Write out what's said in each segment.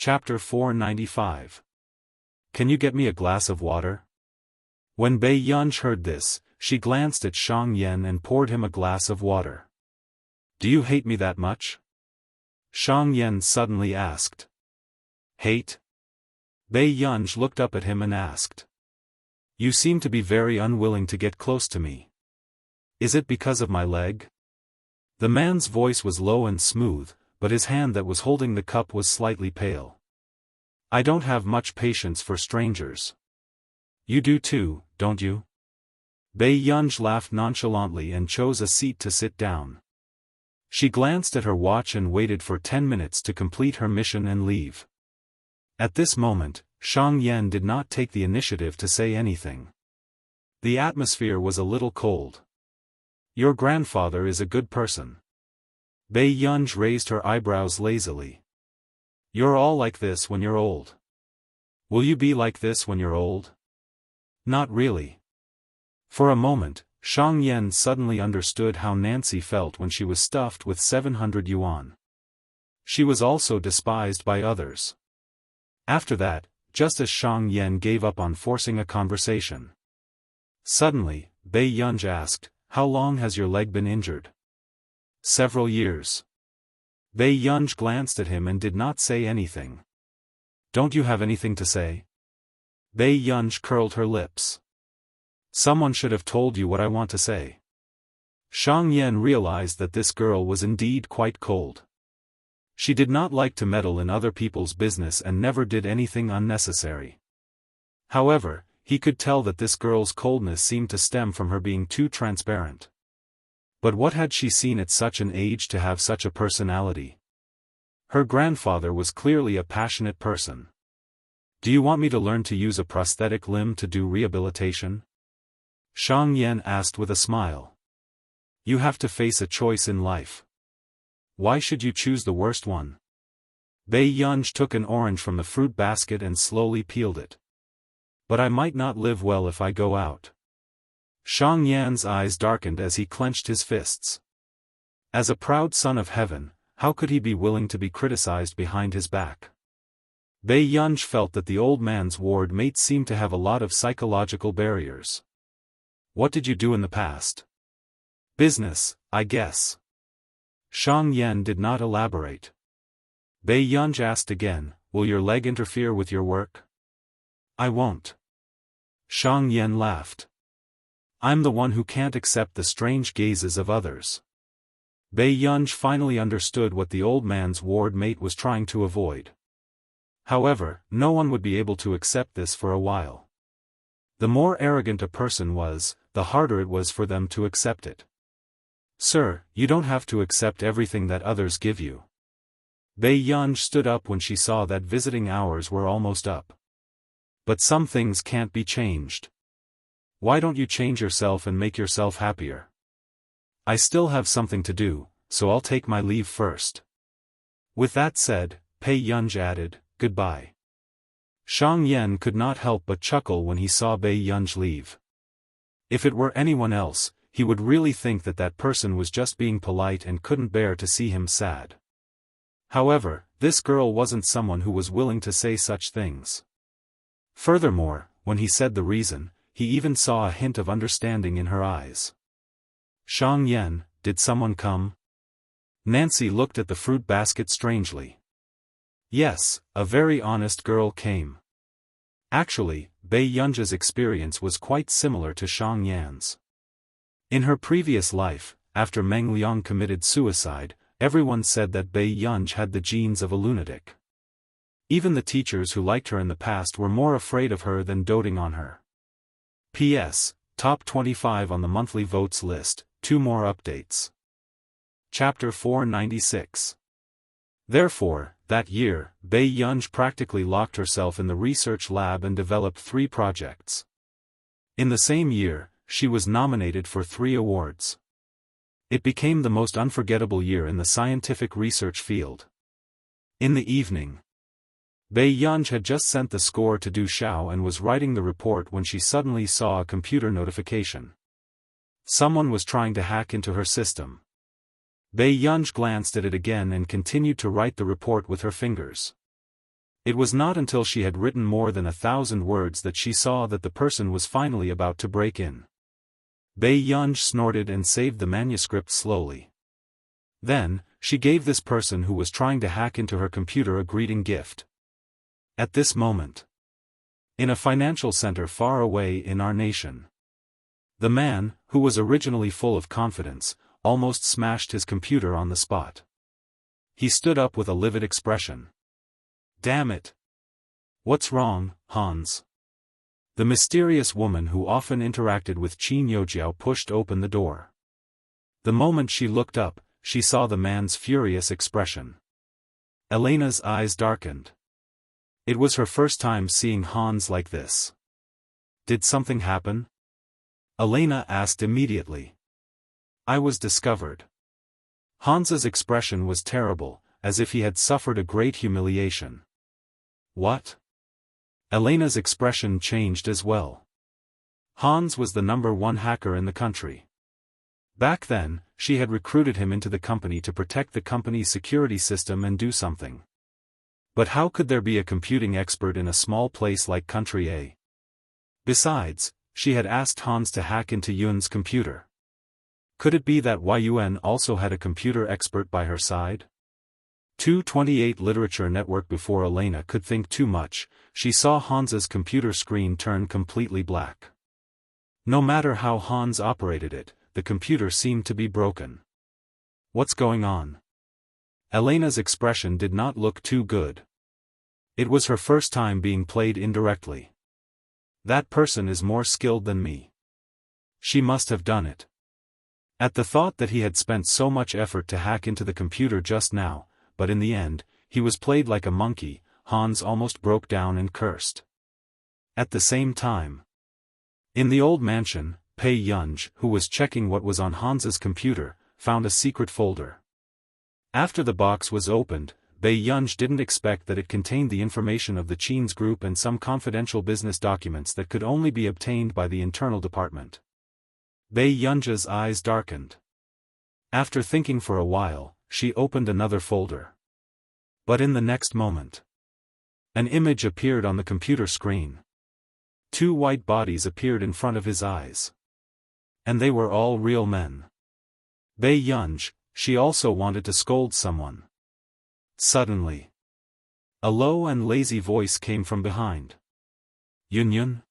Chapter 495. Can you get me a glass of water? When Bei Yunj heard this, she glanced at Shang Yan and poured him a glass of water. Do you hate me that much? Shang Yan suddenly asked. Hate? Bei Yunj looked up at him and asked. You seem to be very unwilling to get close to me. Is it because of my leg? The man's voice was low and smooth, but his hand that was holding the cup was slightly pale. I don't have much patience for strangers. You do too, don't you? Bei Yunj laughed nonchalantly and chose a seat to sit down. She glanced at her watch and waited for 10 minutes to complete her mission and leave. At this moment, Shang Yan did not take the initiative to say anything. The atmosphere was a little cold. Your grandfather is a good person. Bei Yunj raised her eyebrows lazily. You're all like this when you're old. Will you be like this when you're old? Not really. For a moment, Shang Yan suddenly understood how Nancy felt when she was stuffed with 700 yuan. She was also despised by others. After that, just as Shang Yan gave up on forcing a conversation. Suddenly, Bei Yunj asked, how long has your leg been injured? Several years. Bei Yunj glanced at him and did not say anything. Don't you have anything to say? Bei Yunj curled her lips. Someone should have told you what I want to say. Shang Yan realized that this girl was indeed quite cold. She did not like to meddle in other people's business and never did anything unnecessary. However, he could tell that this girl's coldness seemed to stem from her being too transparent. But what had she seen at such an age to have such a personality? Her grandfather was clearly a passionate person. Do you want me to learn to use a prosthetic limb to do rehabilitation? Shang Yan asked with a smile. You have to face a choice in life. Why should you choose the worst one? Bei Yunj took an orange from the fruit basket and slowly peeled it. But I might not live well if I go out. Shang Yan's eyes darkened as he clenched his fists. As a proud son of heaven, how could he be willing to be criticized behind his back? Bei Yunj felt that the old man's ward mate seemed to have a lot of psychological barriers. What did you do in the past? Business, I guess. Shang Yan did not elaborate. Bei Yunj asked again, will your leg interfere with your work? I won't. Shang Yan laughed. I'm the one who can't accept the strange gazes of others. Bei Yunj finally understood what the old man's ward mate was trying to avoid. However, no one would be able to accept this for a while. The more arrogant a person was, the harder it was for them to accept it. Sir, you don't have to accept everything that others give you. Bei Yunj stood up when she saw that visiting hours were almost up. But some things can't be changed. Why don't you change yourself and make yourself happier? I still have something to do, so I'll take my leave first. With that said, Bei Yunj added, goodbye. Shang Yan could not help but chuckle when he saw Bei Yunj leave. If it were anyone else, he would really think that that person was just being polite and couldn't bear to see him sad. However, this girl wasn't someone who was willing to say such things. Furthermore, when he said the reason, he even saw a hint of understanding in her eyes. Shang Yan, did someone come? Nancy looked at the fruit basket strangely. Yes, a very honest girl came. Actually, Bei Yunj's experience was quite similar to Shang Yan's. In her previous life, after Meng Liang committed suicide, everyone said that Bei Yunj had the genes of a lunatic. Even the teachers who liked her in the past were more afraid of her than doting on her. P.S. Top 25 on the monthly votes list, 2 more updates. Chapter 496. Therefore, that year, Bei Yunj practically locked herself in the research lab and developed 3 projects. In the same year, she was nominated for 3 awards. It became the most unforgettable year in the scientific research field. In the evening, Bei Yunj had just sent the score to Du Xiao and was writing the report when she suddenly saw a computer notification. Someone was trying to hack into her system. Bei Yunj glanced at it again and continued to write the report with her fingers. It was not until she had written more than 1,000 words that she saw that the person was finally about to break in. Bei Yunj snorted and saved the manuscript slowly. Then, she gave this person who was trying to hack into her computer a greeting gift. At this moment, in a financial center far away in our nation, the man, who was originally full of confidence, almost smashed his computer on the spot. He stood up with a livid expression. "Damn it! What's wrong, Hans?" The mysterious woman who often interacted with Qin Youjiao pushed open the door. The moment she looked up, she saw the man's furious expression. Elena's eyes darkened. It was her first time seeing Hans like this. "Did something happen?" Elena asked immediately. "I was discovered." Hans's expression was terrible, as if he had suffered a great humiliation. "What?" Elena's expression changed as well. Hans was the #1 hacker in the country. Back then, she had recruited him into the company to protect the company's security system and do something. But how could there be a computing expert in a small place like Country A? Besides, she had asked Hans to hack into Yun's computer. Could it be that Yun also had a computer expert by her side? 228 Literature Network. Before Elena could think too much, she saw Hans's computer screen turn completely black. No matter how Hans operated it, the computer seemed to be broken. "What's going on?" Elena's expression did not look too good. It was her first time being played indirectly. "That person is more skilled than me. She must have done it." At the thought that he had spent so much effort to hack into the computer just now, but in the end, he was played like a monkey, Hans almost broke down and cursed. At the same time, in the old mansion, Bei Yunj, who was checking what was on Hans's computer, found a secret folder. After the box was opened, Bei Yunj didn't expect that it contained the information of the Qin's group and some confidential business documents that could only be obtained by the internal department. Bei Yunj's eyes darkened. After thinking for a while, she opened another folder. But in the next moment, an image appeared on the computer screen. 2 white bodies appeared in front of his eyes. And they were all real men. Bei Yunj, she also wanted to scold someone. Suddenly, a low and lazy voice came from behind. "Yun?"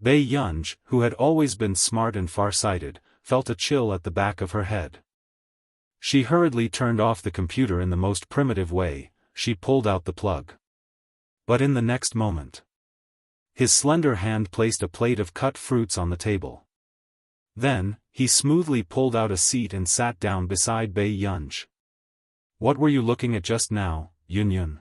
Bei Yunj, who had always been smart and far-sighted, felt a chill at the back of her head. She hurriedly turned off the computer in the most primitive way. She pulled out the plug. But in the next moment, his slender hand placed a plate of cut fruits on the table. Then, he smoothly pulled out a seat and sat down beside Bei Yunj. "What were you looking at just now, Yun?"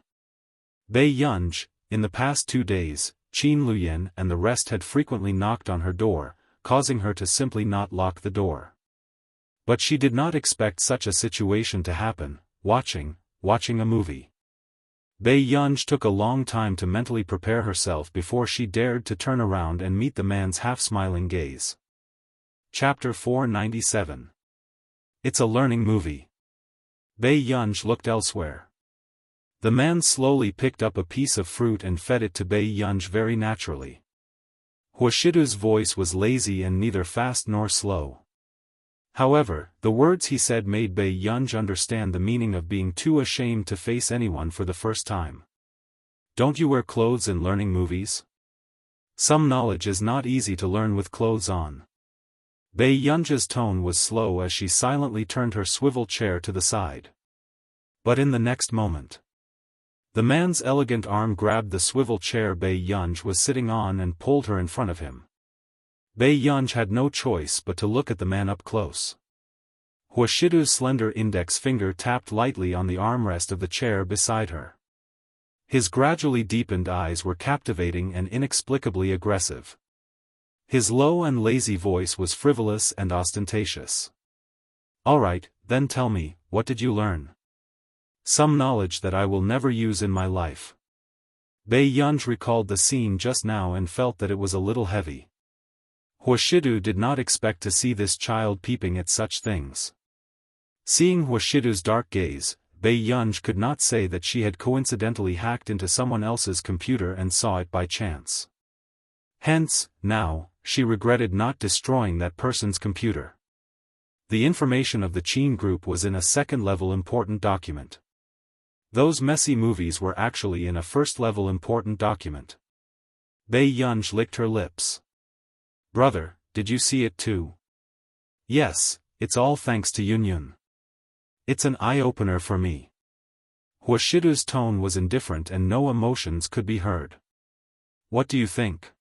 Bei Yunj, in the past 2 days, Qin Luyan and the rest had frequently knocked on her door, causing her to simply not lock the door. But she did not expect such a situation to happen, watching a movie. Bei Yunj took a long time to mentally prepare herself before she dared to turn around and meet the man's half-smiling gaze. Chapter 497. It's a learning movie. Bei Yunj looked elsewhere. The man slowly picked up a piece of fruit and fed it to Bei Yunj very naturally. Huashidu's voice was lazy and neither fast nor slow. However, the words he said made Bei Yunj understand the meaning of being too ashamed to face anyone for the first time. "Don't you wear clothes in learning movies? Some knowledge is not easy to learn with clothes on." Bei Yunj's tone was slow as she silently turned her swivel chair to the side. But in the next moment, the man's elegant arm grabbed the swivel chair Bei Yunj was sitting on and pulled her in front of him. Bei Yunj had no choice but to look at the man up close. Huashidu's slender index finger tapped lightly on the armrest of the chair beside her. His gradually deepened eyes were captivating and inexplicably aggressive. His low and lazy voice was frivolous and ostentatious. "All right, then tell me, what did you learn?" "Some knowledge that I will never use in my life." Bei Yunj recalled the scene just now and felt that it was a little heavy. Huashidu did not expect to see this child peeping at such things. Seeing Huashidu's dark gaze, Bei Yunj could not say that she had coincidentally hacked into someone else's computer and saw it by chance. Hence, now, she regretted not destroying that person's computer. The information of the Qin group was in a second-level important document. Those messy movies were actually in a first-level important document. Bei Yunj licked her lips. Brother, did you see it too? Yes, it's all thanks to Yunyun. It's an eye-opener for me. Huashidu's tone was indifferent and no emotions could be heard. What do you think?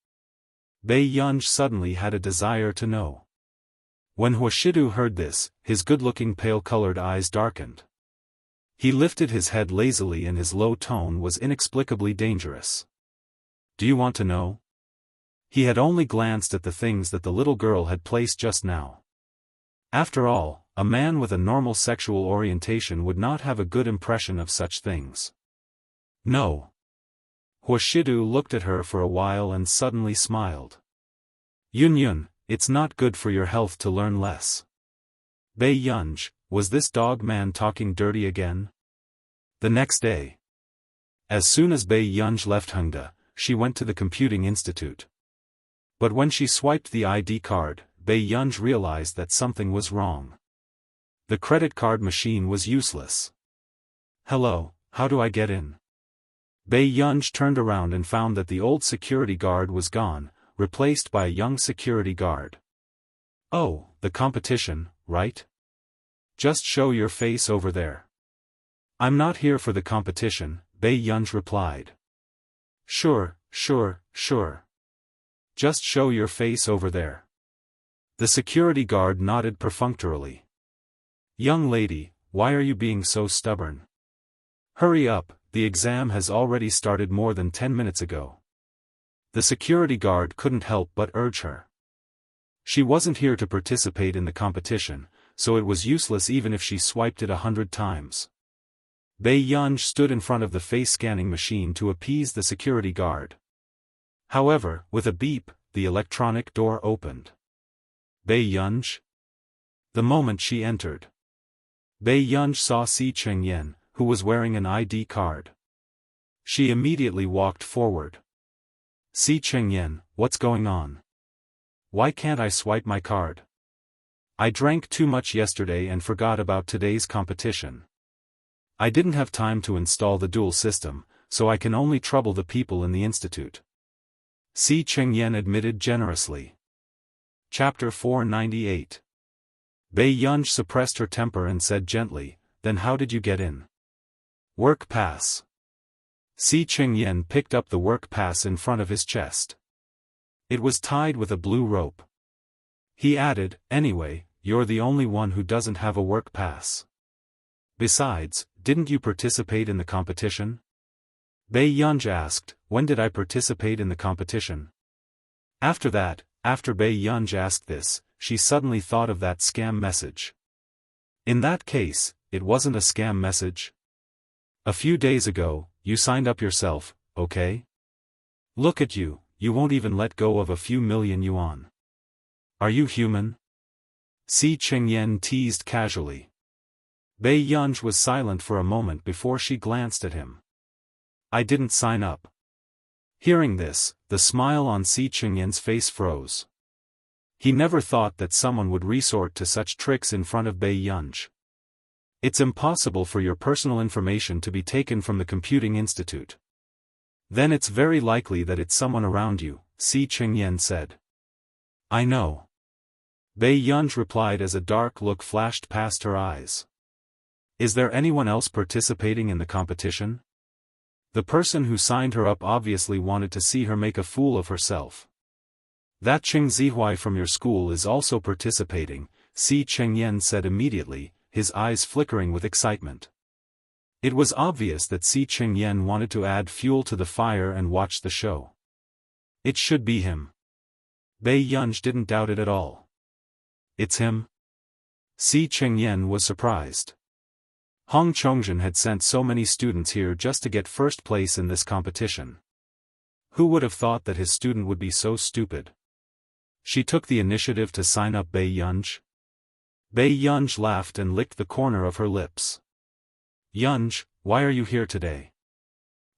Bei Yunj suddenly had a desire to know. When Huashidu heard this, his good-looking pale-colored eyes darkened. He lifted his head lazily and his low tone was inexplicably dangerous. Do you want to know? He had only glanced at the things that the little girl had placed just now. After all, a man with a normal sexual orientation would not have a good impression of such things. No. Huashidu looked at her for a while and suddenly smiled. Yunyun, it's not good for your health to learn less. Bei Yunj, was this dog man talking dirty again? The next day. As soon as Bei Yunj left Hengda, she went to the computing institute. But when she swiped the ID card, Bei Yunj realized that something was wrong. The credit card machine was useless. Hello, how do I get in? Bei Yunj turned around and found that the old security guard was gone, replaced by a young security guard. Oh, the competition, right? Just show your face over there. I'm not here for the competition, Bei Yunj replied. Sure. Just show your face over there. The security guard nodded perfunctorily. Young lady, why are you being so stubborn? Hurry up, the exam has already started more than 10 minutes ago. The security guard couldn't help but urge her. She wasn't here to participate in the competition, so it was useless even if she swiped it 100 times. Bei Yunj stood in front of the face-scanning machine to appease the security guard. However, with a beep, the electronic door opened. Bei Yunj? The moment she entered, Bei Yunj saw Si Chengyan, who was wearing an ID card. She immediately walked forward. Si Chengyan, what's going on? Why can't I swipe my card? I drank too much yesterday and forgot about today's competition. I didn't have time to install the dual system, so I can only trouble the people in the institute. Si Chengyan admitted generously. Chapter 498. Bei Yunj suppressed her temper and said gently, then how did you get in? Work pass. Si Chengyan picked up the work pass in front of his chest. It was tied with a blue rope. He added, anyway, you're the only one who doesn't have a work pass. Besides, didn't you participate in the competition? Bei Yunj asked, when did I participate in the competition? After Bei Yunj asked this, she suddenly thought of that scam message. In that case, it wasn't a scam message. A few days ago, you signed up yourself, okay? Look at you, you won't even let go of a few million yuan. Are you human? Si Chengyan teased casually. Bei Yunj was silent for a moment before she glanced at him. I didn't sign up. Hearing this, the smile on Si Chengyan's face froze. He never thought that someone would resort to such tricks in front of Bei Yunj. It's impossible for your personal information to be taken from the computing institute. Then it's very likely that it's someone around you, Si Chengyan said. I know. Bei Yunj replied as a dark look flashed past her eyes. Is there anyone else participating in the competition? The person who signed her up obviously wanted to see her make a fool of herself. That Cheng Zihuai from your school is also participating, Si Chengyan said immediately, his eyes flickering with excitement. It was obvious that Si Chengyan wanted to add fuel to the fire and watch the show. It should be him. Bei Yunj didn't doubt it at all. It's him? Si Chengyan was surprised. Hong Chongjin had sent so many students here just to get first place in this competition. Who would have thought that his student would be so stupid? She took the initiative to sign up Bei Yunj. Bei Yunj laughed and licked the corner of her lips. Yunj, why are you here today?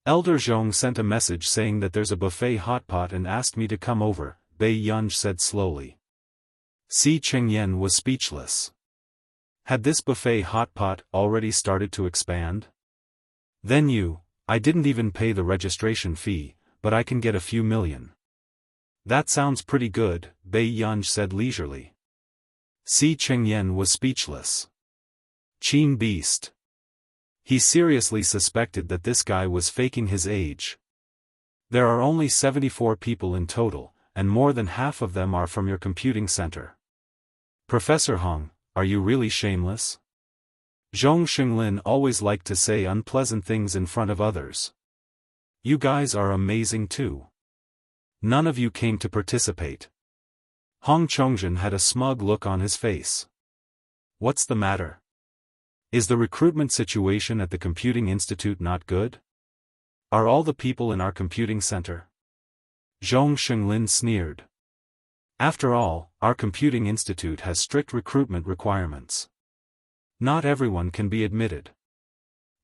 Elder Zhong sent a message saying that there's a buffet hotpot and asked me to come over, Bei Yunj said slowly. Si Chengyan was speechless. Had this buffet hotpot already started to expand? Then I didn't even pay the registration fee, but I can get a few million. That sounds pretty good, Bei Yunj said leisurely. Si Chengyan was speechless. Qin beast. He seriously suspected that this guy was faking his age. There are only 74 people in total, and more than half of them are from your computing center. Professor Hong, are you really shameless? Zhong Xinglin always liked to say unpleasant things in front of others. You guys are amazing too. None of you came to participate. Hong Chongjin had a smug look on his face. What's the matter? Is the recruitment situation at the Computing Institute not good? Are all the people in our computing center? Zhong Xinglin sneered. After all, our Computing Institute has strict recruitment requirements. Not everyone can be admitted.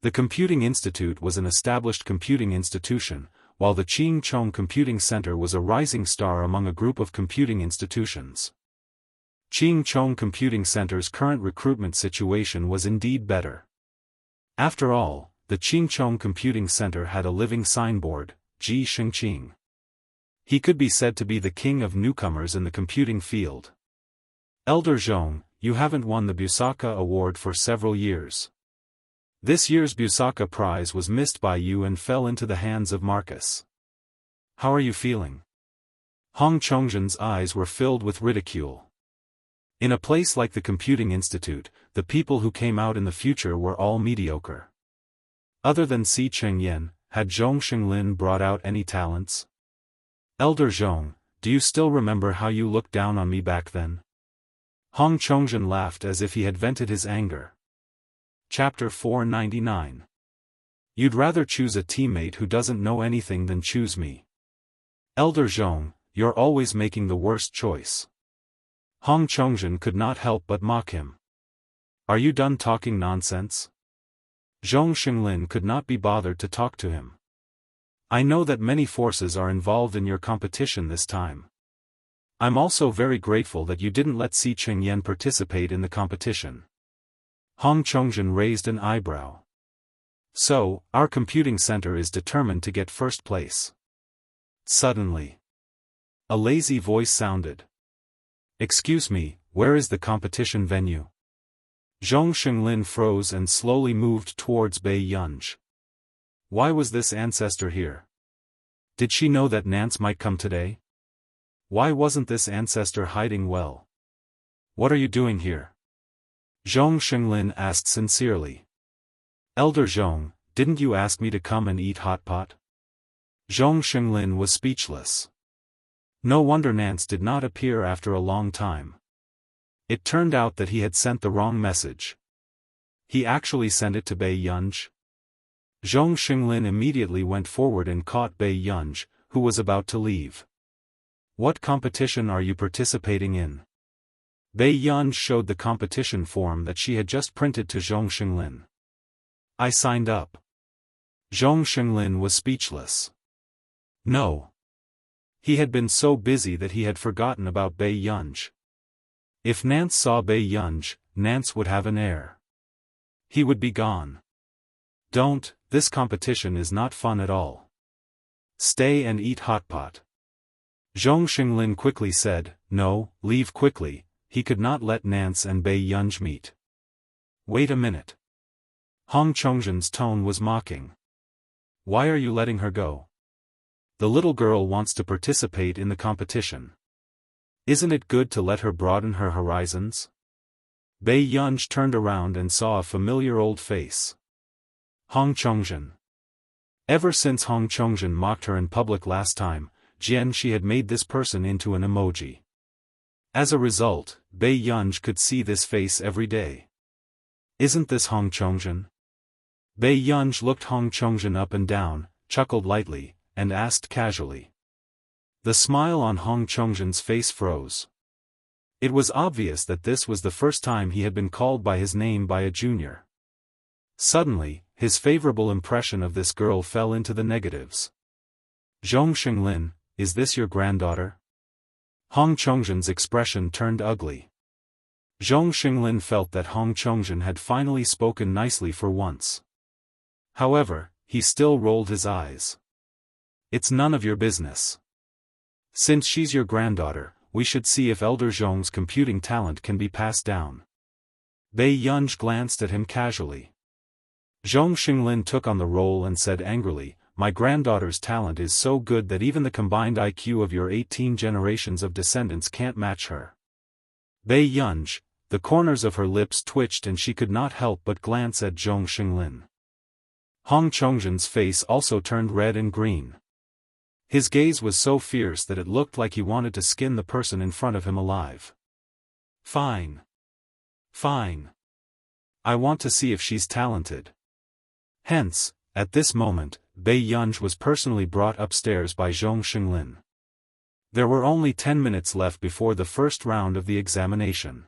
The Computing Institute was an established computing institution, while the Qingchong Computing Center was a rising star among a group of computing institutions. Qingchong Computing Center's current recruitment situation was indeed better. After all, the Qingchong Computing Center had a living signboard, Ji Shengqing. He could be said to be the king of newcomers in the computing field. Elder Zhong, you haven't won the Busaka Award for several years. This year's Busaka Prize was missed by you and fell into the hands of Marcus. How are you feeling? Hong Chongjin's eyes were filled with ridicule. In a place like the Computing Institute, the people who came out in the future were all mediocre. Other than Si Chengyan, had Zhong Xinglin brought out any talents? Elder Zhong, do you still remember how you looked down on me back then? Hong Chongjin laughed as if he had vented his anger. Chapter 499. You'd rather choose a teammate who doesn't know anything than choose me. Elder Zhong, you're always making the worst choice. Hong Chongjin could not help but mock him. Are you done talking nonsense? Zhong Xinglin could not be bothered to talk to him. I know that many forces are involved in your competition this time. I'm also very grateful that you didn't let Si Chengyan participate in the competition. Hong Chongjin raised an eyebrow. So, our computing center is determined to get first place. Suddenly, a lazy voice sounded. Excuse me, where is the competition venue? Zhong Xinglin froze and slowly moved towards Bei Yunj. Why was this ancestor here? Did she know that Nance might come today? Why wasn't this ancestor hiding well? What are you doing here? Zhong Xinglin asked sincerely. Elder Zhong, didn't you ask me to come and eat hot pot? Zhong Xinglin was speechless. No wonder Nance did not appear after a long time. It turned out that he had sent the wrong message. He actually sent it to Bei Yunj. Zhong Xinglin immediately went forward and caught Bei Yunj, who was about to leave. What competition are you participating in? Bei Yunj showed the competition form that she had just printed to Zhong Xinglin. I signed up. Zhong Xinglin was speechless. No. He had been so busy that he had forgotten about Bei Yunj. If Nance saw Bei Yunj, Nance would have an heir. He would be gone. Don't, this competition is not fun at all. Stay and eat hot pot. Zhong Xinglin quickly said, no, leave quickly, he could not let Nance and Bei Yunj meet. Wait a minute. Hong Chongjin's tone was mocking. Why are you letting her go? The little girl wants to participate in the competition. Isn't it good to let her broaden her horizons? Bei Yunj turned around and saw a familiar old face. Hong Chongjin. Ever since Hong Chongjin mocked her in public last time, she had made this person into an emoji. As a result, Bei Yunj could see this face every day. Isn't this Hong Chongjin? Bei Yunj looked Hong Chongjin up and down, chuckled lightly, and asked casually. The smile on Hong Chongjin's face froze. It was obvious that this was the first time he had been called by his name by a junior. Suddenly, his favorable impression of this girl fell into the negatives. Zhong Xinglin, is this your granddaughter? Hong Chongzhen's expression turned ugly. Zhong Xinglin felt that Hong Chongzhen had finally spoken nicely for once. However, he still rolled his eyes. It's none of your business. Since she's your granddaughter, we should see if Elder Zhong's computing talent can be passed down. Bei Yunj glanced at him casually. Zhong Xinglin took on the role and said angrily, my granddaughter's talent is so good that even the combined IQ of your 18 generations of descendants can't match her. Bei Yunj, the corners of her lips twitched and she could not help but glance at Zhong Xinglin. Hong Chongzhen's face also turned red and green. His gaze was so fierce that it looked like he wanted to skin the person in front of him alive. Fine. Fine. I want to see if she's talented. Hence, at this moment, Bei Yunj was personally brought upstairs by Zhong Xinglin. There were only 10 minutes left before the first round of the examination.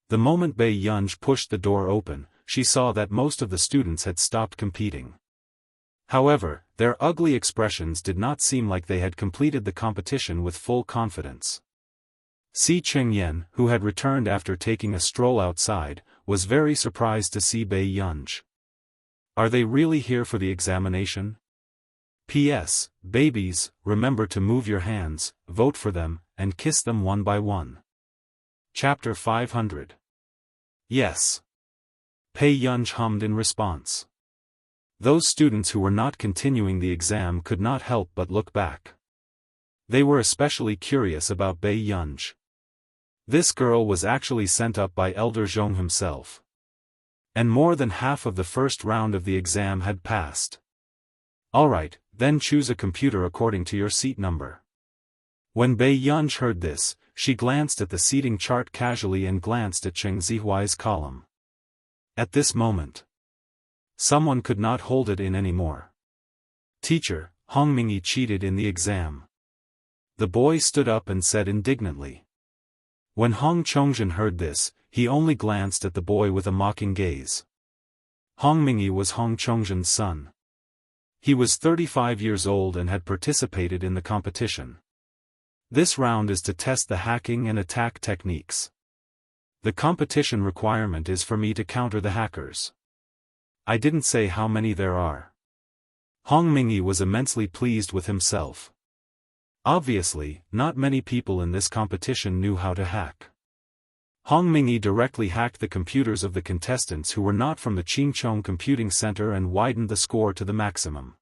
The moment Bei Yunj pushed the door open, she saw that most of the students had stopped competing. However, their ugly expressions did not seem like they had completed the competition with full confidence. Si Qingyan, who had returned after taking a stroll outside, was very surprised to see Bei Yunj. Are they really here for the examination? P.S. Babies, remember to move your hands, vote for them, and kiss them one by one. Chapter 500. Yes. Bei Yunj hummed in response. Those students who were not continuing the exam could not help but look back. They were especially curious about Bei Yunj. This girl was actually sent up by Elder Zhong himself. And more than half of the first round of the exam had passed. Alright, then choose a computer according to your seat number. When Bei Yunj heard this, she glanced at the seating chart casually and glanced at Cheng Zihuai's column. At this moment, someone could not hold it in anymore. Teacher, Hong Mingyi cheated in the exam. The boy stood up and said indignantly. When Hong Chongzhen heard this, he only glanced at the boy with a mocking gaze. Hong Mingyi was Hong Chongzhen's son. He was 35 years old and had participated in the competition. This round is to test the hacking and attack techniques. The competition requirement is for me to counter the hackers. I didn't say how many there are. Hong Mingyi was immensely pleased with himself. Obviously, not many people in this competition knew how to hack. Hong Mingyi directly hacked the computers of the contestants who were not from the Qingchong Computing Center and widened the score to the maximum.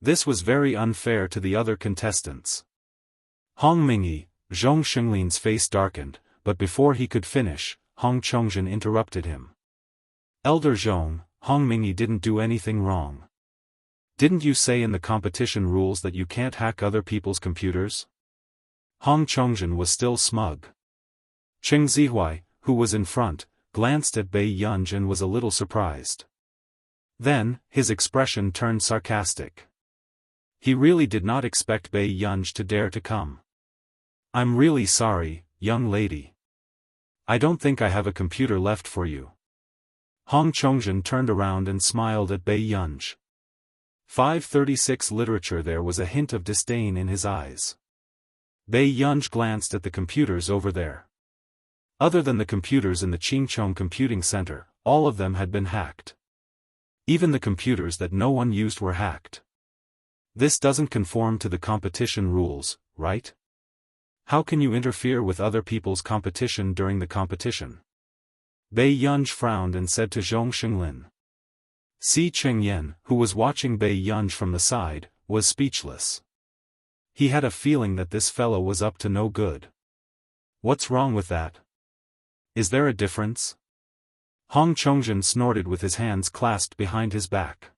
This was very unfair to the other contestants. Hong Mingyi, Zhong Xinglin's face darkened, but before he could finish, Hong Chongzhen interrupted him. Elder Zhong, Hong Mingyi didn't do anything wrong. Didn't you say in the competition rules that you can't hack other people's computers? Hong Chongzhen was still smug. Cheng Zihuai, who was in front, glanced at Bei Yunj and was a little surprised. Then, his expression turned sarcastic. He really did not expect Bei Yunj to dare to come. I'm really sorry, young lady. I don't think I have a computer left for you. Hong Chongzhen turned around and smiled at Bei Yunj. 536 literature. There was a hint of disdain in his eyes. Bei Yunj glanced at the computers over there. Other than the computers in the Qingchong Computing Center, all of them had been hacked. Even the computers that no one used were hacked. This doesn't conform to the competition rules, right? How can you interfere with other people's competition during the competition? Bei Yunj frowned and said to Zhong Xinglin. Si Qingyan, who was watching Bei Yunj from the side, was speechless. He had a feeling that this fellow was up to no good. What's wrong with that? Is there a difference? Hong Chongzhen snorted with his hands clasped behind his back.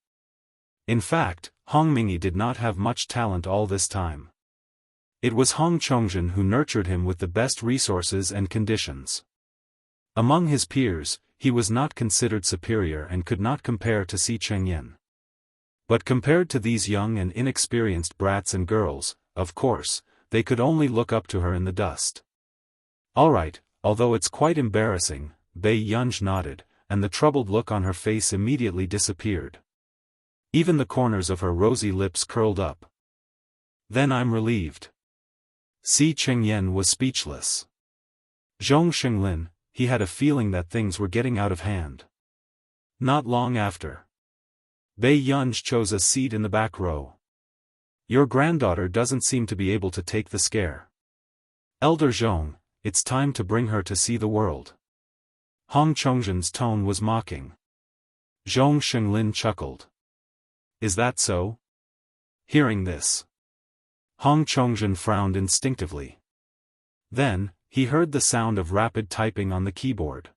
In fact, Hong Mingyi did not have much talent all this time. It was Hong Chongzhen who nurtured him with the best resources and conditions. Among his peers, he was not considered superior and could not compare to Si Qingyan. But compared to these young and inexperienced brats and girls, of course, they could only look up to her in the dust. Alright, although it's quite embarrassing, Bei Yunj nodded, and the troubled look on her face immediately disappeared. Even the corners of her rosy lips curled up. Then I'm relieved. Si Qingyan was speechless. Zhong Xinglin, he had a feeling that things were getting out of hand. Not long after, Bei Yunj chose a seat in the back row. Your granddaughter doesn't seem to be able to take the scare. Elder Zhong, it's time to bring her to see the world. Hong Chongzhen's tone was mocking. Zhong Xinglin chuckled. Is that so? Hearing this, Hong Chongzhen frowned instinctively. Then, he heard the sound of rapid typing on the keyboard.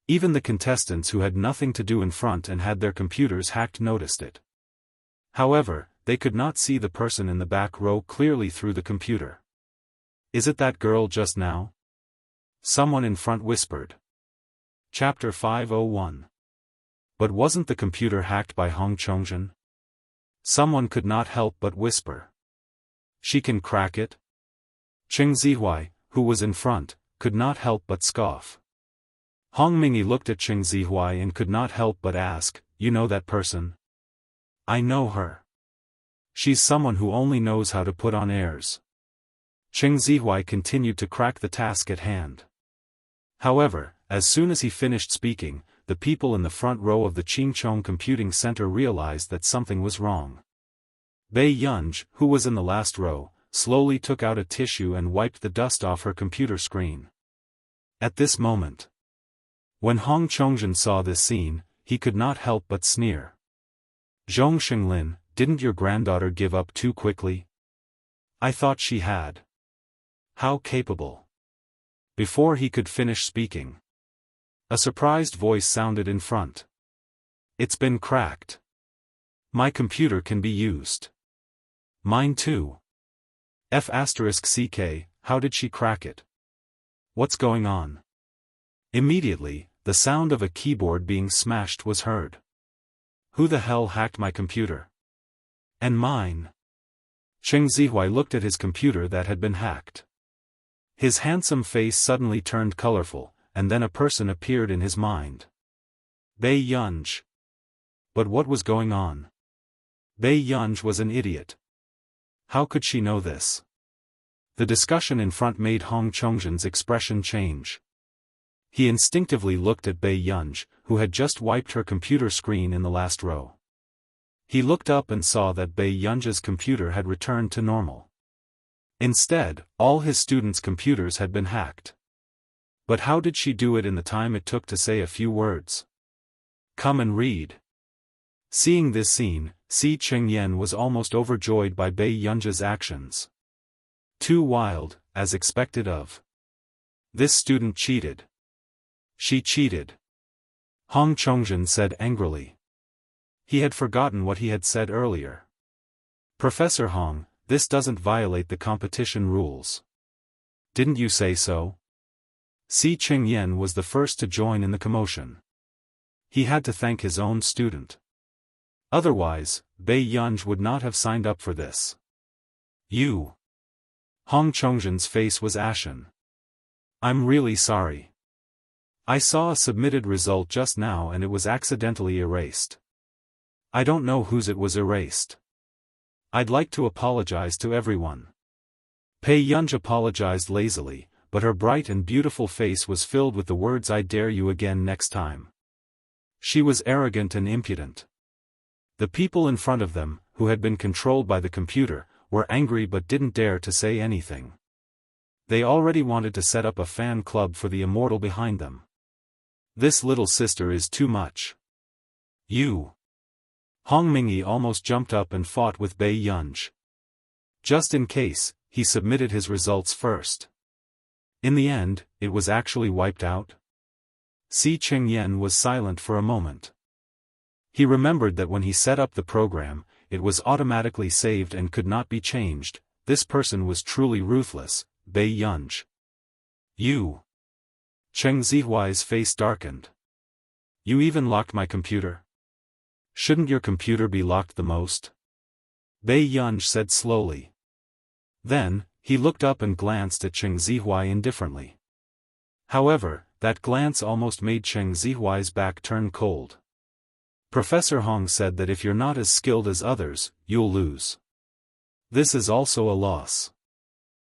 Even the contestants who had nothing to do in front and had their computers hacked noticed it. However, they could not see the person in the back row clearly through the computer. Is it that girl just now? Someone in front whispered. Chapter 501. But wasn't the computer hacked by Hong Chongzhen? Someone could not help but whisper. She can crack it? Cheng Zihuai, who was in front, could not help but scoff. Hong Mingyi looked at Cheng Zihuai and could not help but ask, you know that person? I know her. She's someone who only knows how to put on airs. Cheng Zihuai continued to crack the task at hand. However, as soon as he finished speaking, the people in the front row of the Qingchong Computing Center realized that something was wrong. Bei Yunj, who was in the last row, slowly took out a tissue and wiped the dust off her computer screen. At this moment, when Hong Chongzhen saw this scene, he could not help but sneer. Zhong Xinglin, didn't your granddaughter give up too quickly? I thought she had. How capable. Before he could finish speaking, a surprised voice sounded in front. It's been cracked. My computer can be used. Mine too. F***CK, how did she crack it? What's going on? Immediately, the sound of a keyboard being smashed was heard. Who the hell hacked my computer? And mine? Cheng Zihuai looked at his computer that had been hacked. His handsome face suddenly turned colorful, and then a person appeared in his mind. Bei Yunj. But what was going on? Bei Yunj was an idiot. How could she know this? The discussion in front made Hong Chongzhen's expression change. He instinctively looked at Bei Yunj, who had just wiped her computer screen in the last row. He looked up and saw that Bei Yunj's computer had returned to normal. Instead, all his students' computers had been hacked. But how did she do it in the time it took to say a few words? Come and read. Seeing this scene, Si Qingyan was almost overjoyed by Bei Yunj's actions. Too wild, as expected of. This student cheated. She cheated. Hong Chongzhen said angrily. He had forgotten what he had said earlier. Professor Hong, this doesn't violate the competition rules. Didn't you say so? Si Qingyan was the first to join in the commotion. He had to thank his own student. Otherwise, Bei Yunj would not have signed up for this. You. Hong Chongzhen's face was ashen. I'm really sorry. I saw a submitted result just now and it was accidentally erased. I don't know whose it was erased. I'd like to apologize to everyone. Bei Yunj apologized lazily, but her bright and beautiful face was filled with the words I dare you again next time. She was arrogant and impudent. The people in front of them, who had been controlled by the computer, were angry but didn't dare to say anything. They already wanted to set up a fan club for the immortal behind them. This little sister is too much. You. Hong Mingyi almost jumped up and fought with Bei Yunj. Just in case, he submitted his results first. In the end, it was actually wiped out. Si Qingyan was silent for a moment. He remembered that when he set up the program, it was automatically saved and could not be changed. This person was truly ruthless, Bei Yunj. You. Cheng Zihuai's face darkened. You even locked my computer? Shouldn't your computer be locked the most? Bei Yunj said slowly. Then, he looked up and glanced at Cheng Zihuai indifferently. However, That glance almost made Cheng Zihuai's back turn cold. Professor Hong said that if you're not as skilled as others, you'll lose. This is also a loss.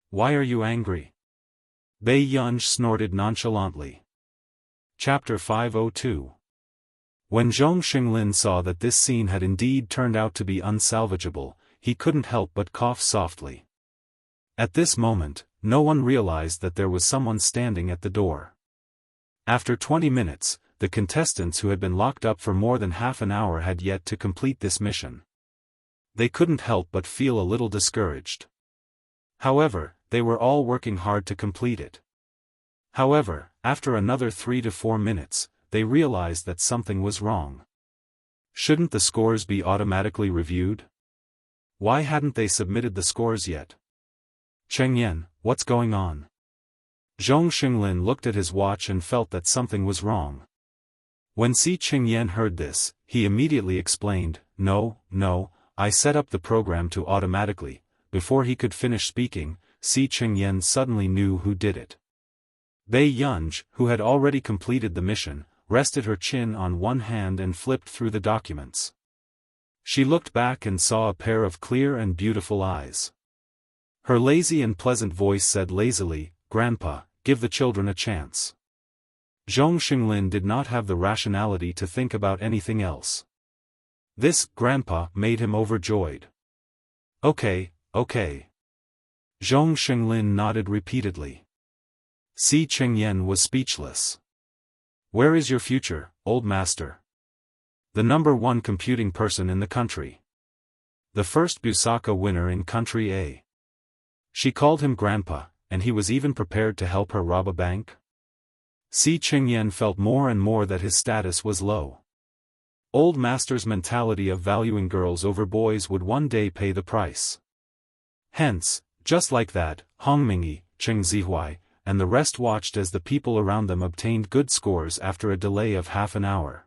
Why are you angry? Bei Yunj snorted nonchalantly. Chapter 502. When Zhong Xinglin saw that this scene had indeed turned out to be unsalvageable, he couldn't help but cough softly. At this moment, no one realized that there was someone standing at the door. After 20 minutes, the contestants who had been locked up for more than half an hour had yet to complete this mission. They couldn't help but feel a little discouraged. However, they were all working hard to complete it. However, after another 3 to 4 minutes, they realized that something was wrong. Shouldn't the scores be automatically reviewed? Why hadn't they submitted the scores yet? Cheng Yan, what's going on? Zhong Xinglin looked at his watch and felt that something was wrong. When Si Qingyan heard this, he immediately explained, No, I set up the program to automatically. Before he could finish speaking, Si Qingyan suddenly knew who did it. Bei Yunj, who had already completed the mission, rested her chin on one hand and flipped through the documents. She looked back and saw a pair of clear and beautiful eyes. Her lazy and pleasant voice said lazily, Grandpa, give the children a chance. Zhong Xinglin did not have the rationality to think about anything else. This, Grandpa, made him overjoyed. Okay. Zhong Xinglin nodded repeatedly. Si Qingyan was speechless. Where is your future, old master? The #1 computing person in the country. The first Busaka winner in Country A. She called him Grandpa, and he was even prepared to help her rob a bank? Si Qingyan felt more and more that his status was low. Old master's mentality of valuing girls over boys would one day pay the price. Hence, just like that, Hong Mingyi, Cheng Zihuai, and the rest watched as the people around them obtained good scores after a delay of half an hour.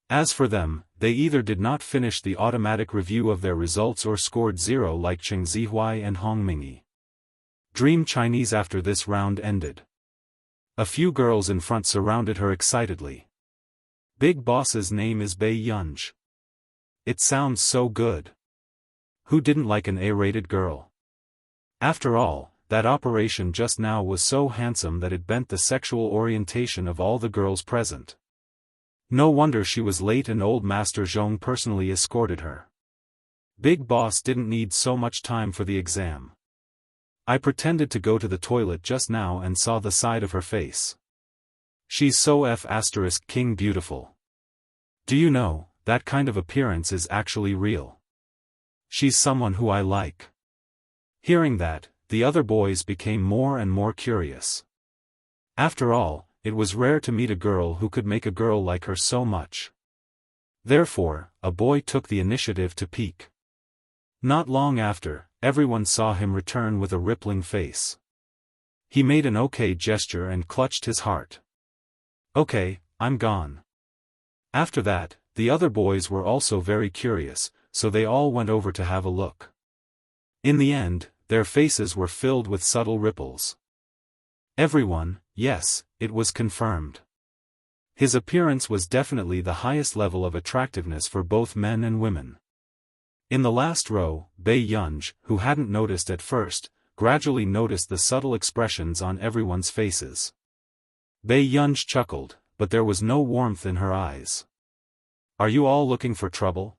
As for them, they either did not finish the automatic review of their results or scored 0 like Cheng Zihuai and Hong Mingyi. Dream Chinese. After this round ended, a few girls in front surrounded her excitedly. Big Boss's name is Bei Yunj. It sounds so good. Who didn't like an A-rated girl? After all, that operation just now was so handsome that it bent the sexual orientation of all the girls present. No wonder she was late and old Master Zhong personally escorted her. Big Boss didn't need so much time for the exam. I pretended to go to the toilet just now and saw the side of her face. She's so King beautiful. Do you know, that kind of appearance is actually real. She's someone who I like. Hearing that, the other boys became more and more curious. After all, it was rare to meet a girl who could make a girl like her so much. Therefore, a boy took the initiative to peek. Not long after, everyone saw him return with a rippling face. He made an okay gesture and clutched his heart. Okay, I'm gone. After that, the other boys were also very curious, so they all went over to have a look. In the end, their faces were filled with subtle ripples. Everyone, yes, it was confirmed. His appearance was definitely the highest level of attractiveness for both men and women. In the last row, Bei Yunj, who hadn't noticed at first, gradually noticed the subtle expressions on everyone's faces. Bei Yunj chuckled, but there was no warmth in her eyes. Are you all looking for trouble?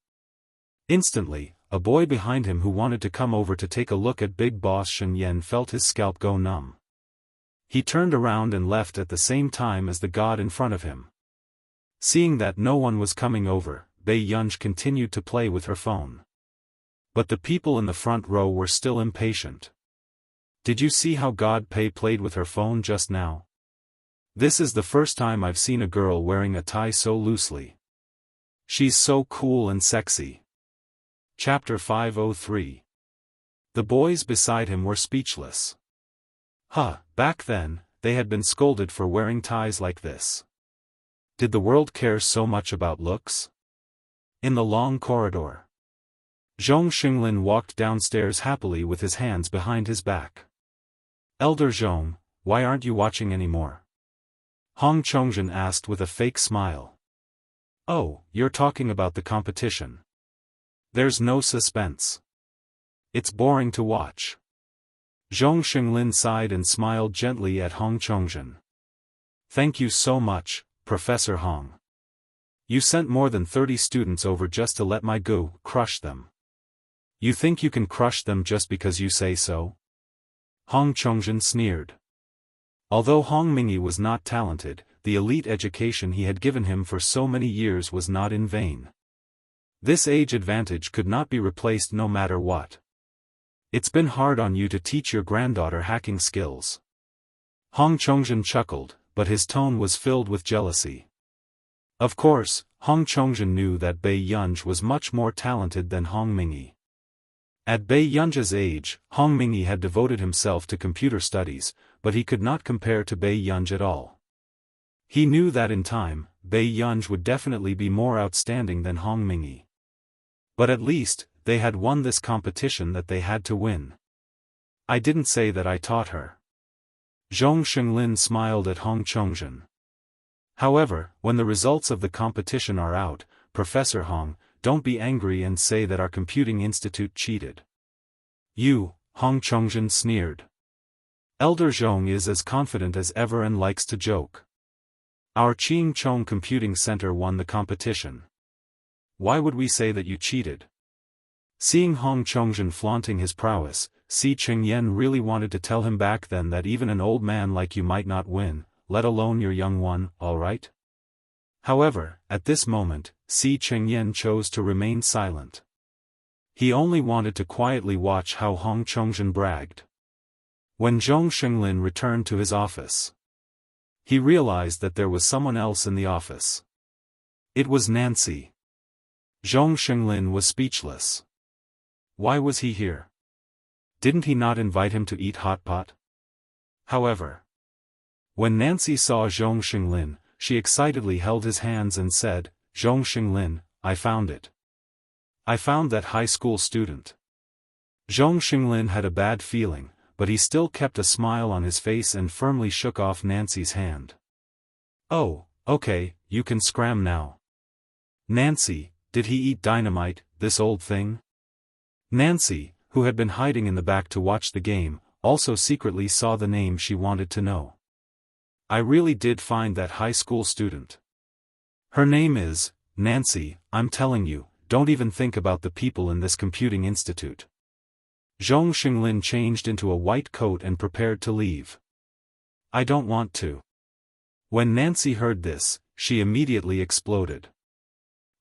Instantly, a boy behind him who wanted to come over to take a look at Big Boss Shen Yan felt his scalp go numb. He turned around and left at the same time as the god in front of him. Seeing that no one was coming over, Bei Yunj continued to play with her phone. But the people in the front row were still impatient. Did you see how God Pei played with her phone just now? This is the first time I've seen a girl wearing a tie so loosely. She's so cool and sexy. Chapter 503. The boys beside him were speechless. Back then, they had been scolded for wearing ties like this. Did the world care so much about looks? In the long corridor, Zhong Xinglin walked downstairs happily with his hands behind his back. Elder Zhong, why aren't you watching anymore? Hong Chongjin asked with a fake smile. Oh, you're talking about the competition. There's no suspense. It's boring to watch. Zhong Xinglin sighed and smiled gently at Hong Chongjin. Thank you so much, Professor Hong. You sent more than 30 students over just to let my Gu crush them. You think you can crush them just because you say so? Hong Chongjin sneered. Although Hong Mingyi was not talented, the elite education he had given him for so many years was not in vain. This age advantage could not be replaced no matter what. It's been hard on you to teach your granddaughter hacking skills. Hong Chongjin chuckled, but his tone was filled with jealousy. Of course, Hong Chongjin knew that Bai Yunji was much more talented than Hong Mingyi. At Bai Yunji's age, Hong Mingyi had devoted himself to computer studies, but he could not compare to Bai Yunji at all. He knew that in time, Bai Yunji would definitely be more outstanding than Hong Mingyi. But at least, they had won this competition that they had to win. I didn't say that I taught her. Zhong Xinglin smiled at Hong Chongjin. However, when the results of the competition are out, Professor Hong, don't be angry and say that our computing institute cheated. You, Hong Chongjin sneered. Elder Zhong is as confident as ever and likes to joke. Our Qing Chong Computing Center won the competition. Why would we say that you cheated? Seeing Hong Chongjin flaunting his prowess, Si Qingyan really wanted to tell him back then that even an old man like you might not win, let alone your young one, alright? However, at this moment, Si Qingyan chose to remain silent. He only wanted to quietly watch how Hong Chongjin bragged. When Zhong Xinglin returned to his office, he realized that there was someone else in the office. It was Nancy. Zhong Xinglin was speechless. Why was he here? Didn't he not invite him to eat hot pot? However, when Nancy saw Zhong Xinglin, she excitedly held his hands and said, Zhong Xinglin, I found it. I found that high school student. Zhong Xinglin had a bad feeling, but he still kept a smile on his face and firmly shook off Nancy's hand. Oh, okay, you can scram now. Nancy, did he eat dynamite, this old thing? Nancy, who had been hiding in the back to watch the game, also secretly saw the name she wanted to know. I really did find that high school student. Her name is Nancy. I'm telling you, don't even think about the people in this computing institute. Zhong Xinglin changed into a white coat and prepared to leave. I don't want to. When Nancy heard this, she immediately exploded.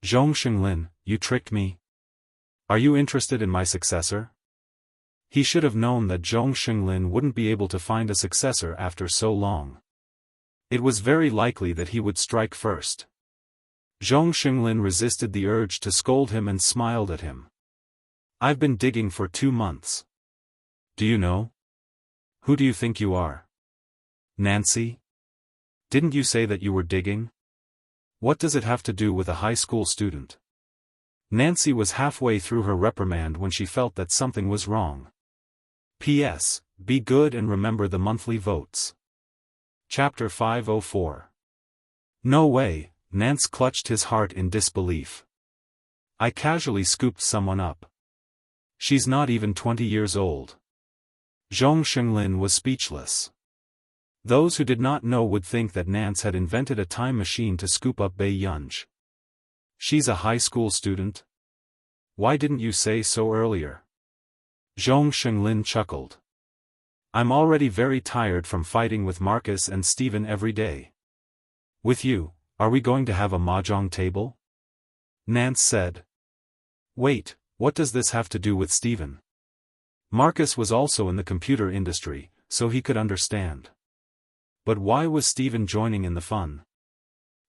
Zhong Xinglin, you tricked me? Are you interested in my successor? He should have known that Zhong Xinglin wouldn't be able to find a successor after so long. It was very likely that he would strike first. Zhong Xinglin resisted the urge to scold him and smiled at him. I've been digging for 2 months. Do you know? Who do you think you are? Nancy? Didn't you say that you were digging? What does it have to do with a high school student? Nancy was halfway through her reprimand when she felt that something was wrong. P.S. Be good and remember the monthly votes. Chapter 504. No way, Nance clutched his heart in disbelief. I casually scooped someone up. She's not even 20 years old. Zhong Xinglin was speechless. Those who did not know would think that Nance had invented a time machine to scoop up Bai Yunji. She's a high school student? Why didn't you say so earlier? Zhong Xinglin chuckled. I'm already very tired from fighting with Marcus and Steven every day. With you, are we going to have a mahjong table? Nance said. Wait, what does this have to do with Steven? Marcus was also in the computer industry, so he could understand. But why was Steven joining in the fun?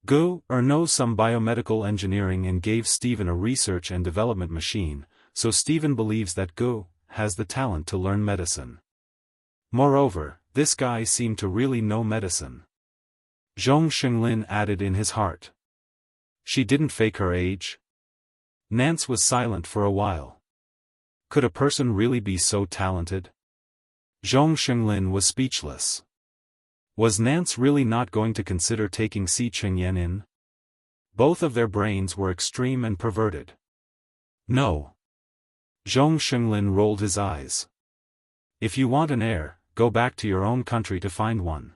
Gu knows some biomedical engineering and gave Steven a research and development machine, so Steven believes that Gu has the talent to learn medicine. Moreover, this guy seemed to really know medicine. Zhong Xinglin added in his heart. She didn't fake her age? Nance was silent for a while. Could a person really be so talented? Zhong Xinglin was speechless. Was Nance really not going to consider taking Si Qingyan in? Both of their brains were extreme and perverted. No. Zhong Xinglin rolled his eyes. If you want an heir, go back to your own country to find one.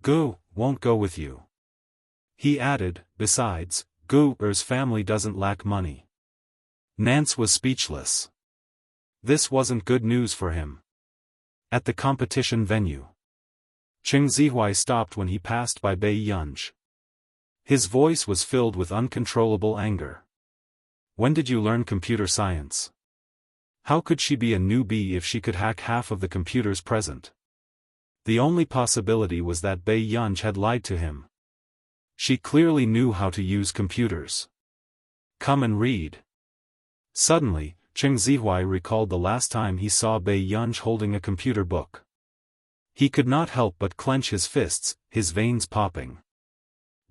Gu won't go with you. He added, besides, Gu's family doesn't lack money. Nance was speechless. This wasn't good news for him. At the competition venue, Cheng Zihuai stopped when he passed by Bei Yunj. His voice was filled with uncontrollable anger. When did you learn computer science? How could she be a newbie if she could hack half of the computers present? The only possibility was that Bei Yunj had lied to him. She clearly knew how to use computers. Come and read. Suddenly, Cheng Zihuai recalled the last time he saw Bei Yunj holding a computer book. He could not help but clench his fists, his veins popping.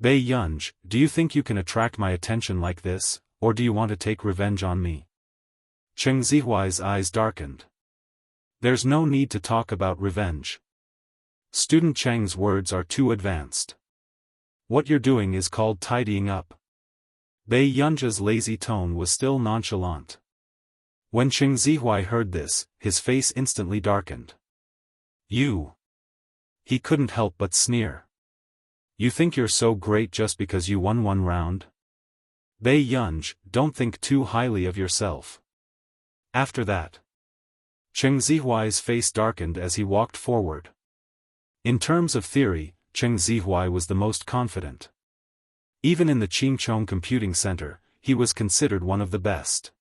Bei Yunj, do you think you can attract my attention like this, or do you want to take revenge on me? Cheng Zihuai's eyes darkened. There's no need to talk about revenge. Student Cheng's words are too advanced. What you're doing is called tidying up. Bei Yunj's lazy tone was still nonchalant. When Cheng Zihuai heard this, his face instantly darkened. You. He couldn't help but sneer. You think you're so great just because you won one round? Bei Yunj, don't think too highly of yourself. After that, Cheng Zihuai's face darkened as he walked forward. In terms of theory, Cheng Zihuai was the most confident. Even in the Qingchong Computing Center, he was considered one of the best.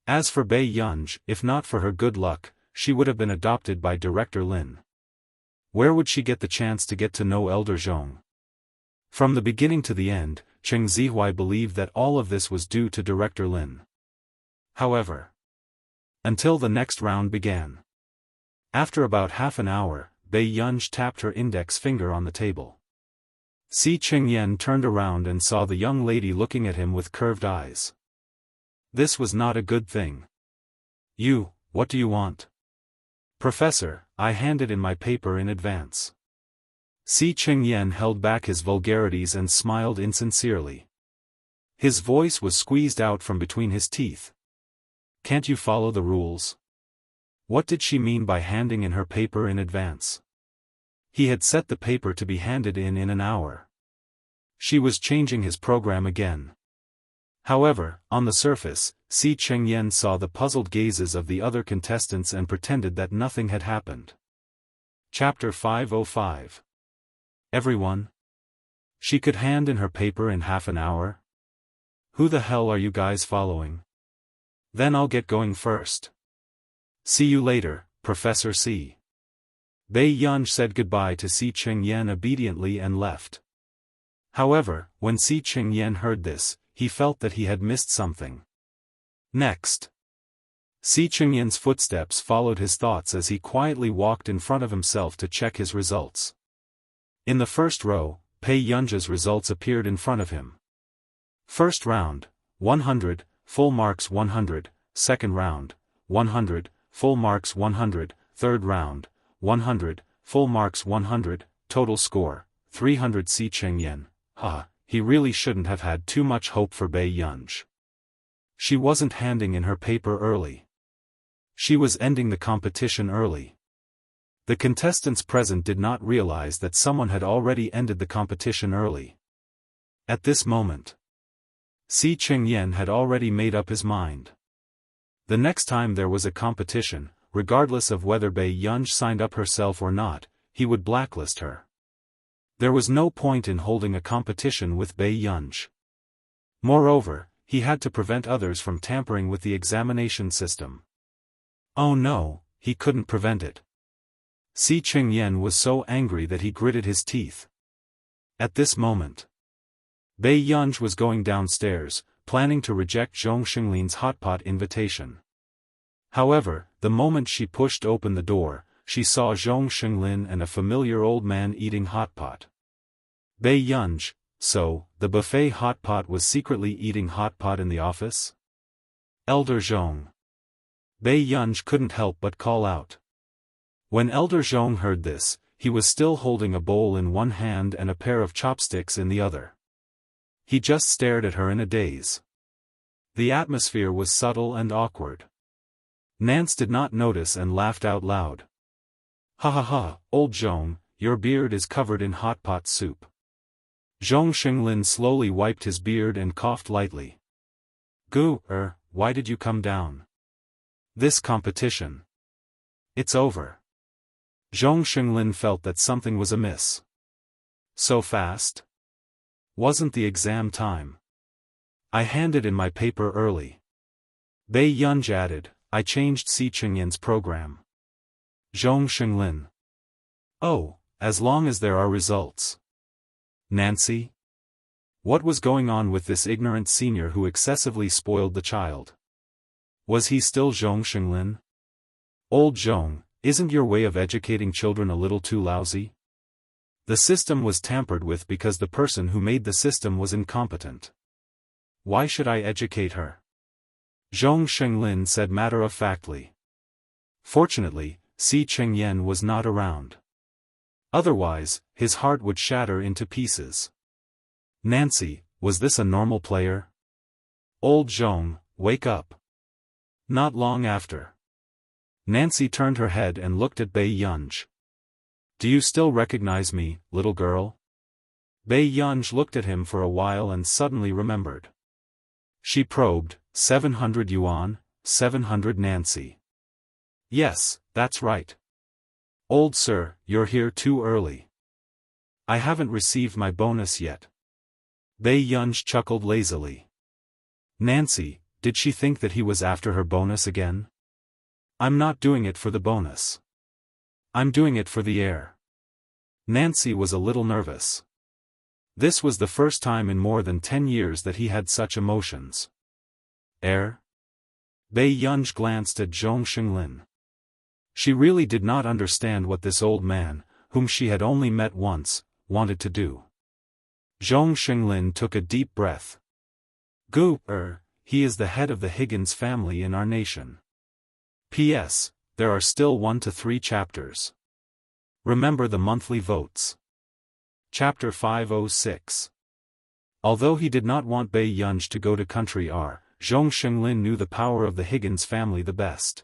As for Bei Yunj, if not for her good luck, she would have been adopted by Director Lin. Where would she get the chance to get to know Elder Zhong? From the beginning to the end, Cheng Zihuai believed that all of this was due to Director Lin. However, until the next round began. After about half an hour, Bei Yunj tapped her index finger on the table. Si Qingyan turned around and saw the young lady looking at him with curved eyes. This was not a good thing. You, what do you want? Professor, I handed in my paper in advance. Si Qingyan held back his vulgarities and smiled insincerely. His voice was squeezed out from between his teeth. Can't you follow the rules? What did she mean by handing in her paper in advance? He had set the paper to be handed in an hour. She was changing his program again. However, on the surface, Si Qingyan saw the puzzled gazes of the other contestants and pretended that nothing had happened. Chapter 505. Everyone? She could hand in her paper in half an hour? Who the hell are you guys following? Then I'll get going first. See you later, Professor C. Bei Yunj said goodbye to Si Qingyan obediently and left. However, when Si Qingyan heard this, he felt that he had missed something. Next. Si Qingyan's footsteps followed his thoughts as he quietly walked in front of himself to check his results. In the first row, Bei Yunj's results appeared in front of him. First round, 100, full marks 100, second round, 100, full marks 100, third round, 100, full marks 100, total score, 300. Si Qingyan, he really shouldn't have had too much hope for Bei Yunj. She wasn't handing in her paper early. She was ending the competition early. The contestants present did not realize that someone had already ended the competition early. At this moment, Si Qingyan had already made up his mind. The next time there was a competition, regardless of whether Bei Yunj signed up herself or not, he would blacklist her. There was no point in holding a competition with Bei Yunj. Moreover, he had to prevent others from tampering with the examination system. Oh no, he couldn't prevent it. Si Qingyan was so angry that he gritted his teeth. At this moment, Bei Yunj was going downstairs, planning to reject Zhong Xinglin's hotpot invitation. However, the moment she pushed open the door, she saw Zhong Xinglin and a familiar old man eating hotpot. Bei Yunj, so, the buffet hotpot was secretly eating hotpot in the office? Elder Zhong. Bei Yunj couldn't help but call out. When Elder Zhong heard this, he was still holding a bowl in one hand and a pair of chopsticks in the other. He just stared at her in a daze. The atmosphere was subtle and awkward. Nance did not notice and laughed out loud. Ha ha ha, old Zhong, your beard is covered in hot pot soup. Zhong Xinglin slowly wiped his beard and coughed lightly. Why did you come down? This competition. It's over. Zhong Xinglin felt that something was amiss. So fast? Wasn't the exam time? I handed in my paper early. Bei Yunj added, I changed Si Qingyan's program. Zhong Xinglin. Oh, as long as there are results. Nancy? What was going on with this ignorant senior who excessively spoiled the child? Was he still Zhong Xinglin? Old Zhong, isn't your way of educating children a little too lousy? The system was tampered with because the person who made the system was incompetent. Why should I educate her? Zhong Xinglin said matter-of-factly. Fortunately, Si Qingyan was not around. Otherwise, his heart would shatter into pieces. Nancy, was this a normal player? Old Zhong, wake up. Not long after. Nancy turned her head and looked at Bei Yunj. Do you still recognize me, little girl? Bei Yunj looked at him for a while and suddenly remembered. She probed, 700 yuan, 700 Nancy. Yes, that's right. Old sir, you're here too early. I haven't received my bonus yet. Bei Yunj chuckled lazily. Nancy, did she think that he was after her bonus again? I'm not doing it for the bonus. I'm doing it for the air. Nancy was a little nervous. This was the first time in more than 10 years that he had such emotions. Air? Bei Yunj glanced at Zhong Xinglin. She really did not understand what this old man, whom she had only met once, wanted to do. Zhong Xinglin took a deep breath. He is the head of the Higgins family in our nation. P.S. There are still 1 to 3 chapters. Remember the monthly votes. Chapter 506. Although he did not want Bei Yunj to go to Country R, Zhong Xinglin knew the power of the Higgins family the best.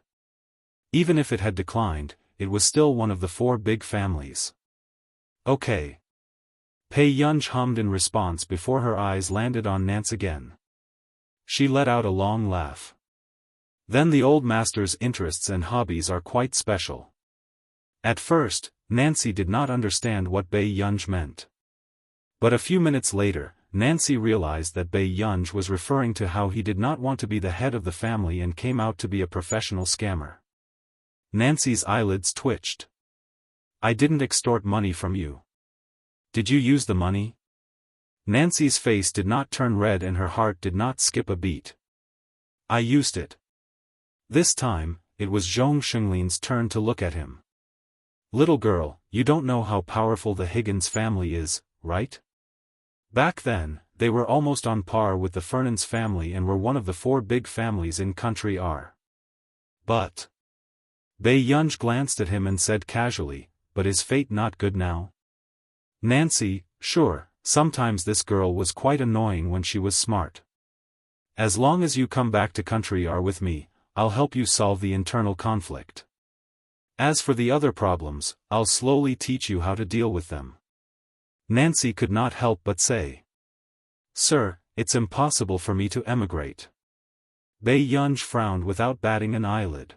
Even if it had declined, it was still one of the 4 big families. Okay. Bei Yunj hummed in response before her eyes landed on Nance again. She let out a long laugh. Then the old master's interests and hobbies are quite special. At first, Nancy did not understand what Bei Yunj meant. But a few minutes later, Nancy realized that Bei Yunj was referring to how he did not want to be the head of the family and came out to be a professional scammer. Nancy's eyelids twitched. I didn't extort money from you. Did you use the money? Nancy's face did not turn red and her heart did not skip a beat. I used it. This time, it was Zhong Xinglin's turn to look at him. Little girl, you don't know how powerful the Higgins family is, right? Back then, they were almost on par with the Fernandes family and were one of the 4 big families in Country R. But Bei Yunj glanced at him and said casually, but is fate not good now? Nancy, sure, sometimes this girl was quite annoying when she was smart. As long as you come back to Country R with me, I'll help you solve the internal conflict. As for the other problems, I'll slowly teach you how to deal with them. Nancy could not help but say. Sir, it's impossible for me to emigrate. Bei Yunj frowned without batting an eyelid.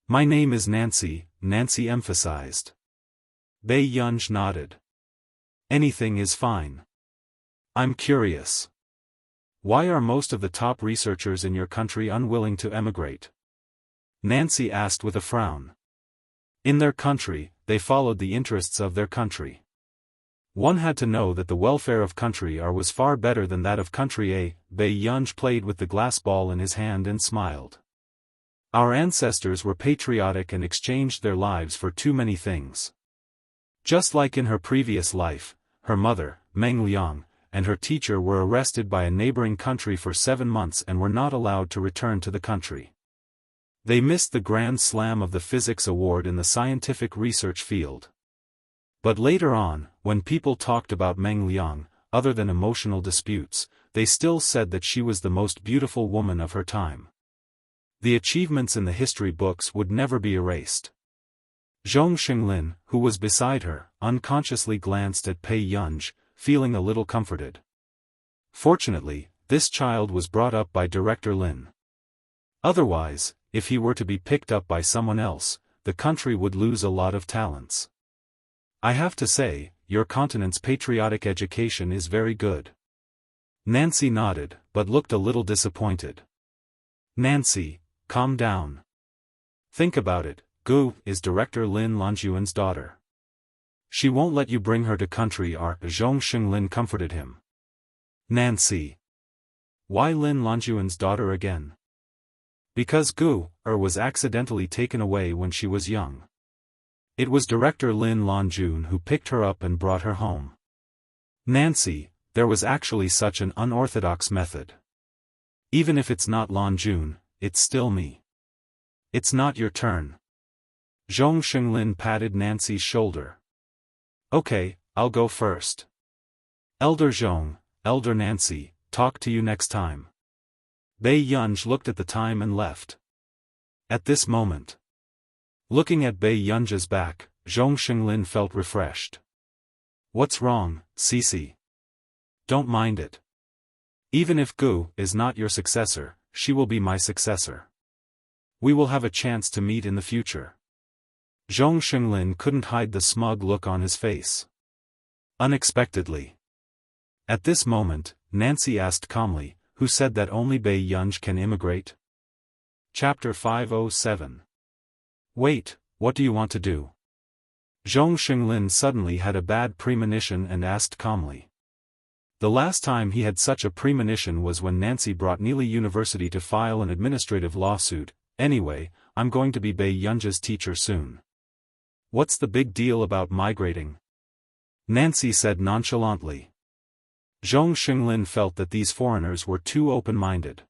My name is Nancy, Nancy emphasized. Bei Yunj nodded. Anything is fine. I'm curious. Why are most of the top researchers in your country unwilling to emigrate? Nancy asked with a frown. In their country, they followed the interests of their country. One had to know that the welfare of Country R was far better than that of Country A. Bei Yunj played with the glass ball in his hand and smiled. Our ancestors were patriotic and exchanged their lives for too many things. Just like in her previous life, her mother, Meng Liang, and her teacher were arrested by a neighboring country for 7 months and were not allowed to return to the country. They missed the Grand Slam of the Physics Award in the scientific research field. But later on, when people talked about Meng Liang, other than emotional disputes, they still said that she was the most beautiful woman of her time. The achievements in the history books would never be erased. Zhong Xinglin, who was beside her, unconsciously glanced at Pei Yunj, feeling a little comforted. Fortunately, this child was brought up by Director Lin. Otherwise, if he were to be picked up by someone else, the country would lose a lot of talents. I have to say, your continent's patriotic education is very good. Nancy nodded, but looked a little disappointed. Nancy, calm down. Think about it, Gu is Director Lin Longyuan's daughter. She won't let you bring her to country. Zhong Xinglin comforted him. Nancy. Why Lin Longyuan's daughter again? Because Gu was accidentally taken away when she was young. It was Director Lin Longjun who picked her up and brought her home. Nancy, there was actually such an unorthodox method. Even if it's not Longjun, it's still me. It's not your turn. Zhong Xinglin patted Nancy's shoulder. Okay, I'll go first. Elder Zhong, Elder Nancy, talk to you next time. Bei Yunj looked at the time and left. At this moment, looking at Bei Yunj's back, Zhong Xinglin felt refreshed. What's wrong, Cici? Don't mind it. Even if Gu is not your successor, she will be my successor. We will have a chance to meet in the future. Zhong Xinglin couldn't hide the smug look on his face. Unexpectedly. At this moment, Nancy asked calmly, who said that only Bei Yunj can immigrate? Chapter 507. Wait, what do you want to do? Zhong Xinglin suddenly had a bad premonition and asked calmly. The last time he had such a premonition was when Nancy brought Neely University to file an administrative lawsuit. Anyway, I'm going to be Bei Yunj's teacher soon. What's the big deal about migrating? Nancy said nonchalantly. Zhong Xinglin felt that these foreigners were too open-minded.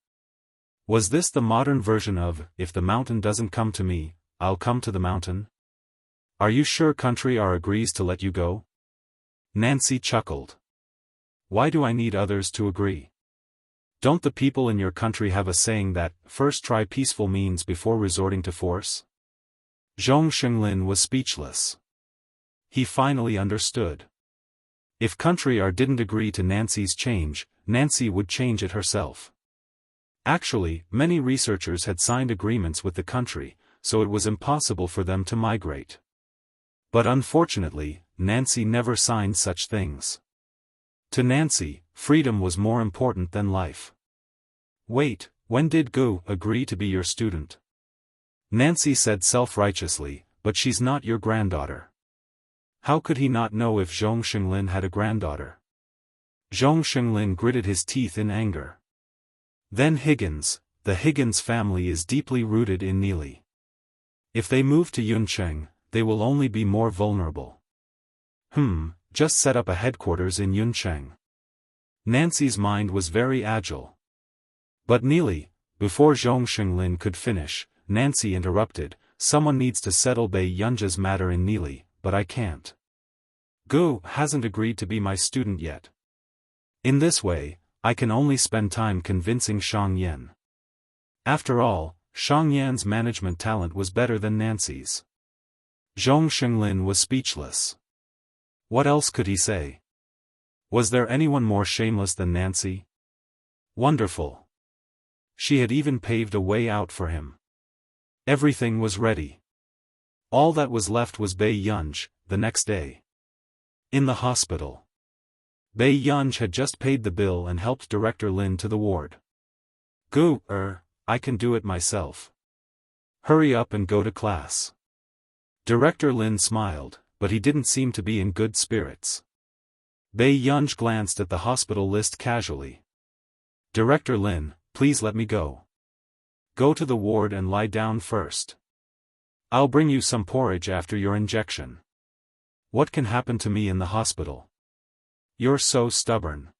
Was this the modern version of, if the mountain doesn't come to me, I'll come to the mountain? Are you sure country R agrees to let you go? Nancy chuckled. Why do I need others to agree? Don't the people in your country have a saying that, first try peaceful means before resorting to force? Zhong Xinglin was speechless. He finally understood. If country R didn't agree to Nancy's change, Nancy would change it herself. Actually, many researchers had signed agreements with the country, so it was impossible for them to migrate. But unfortunately, Nancy never signed such things. To Nancy, freedom was more important than life. Wait, when did Gu agree to be your student? Nancy said self-righteously, but she's not your granddaughter. How could he not know if Zhong Xinglin had a granddaughter? Zhong Xinglin gritted his teeth in anger. Then Higgins, the Higgins family is deeply rooted in Neely. If they move to Yuncheng, they will only be more vulnerable. Just set up a headquarters in Yuncheng. Nancy's mind was very agile. But Neely, before Zhong Xinglin could finish, Nancy interrupted, someone needs to settle Bei Yunj's matter in Neely, but I can't. Gu hasn't agreed to be my student yet. In this way, I can only spend time convincing Shang Yan. After all, Shang Yan's management talent was better than Nancy's. Zhong Xinglin was speechless. What else could he say? Was there anyone more shameless than Nancy? Wonderful. She had even paved a way out for him. Everything was ready. All that was left was Bei Yunj, the next day. In the hospital. Bei Yunj had just paid the bill and helped Director Lin to the ward. Gu, I can do it myself. Hurry up and go to class. Director Lin smiled, but he didn't seem to be in good spirits. Bei Yunj glanced at the hospital list casually. Director Lin, please let me go. Go to the ward and lie down first. I'll bring you some porridge after your injection. What can happen to me in the hospital? You're so stubborn.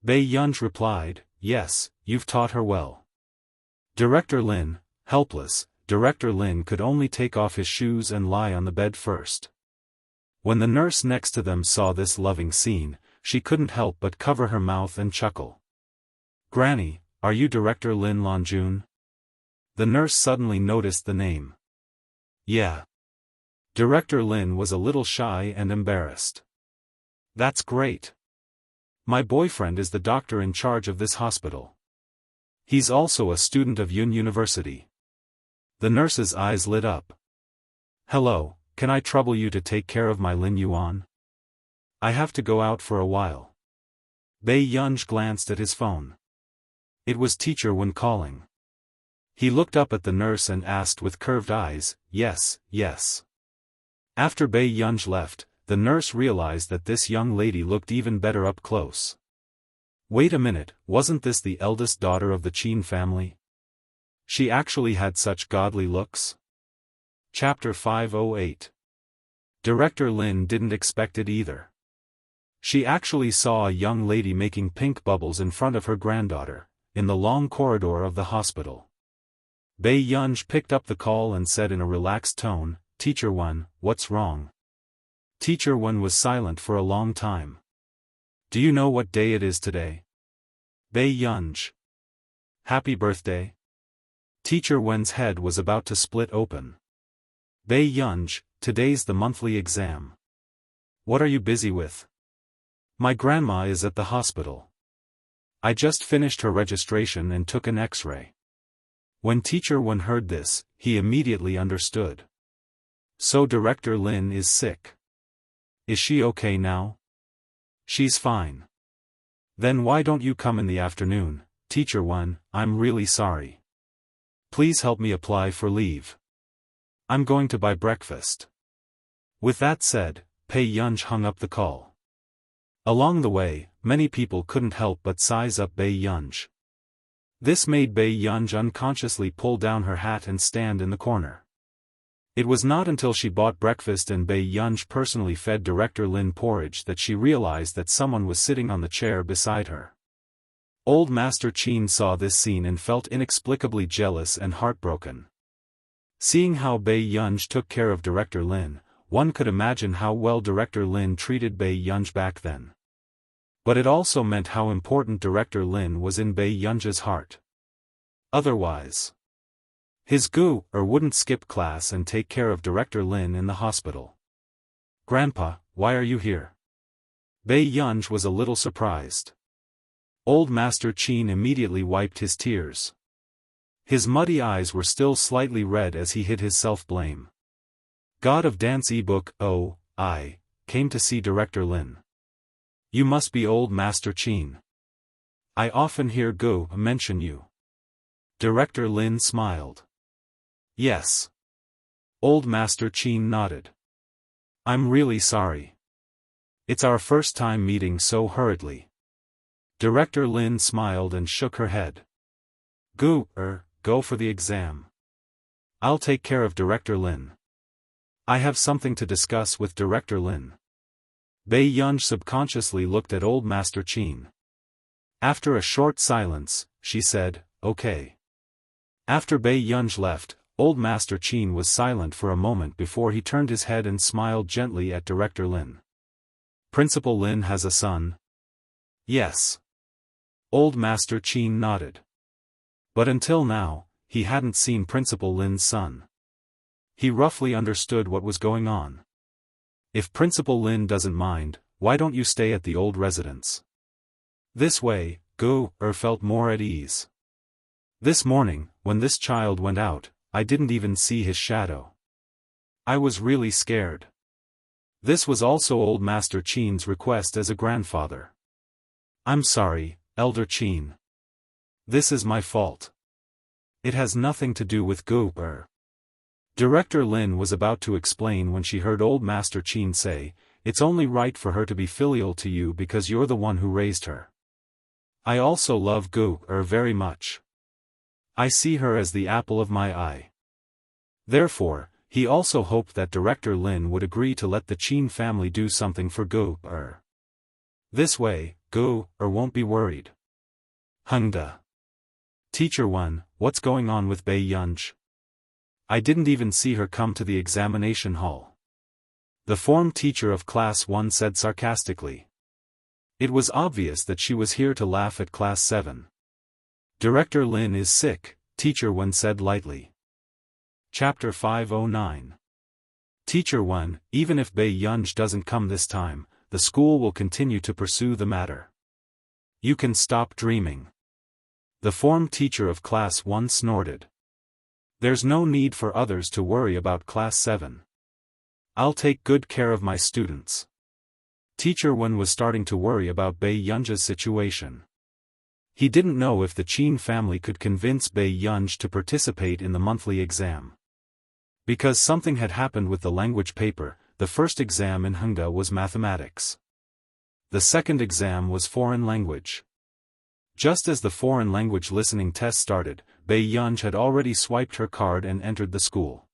Bei Yunj replied, yes, you've taught her well. Director Lin, helpless, Director Lin could only take off his shoes and lie on the bed first. When the nurse next to them saw this loving scene, she couldn't help but cover her mouth and chuckle. "Granny, are you Director Lin Longjun?" The nurse suddenly noticed the name. "Yeah." Director Lin was a little shy and embarrassed. "That's great. My boyfriend is the doctor in charge of this hospital. He's also a student of Yun University." The nurse's eyes lit up. "Hello, can I trouble you to take care of my Lin Yuan? I have to go out for a while." Bei Yunj glanced at his phone. It was Teacher Wen calling. He looked up at the nurse and asked with curved eyes, "Yes, yes." After Bei Yunj left, the nurse realized that this young lady looked even better up close. Wait a minute, wasn't this the eldest daughter of the Qin family? She actually had such godly looks? Chapter 508. Director Lin didn't expect it either. She actually saw a young lady making pink bubbles in front of her granddaughter, in the long corridor of the hospital. Bei Yunj picked up the call and said in a relaxed tone, "Teacher Wen, what's wrong?" Teacher Wen was silent for a long time. "Do you know what day it is today?" Bei Yunj. "Happy birthday?" Teacher Wen's head was about to split open. Bei Yunj, today's the monthly exam. "What are you busy with?" "My grandma is at the hospital. I just finished her registration and took an X-ray." When Teacher Wen heard this, he immediately understood. "So Director Lin is sick. Is she okay now?" "She's fine." "Then why don't you come in the afternoon, Teacher Wen? I'm really sorry. Please help me apply for leave. I'm going to buy breakfast." With that said, Bei Yunj hung up the call. Along the way, many people couldn't help but size up Bei Yunj. This made Bei Yunj unconsciously pull down her hat and stand in the corner. It was not until she bought breakfast and Bei Yunj personally fed Director Lin porridge that she realized that someone was sitting on the chair beside her. Old Master Qin saw this scene and felt inexplicably jealous and heartbroken. Seeing how Bei Yunj took care of Director Lin, one could imagine how well Director Lin treated Bei Yunj back then. But it also meant how important Director Lin was in Bei Yunj's heart. Otherwise, his wouldn't skip class and take care of Director Lin in the hospital. "Grandpa, why are you here?" Bei Yunj was a little surprised. Old Master Qin immediately wiped his tears. His muddy eyes were still slightly red as he hid his self-blame. "God of Dance ebook, oh, I came to see Director Lin." "You must be Old Master Qin. I often hear mention you." Director Lin smiled. "Yes." Old Master Qin nodded. "I'm really sorry. It's our first time meeting so hurriedly." Director Lin smiled and shook her head. Go for the exam. I'll take care of Director Lin. I have something to discuss with Director Lin." Bei Yunj subconsciously looked at Old Master Qin. After a short silence, she said, "Okay." After Bei Yunj left, Old Master Qin was silent for a moment before he turned his head and smiled gently at Director Lin. "Principal Lin has a son?" "Yes." Old Master Qin nodded. But until now, he hadn't seen Principal Lin's son. He roughly understood what was going on. "If Principal Lin doesn't mind, why don't you stay at the old residence?" This way, felt more at ease. "This morning, when this child went out, I didn't even see his shadow. I was really scared." This was also Old Master Qin's request as a grandfather. "I'm sorry, Elder Qin. This is my fault. It has nothing to do with Director Lin was about to explain when she heard Old Master Qin say, "It's only right for her to be filial to you because you're the one who raised her. I also love very much. I see her as the apple of my eye." Therefore, he also hoped that Director Lin would agree to let the Qin family do something for This way, won't be worried. "Hungda. Teacher Wen, what's going on with Bei Yunj? I didn't even see her come to the examination hall." the form teacher of Class 1 said sarcastically. It was obvious that she was here to laugh at Class 7. Director Lin is sick, Teacher Wen said lightly. Chapter 509. Teacher Wen, even if Bei Yunj doesn't come this time, the school will continue to pursue the matter. You can stop dreaming. The form teacher of Class 1 snorted. There's no need for others to worry about Class 7. I'll take good care of my students. Teacher Wen was starting to worry about Bei Yunj's situation. He didn't know if the Qin family could convince Bei Yunj to participate in the monthly exam. Because something had happened with the language paper, the first exam in Hangda was mathematics. The second exam was foreign language. Just as the foreign language listening test started, Bei Yunj had already swiped her card and entered the school.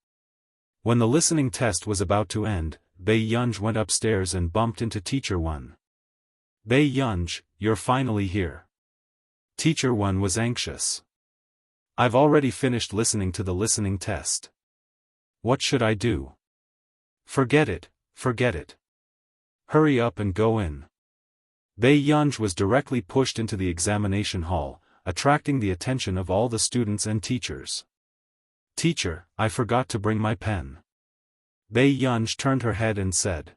When the listening test was about to end, Bei Yunj went upstairs and bumped into Teacher Wen. Bei Yunj, you're finally here. Teacher Wen was anxious. I've already finished listening to the listening test. What should I do? Forget it, forget it. Hurry up and go in. Bei Yunj was directly pushed into the examination hall, attracting the attention of all the students and teachers. Teacher, I forgot to bring my pen. Bei Yunj turned her head and said.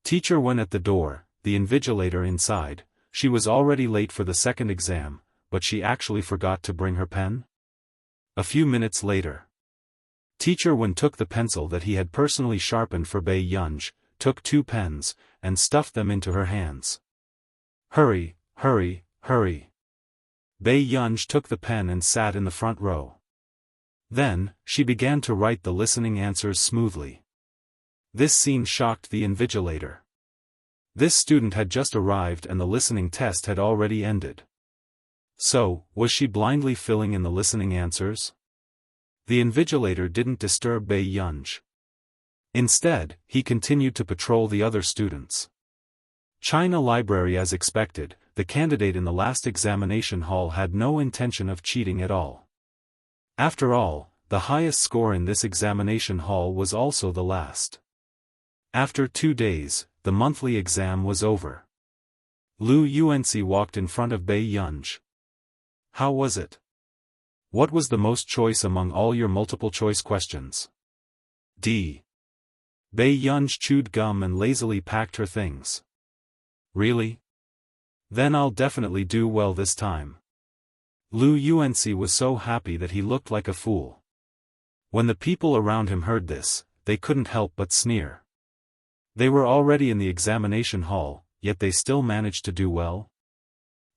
Teacher Wen at the door, the invigilator inside. She was already late for the second exam, but she actually forgot to bring her pen? A few minutes later. Teacher Wen took the pencil that he had personally sharpened for Bei Yunj, took 2 pens, and stuffed them into her hands. Hurry, hurry, hurry. Bei Yunj took the pen and sat in the front row. Then, she began to write the listening answers smoothly. This scene shocked the invigilator. This student had just arrived and the listening test had already ended. So, was she blindly filling in the listening answers? The invigilator didn't disturb Bei Yunj. Instead, he continued to patrol the other students. China Library. As expected, the candidate in the last examination hall had no intention of cheating at all. After all, the highest score in this examination hall was also the last. After 2 days, the monthly exam was over. Lu Yuanci walked in front of Bei Yunj. How was it? What was the most choice among all your multiple-choice questions? D. Bei Yunj chewed gum and lazily packed her things. Really? Then I'll definitely do well this time. Lu Yuanci was so happy that he looked like a fool. When the people around him heard this, they couldn't help but sneer. They were already in the examination hall, yet they still managed to do well.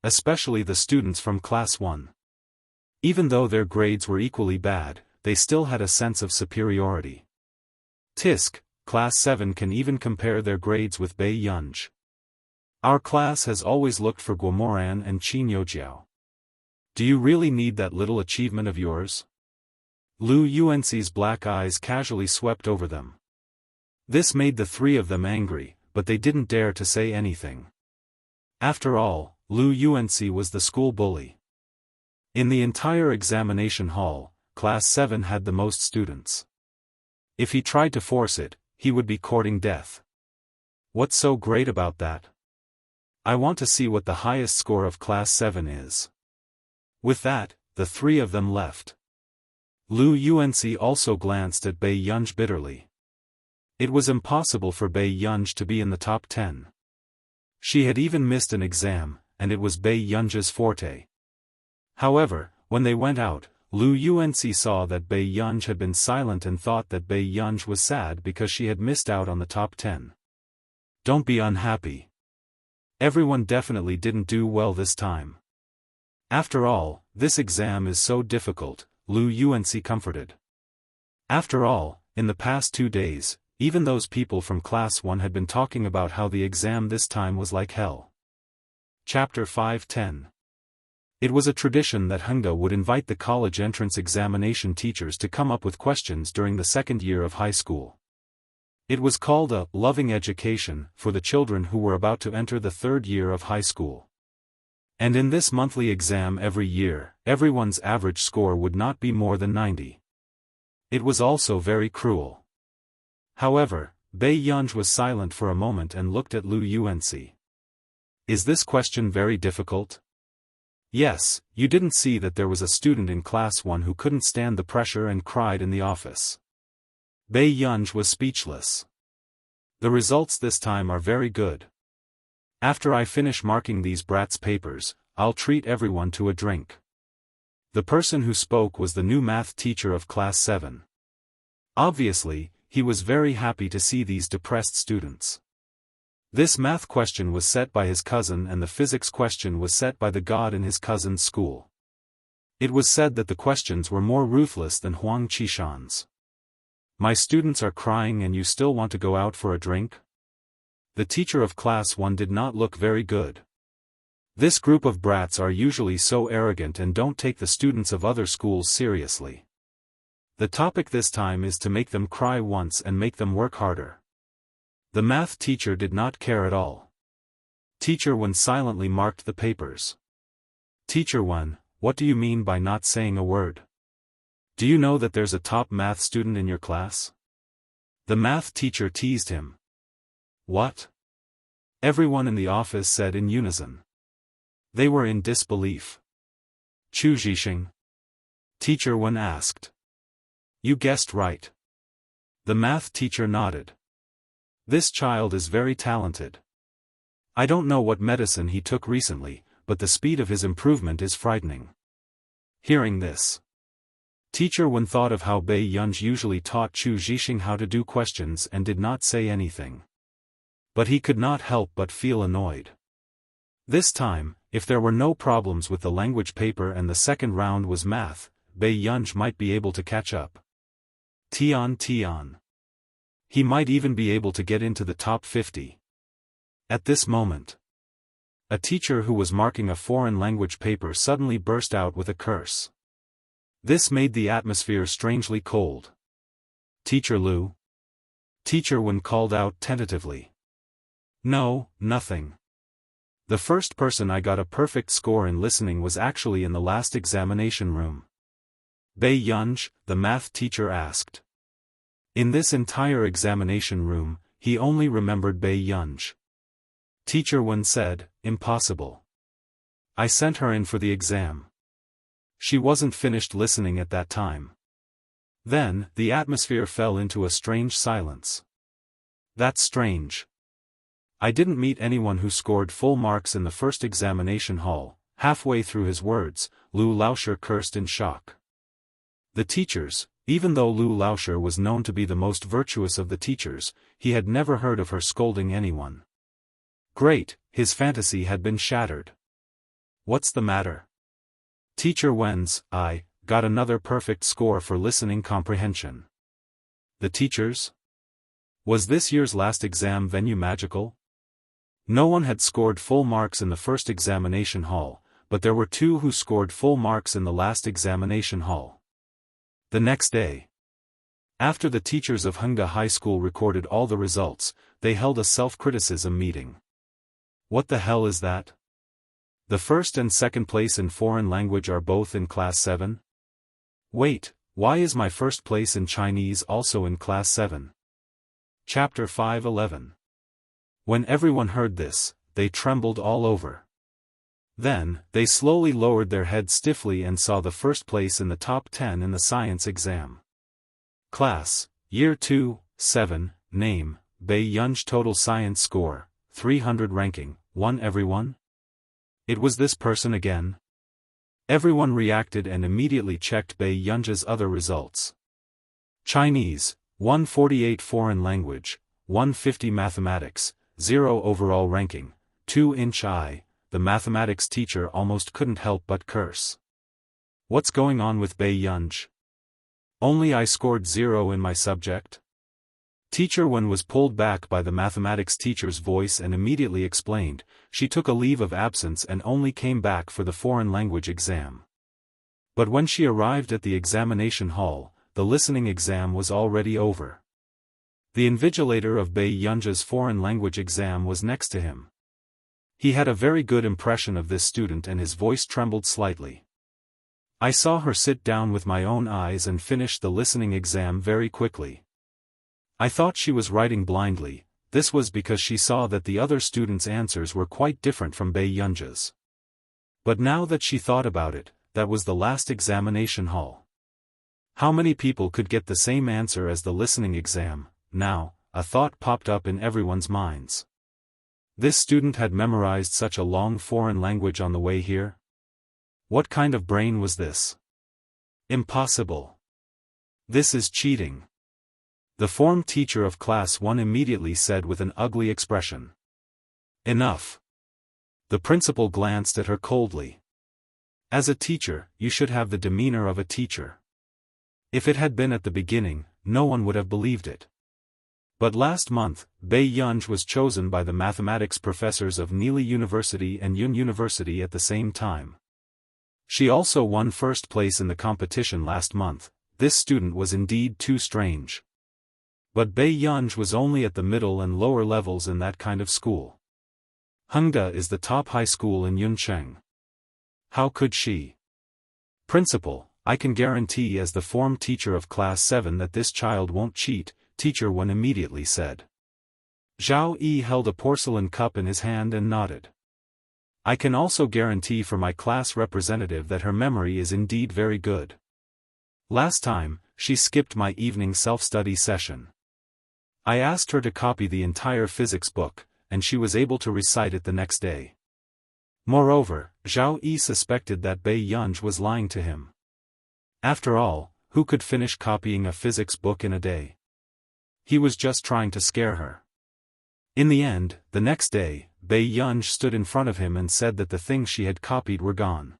Especially the students from Class 1. Even though their grades were equally bad, they still had a sense of superiority. Tisk, Class 7 can even compare their grades with Bei Yunj. Our class has always looked for Guomoran and Qin Youjiao. Do you really need that little achievement of yours? Lu Yuanci's black eyes casually swept over them. This made the 3 of them angry, but they didn't dare to say anything. After all, Lu Yuanci was the school bully. In the entire examination hall, Class 7 had the most students. If he tried to force it, he would be courting death. What's so great about that? I want to see what the highest score of Class 7 is. With that, the 3 of them left. Lu Yuanci also glanced at Bei Yunj bitterly. It was impossible for Bei Yunj to be in the top 10. She had even missed an exam, and it was Bei Yunj's forte. However, when they went out, Lu Yuanci saw that Bei Yunj had been silent and thought that Bei Yunj was sad because she had missed out on the top 10. Don't be unhappy. Everyone definitely didn't do well this time. After all, this exam is so difficult, Lu Yuanci comforted. After all, in the past 2 days, even those people from Class 1 had been talking about how the exam this time was like hell. Chapter 510. It was a tradition that Hangda would invite the college entrance examination teachers to come up with questions during the second year of high school. It was called a loving education for the children who were about to enter the third year of high school. And in this monthly exam every year, everyone's average score would not be more than 90. It was also very cruel. However, Bei Yunj was silent for a moment and looked at Lu Yuanci. Is this question very difficult? Yes, you didn't see that there was a student in class 1 who couldn't stand the pressure and cried in the office. Bei Yunj was speechless. The results this time are very good. After I finish marking these brats' papers, I'll treat everyone to a drink. The person who spoke was the new math teacher of class 7. Obviously, he was very happy to see these depressed students. This math question was set by his cousin and the physics question was set by the god in his cousin's school. It was said that the questions were more ruthless than Huang Qishan's. My students are crying and you still want to go out for a drink? The teacher of class 1 did not look very good. This group of brats are usually so arrogant and don't take the students of other schools seriously. The topic this time is to make them cry once and make them work harder. The math teacher did not care at all. Teacher Wen silently marked the papers. Teacher Wen, what do you mean by not saying a word? Do you know that there's a top math student in your class? The math teacher teased him. What? Everyone in the office said in unison. They were in disbelief. Chu Zhixing? Teacher Wen asked. You guessed right. The math teacher nodded. This child is very talented. I don't know what medicine he took recently, but the speed of his improvement is frightening. Hearing this, Teacher Wen thought of how Bei Yunj usually taught Chu Zhixing how to do questions and did not say anything. But he could not help but feel annoyed. This time, if there were no problems with the language paper and the second round was math, Bei Yunj might be able to catch up. Tian. He might even be able to get into the top 50. At this moment, a teacher who was marking a foreign language paper suddenly burst out with a curse. This made the atmosphere strangely cold. Teacher Lu? Teacher Wen called out tentatively. No, nothing. The first person I got a perfect score in listening was actually in the last examination room. Bei Yunj, the math teacher asked. In this entire examination room, he only remembered Bei Yunj. Teacher Wen said, impossible. I sent her in for the exam. She wasn't finished listening at that time. Then, the atmosphere fell into a strange silence. That's strange. I didn't meet anyone who scored full marks in the first examination hall. Halfway through his words, Lu Laoshi cursed in shock. The teachers, even though Lu Laoshi was known to be the most virtuous of the teachers, he had never heard of her scolding anyone. Great, his fantasy had been shattered. What's the matter? Teacher Wen's, I got another perfect score for listening comprehension. The teachers? Was this year's last exam venue magical? No one had scored full marks in the first examination hall, but there were 2 who scored full marks in the last examination hall. The next day, after the teachers of Hunga High School recorded all the results, they held a self-criticism meeting. What the hell is that? The first and second place in foreign language are both in class 7? Wait, why is my first place in Chinese also in class 7? Chapter 5:11. When everyone heard this, they trembled all over. Then, they slowly lowered their heads stiffly and saw the first place in the top 10 in the science exam. Class, Year 2, 7, Name, Bei Yunj. Total science score, 300 ranking, 1. Everyone? It was this person again? Everyone reacted and immediately checked Bei Yunj's other results. Chinese, 148 foreign language, 150 mathematics, 0 overall ranking, 2 inch eye. The mathematics teacher almost couldn't help but curse. What's going on with Bei Yunj? Only I scored 0 in my subject? Teacher Wen was pulled back by the mathematics teacher's voice and immediately explained, she took a leave of absence and only came back for the foreign language exam. But when she arrived at the examination hall, the listening exam was already over. The invigilator of Bei Yunj's foreign language exam was next to him. He had a very good impression of this student and his voice trembled slightly. I saw her sit down with my own eyes and finish the listening exam very quickly. I thought she was writing blindly. This was because she saw that the other students' answers were quite different from Bei Yunja's. But now that she thought about it, that was the last examination hall. How many people could get the same answer as the listening exam? Now, a thought popped up in everyone's minds. This student had memorized such a long foreign language on the way here? What kind of brain was this? Impossible. This is cheating. The form teacher of class 1 immediately said with an ugly expression. Enough. The principal glanced at her coldly. As a teacher, you should have the demeanor of a teacher. If it had been at the beginning, no one would have believed it. But last month, Bei Yunj was chosen by the mathematics professors of Nili University and Yun University at the same time. She also won first place in the competition last month. This student was indeed too strange. But Bei Yunj was only at the middle and lower levels in that kind of school. Hengda is the top high school in Yuncheng. How could she? Principal, I can guarantee as the form teacher of class 7 that this child won't cheat, Teacher 1 immediately said. Zhao Yi held a porcelain cup in his hand and nodded. I can also guarantee for my class representative that her memory is indeed very good. Last time, she skipped my evening self-study session. I asked her to copy the entire physics book, and she was able to recite it the next day. Moreover, Zhao Yi suspected that Bei Yunj was lying to him. After all, who could finish copying a physics book in a day? He was just trying to scare her. In the end, the next day, Bei Yunj stood in front of him and said that the things she had copied were gone.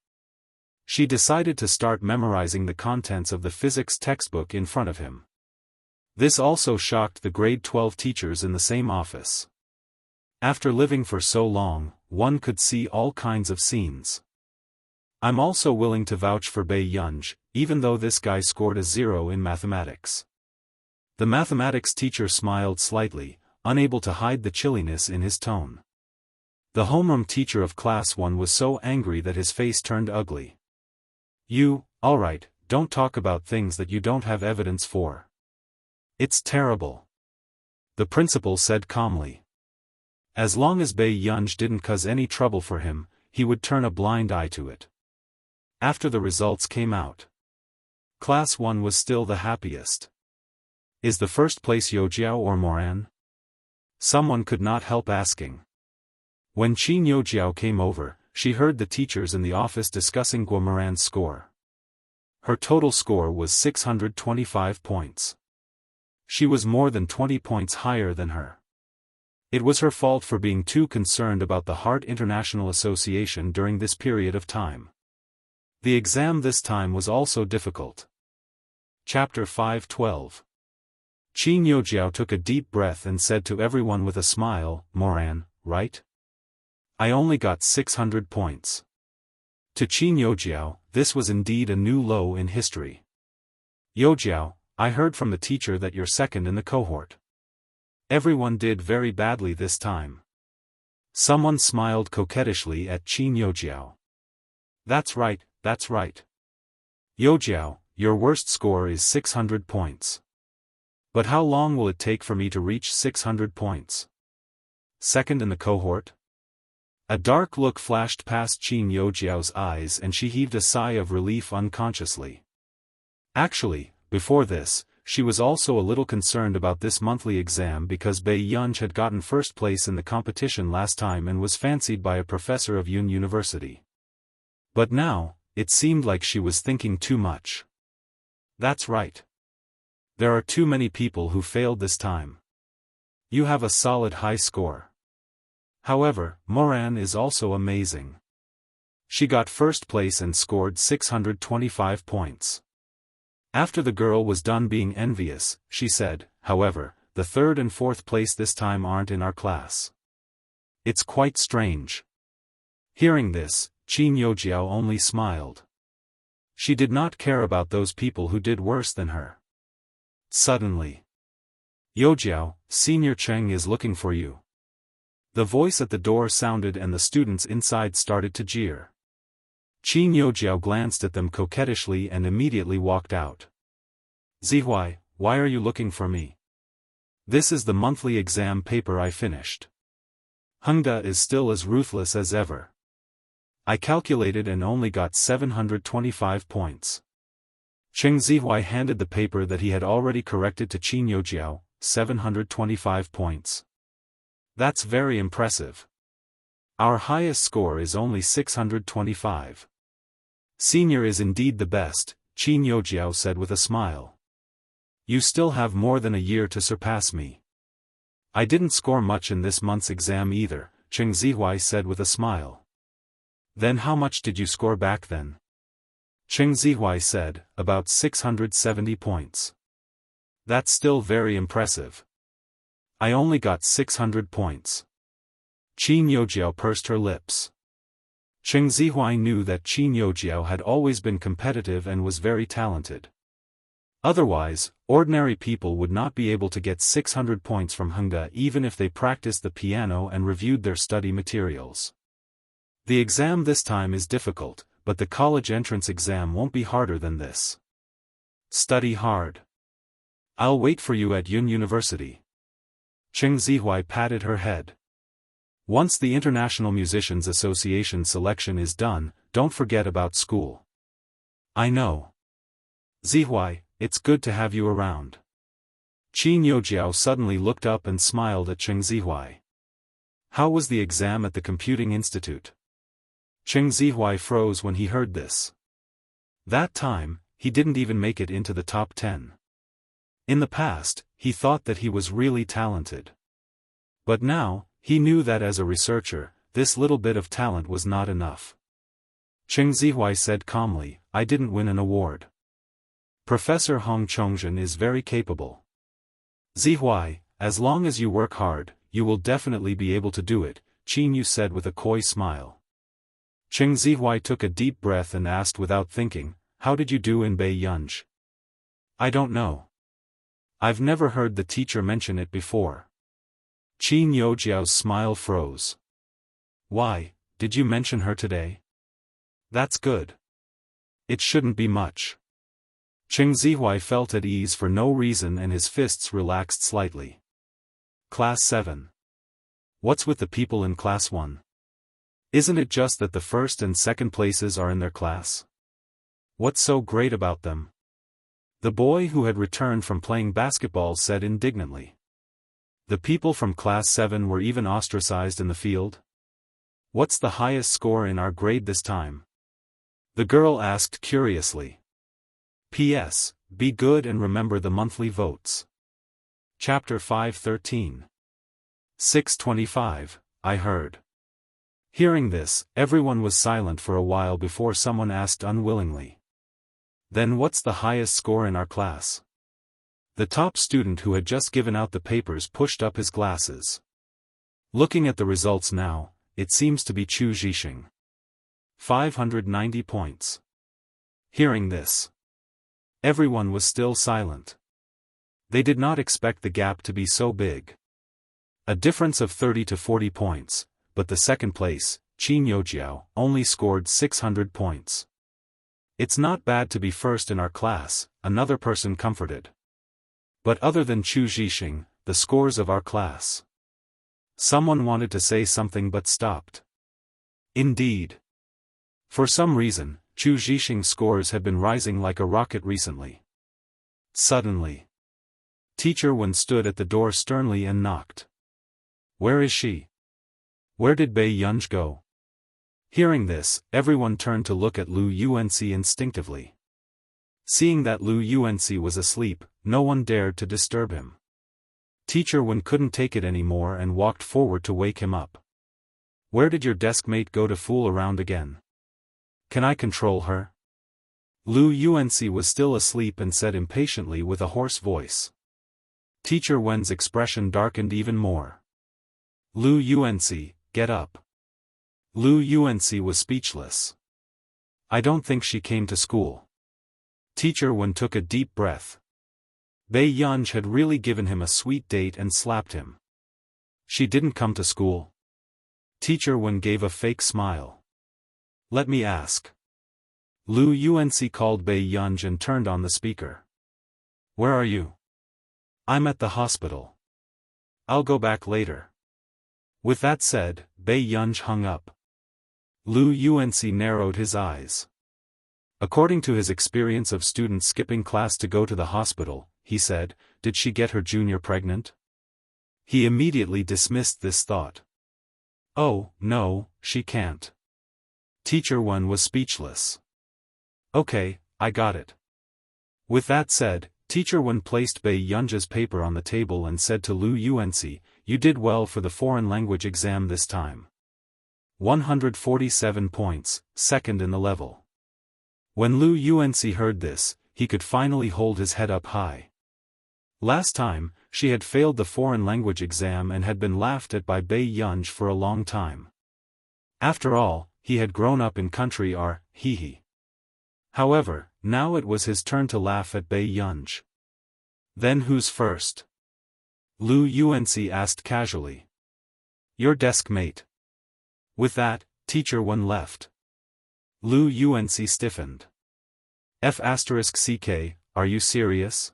She decided to start memorizing the contents of the physics textbook in front of him. This also shocked the grade 12 teachers in the same office. After living for so long, one could see all kinds of scenes. I'm also willing to vouch for Bei Yunj, even though this guy scored a 0 in mathematics. The mathematics teacher smiled slightly, unable to hide the chilliness in his tone. The homeroom teacher of class 1 was so angry that his face turned ugly. You, alright, don't talk about things that you don't have evidence for. It's terrible. The principal said calmly. As long as Bei Yunj didn't cause any trouble for him, he would turn a blind eye to it. After the results came out, class 1 was still the happiest. Is the first place Youjiao or Moran? Someone could not help asking. When Qin Youjiao came over, she heard the teachers in the office discussing Guo Moran's score. Her total score was 625 points. She was more than 20 points higher than her. It was her fault for being too concerned about the Heart International Association during this period of time. The exam this time was also difficult. Chapter 5:12. Qin Youjiao took a deep breath and said to everyone with a smile, Moran, right? I only got 600 points. To Qin Youjiao, this was indeed a new low in history. Youjiao, I heard from the teacher that you're second in the cohort. Everyone did very badly this time. Someone smiled coquettishly at Qin Youjiao. That's right, that's right. Youjiao, your worst score is 600 points. But how long will it take for me to reach 600 points? Second in the cohort? A dark look flashed past Qin Youjiao's eyes and she heaved a sigh of relief unconsciously. Actually, before this, she was also a little concerned about this monthly exam because Bei Yunj had gotten first place in the competition last time and was fancied by a professor of Yun University. But now, it seemed like she was thinking too much. That's right. There are too many people who failed this time. You have a solid high score. However, Moran is also amazing. She got first place and scored 625 points. After the girl was done being envious, she said, however, the third and fourth place this time aren't in our class. It's quite strange. Hearing this, Qin Youjiao only smiled. She did not care about those people who did worse than her. Suddenly, Youjiao, Senior Cheng is looking for you. The voice at the door sounded and the students inside started to jeer. Qin Youjiao glanced at them coquettishly and immediately walked out. Zihuai, why are you looking for me? This is the monthly exam paper I finished. Hengda is still as ruthless as ever. I calculated and only got 725 points. Cheng Zihuai handed the paper that he had already corrected to Qin Youjiao, 725 points. That's very impressive. Our highest score is only 625. Senior is indeed the best, Qin Youjiao said with a smile. You still have more than a year to surpass me. I didn't score much in this month's exam either, Cheng Zihuai said with a smile. Then how much did you score back then? Cheng Zihuai said, about 670 points. That's still very impressive. I only got 600 points. Qin Youjiao pursed her lips. Cheng Zihuai knew that Qin Youjiao had always been competitive and was very talented. Otherwise, ordinary people would not be able to get 600 points from Hengda even if they practiced the piano and reviewed their study materials. The exam this time is difficult, but the college entrance exam won't be harder than this. Study hard. I'll wait for you at Yun University. Cheng Zihuai patted her head. Once the International Musicians Association selection is done, don't forget about school. I know. Zihuai, it's good to have you around. Qin Youjiao suddenly looked up and smiled at Cheng Zihuai. How was the exam at the Computing Institute? Cheng Zihuai froze when he heard this. That time, he didn't even make it into the top 10. In the past, he thought that he was really talented. But now, he knew that as a researcher, this little bit of talent was not enough. Cheng Zihuai said calmly, I didn't win an award. Professor Hong Chongzhen is very capable. Zihuai, as long as you work hard, you will definitely be able to do it, Qin Yu said with a coy smile. Cheng Zihuai took a deep breath and asked without thinking, how did you do in Beiyunj? I don't know. I've never heard the teacher mention it before. Qin Youjiao's smile froze. Why, did you mention her today? That's good. It shouldn't be much. Cheng Zihuai felt at ease for no reason and his fists relaxed slightly. Class 7. What's with the people in Class 1? Isn't it just that the first and second places are in their class? What's so great about them? The boy who had returned from playing basketball said indignantly. The people from Class 7 were even ostracized in the field? What's the highest score in our grade this time? The girl asked curiously. P.S. Be good and remember the monthly votes. Chapter 5:13. 625, I heard. Hearing this, everyone was silent for a while before someone asked unwillingly. Then what's the highest score in our class? The top student who had just given out the papers pushed up his glasses. Looking at the results now, it seems to be Chu Zhixing. 590 points. Hearing this, everyone was still silent. They did not expect the gap to be so big. A difference of 30 to 40 points, but the second place, Qin Youjiao, only scored 600 points. It's not bad to be first in our class, another person comforted. But other than Chu Zhixing, the scores of our class. Someone wanted to say something but stopped. Indeed. For some reason, Chu Zhixing's scores had been rising like a rocket recently. Suddenly, Teacher Wen stood at the door sternly and knocked. Where is she? Where did Beiyunj go? Hearing this, everyone turned to look at Lu Yuanci instinctively. Seeing that Lu Yuanci was asleep, no one dared to disturb him. Teacher Wen couldn't take it anymore and walked forward to wake him up. Where did your deskmate go to fool around again? Can I control her? Lu Yuanci was still asleep and said impatiently with a hoarse voice. Teacher Wen's expression darkened even more. Lu Yuanci, get up. Lu Yuanci was speechless. I don't think she came to school. Teacher Wen took a deep breath. Beiyunj had really given him a sweet date and slapped him. She didn't come to school. Teacher Wen gave a fake smile. Let me ask. Lu Yuanci called Beiyunj and turned on the speaker. Where are you? I'm at the hospital. I'll go back later. With that said, Bei Yunj hung up. Lu Yuanci narrowed his eyes. According to his experience of students skipping class to go to the hospital, he said, did she get her junior pregnant? He immediately dismissed this thought. Oh, no, she can't. Teacher Wen was speechless. Okay, I got it. With that said, Teacher Wen placed Bei Yunja's paper on the table and said to Lu Yuanci, you did well for the foreign language exam this time. 147 points, second in the level. When Lu Yuanci heard this, he could finally hold his head up high. Last time, she had failed the foreign language exam and had been laughed at by Bei Yunj for a long time. After all, he had grown up in country R, hee. However, now it was his turn to laugh at Bei Yunj. Then who's first? Lu Yuanci asked casually. Your desk mate. With that, Teacher Wen left. Lu Yuanci stiffened. F***ck, are you serious?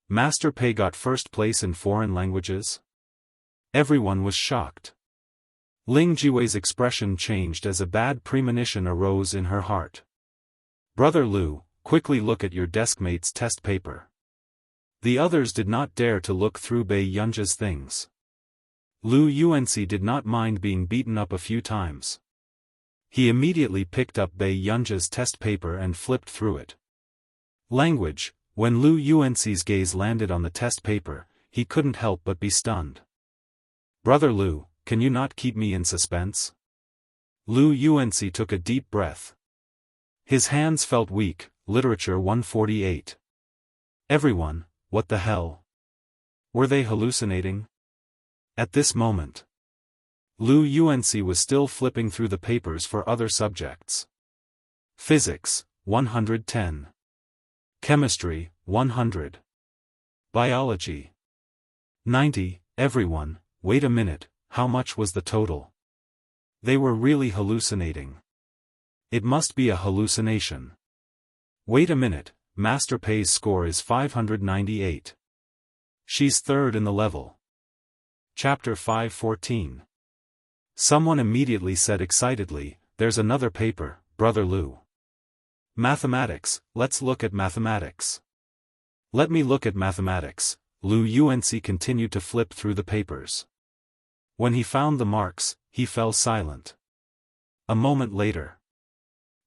Master Pei got first place in foreign languages? Everyone was shocked. Ling Jiwei's expression changed as a bad premonition arose in her heart. Brother Lu, quickly look at your deskmate's test paper. The others did not dare to look through Bei Yunja's things. Lu Yuanci did not mind being beaten up a few times. He immediately picked up Bei Yunja's test paper and flipped through it. Language. When Lu Yuanci's gaze landed on the test paper, he couldn't help but be stunned. Brother Lu, can you not keep me in suspense? Lu Yuanci took a deep breath. His hands felt weak. Literature 148. Everyone, what the hell? Were they hallucinating? At this moment, Lu Yuanci was still flipping through the papers for other subjects. Physics, 110. Chemistry, 100. Biology. 90, everyone, wait a minute, how much was the total? They were really hallucinating. It must be a hallucination. Wait a minute, Master Pei's score is 598. She's third in the level. Chapter 514. Someone immediately said excitedly, there's another paper, Brother Lu. Mathematics, let's look at mathematics. Let me look at mathematics. Lu Yuanci continued to flip through the papers. When he found the marks, he fell silent. A moment later.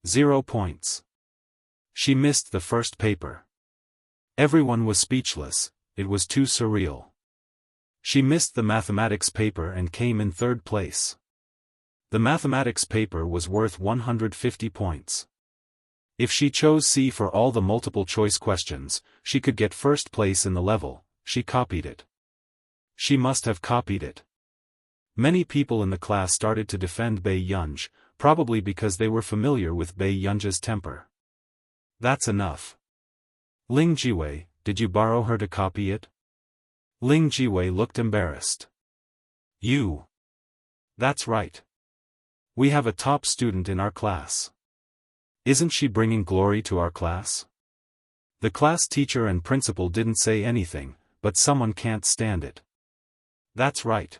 0 points. She missed the first paper. Everyone was speechless, it was too surreal. She missed the mathematics paper and came in third place. The mathematics paper was worth 150 points. If she chose C for all the multiple-choice questions, she could get first place in the level. She copied it. She must have copied it. Many people in the class started to defend Bei Yunj, probably because they were familiar with Bei Yunja's temper. That's enough. Ling Jiwei, did you borrow her to copy it? Ling Jiwei looked embarrassed. You. That's right. We have a top student in our class. Isn't she bringing glory to our class? The class teacher and principal didn't say anything, but someone can't stand it. That's right.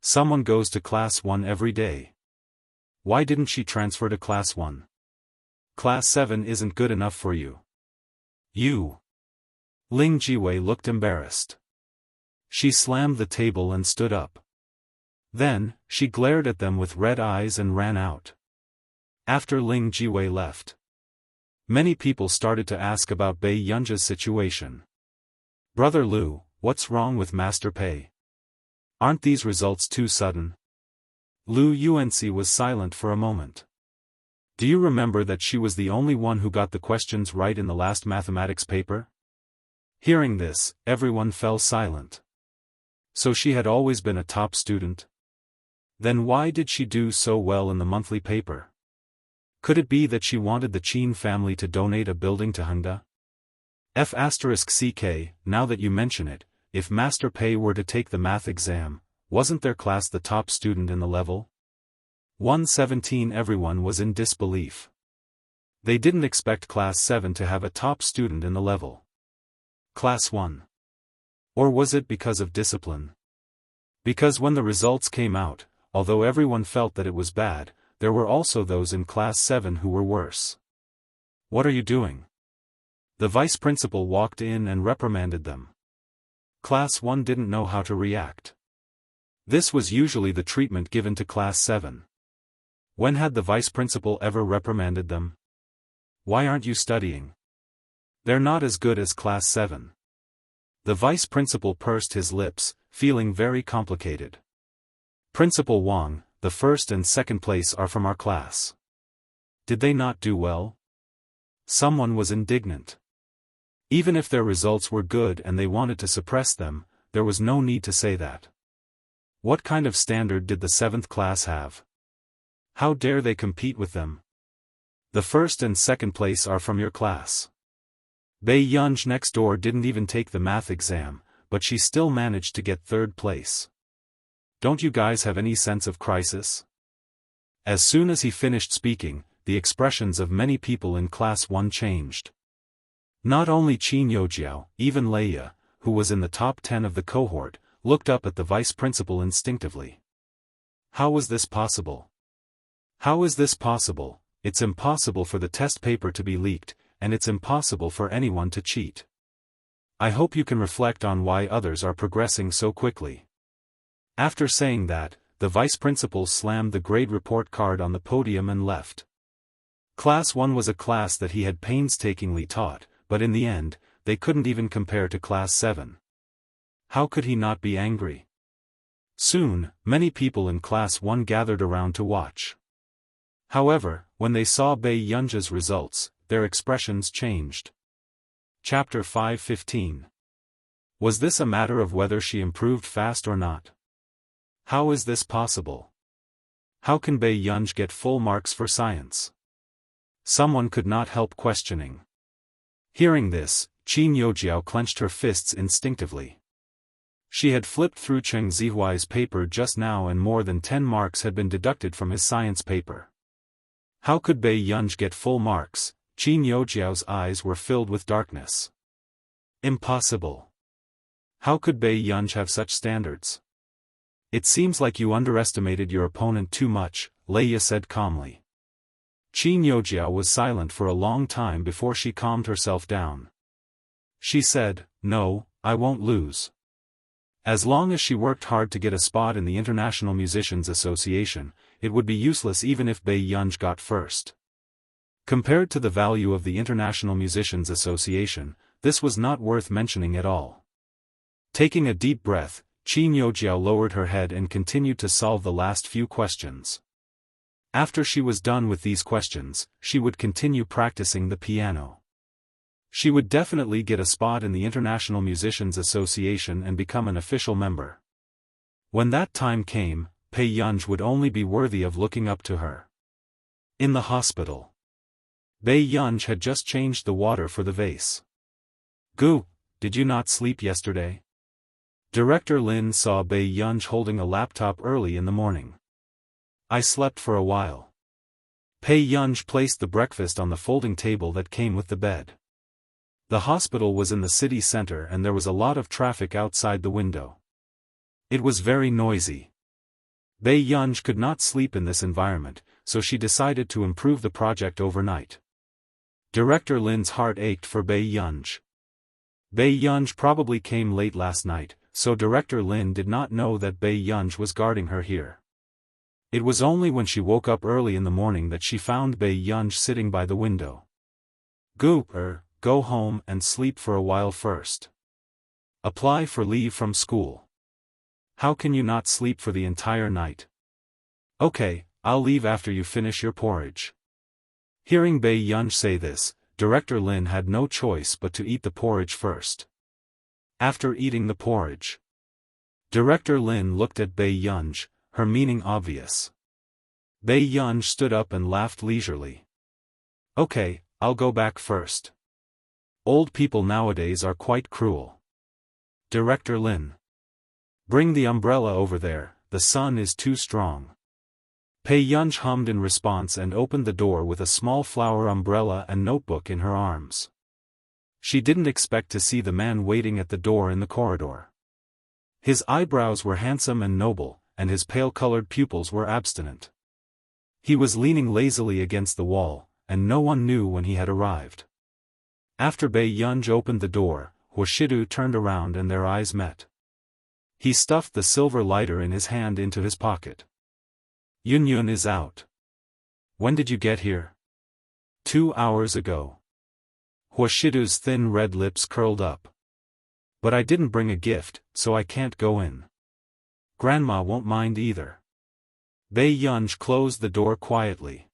Someone goes to class 1 every day. Why didn't she transfer to class 1? Class 7 isn't good enough for you. You. Ling Jiwei looked embarrassed. She slammed the table and stood up. Then, she glared at them with red eyes and ran out. After Ling Jiwei left, many people started to ask about Bei Yunja's situation. Brother Lu, what's wrong with Master Pei? Aren't these results too sudden? Lu Yuanci was silent for a moment. Do you remember that she was the only one who got the questions right in the last mathematics paper? Hearing this, everyone fell silent. So she had always been a top student? Then why did she do so well in the monthly paper? Could it be that she wanted the Qin family to donate a building to Hengda? F***ck, now that you mention it, if Master Pei were to take the math exam, wasn't their class the top student in the level? 117. Everyone was in disbelief. They didn't expect class 7 to have a top student in the level. Class 1. Or was it because of discipline? Because when the results came out, although everyone felt that it was bad, there were also those in Class 7 who were worse. What are you doing? The vice principal walked in and reprimanded them. Class 1 didn't know how to react. This was usually the treatment given to Class 7. When had the vice principal ever reprimanded them? Why aren't you studying? They're not as good as Class 7. The vice principal pursed his lips, feeling very complicated. Principal Wang, the first and second place are from our class. Did they not do well? Someone was indignant. Even if their results were good and they wanted to suppress them, there was no need to say that. What kind of standard did the 7th class have? How dare they compete with them? The first and second place are from your class. Bei Yunj next door didn't even take the math exam, but she still managed to get 3rd place. Don't you guys have any sense of crisis? As soon as he finished speaking, the expressions of many people in Class 1 changed. Not only Qin Youjiao, even Leia, who was in the top 10 of the cohort, looked up at the vice principal instinctively. How was this possible? How is this possible? It's impossible for the test paper to be leaked, and it's impossible for anyone to cheat. I hope you can reflect on why others are progressing so quickly. After saying that, the vice principal slammed the grade report card on the podium and left. Class 1 was a class that he had painstakingly taught, but in the end, they couldn't even compare to Class 7. How could he not be angry? Soon, many people in Class 1 gathered around to watch. However, when they saw Bei Yunj's results, their expressions changed. Chapter 5:15. Was this a matter of whether she improved fast or not? How is this possible? How can Bei Yunj get full marks for science? Someone could not help questioning. Hearing this, Qin Youjiao clenched her fists instinctively. She had flipped through Cheng Zihuai's paper just now and more than 10 marks had been deducted from his science paper. How could Bei Yunj get full marks? Qin Youjiao's eyes were filled with darkness. Impossible. How could Bei Yunj have such standards? It seems like you underestimated your opponent too much, Leia said calmly. Qin Youjiao was silent for a long time before she calmed herself down. She said, "No, I won't lose." As long as she worked hard to get a spot in the International Musicians Association, it would be useless even if Bei Yunj got first. Compared to the value of the International Musicians Association, this was not worth mentioning at all. Taking a deep breath, Qin Youjiao lowered her head and continued to solve the last few questions. After she was done with these questions, she would continue practicing the piano. She would definitely get a spot in the International Musicians Association and become an official member. When that time came, Bei Yunj would only be worthy of looking up to her. In the hospital, Bei Yunj had just changed the water for the vase. "Gu, did you not sleep yesterday?" Director Lin saw Bei Yunj holding a laptop early in the morning. "I slept for a while." Bei Yunj placed the breakfast on the folding table that came with the bed. The hospital was in the city center and there was a lot of traffic outside the window. It was very noisy. Bei Yunj could not sleep in this environment, so she decided to improve the project overnight. Director Lin's heart ached for Bei Yunj. Bei Yunj probably came late last night, so Director Lin did not know that Bei Yunj was guarding her here. It was only when she woke up early in the morning that she found Bei Yunj sitting by the window. Go home and sleep for a while first. Apply for leave from school. How can you not sleep for the entire night? Okay, I'll leave after you finish your porridge. Hearing Bei Yunj say this, Director Lin had no choice but to eat the porridge first. After eating the porridge, Director Lin looked at Bei Yunj, her meaning obvious. Bei Yunj stood up and laughed leisurely. Okay, I'll go back first. Old people nowadays are quite cruel. Director Lin. Bring the umbrella over there, the sun is too strong. Bei Yunj hummed in response and opened the door with a small flower umbrella and notebook in her arms. She didn't expect to see the man waiting at the door in the corridor. His eyebrows were handsome and noble, and his pale-colored pupils were abstinent. He was leaning lazily against the wall, and no one knew when he had arrived. After Bei Yunj opened the door, Huashidu turned around and their eyes met. He stuffed the silver lighter in his hand into his pocket. Yun is out. When did you get here? 2 hours ago. Huashidu's thin red lips curled up. But I didn't bring a gift, so I can't go in. Grandma won't mind either. Bei Yunj closed the door quietly.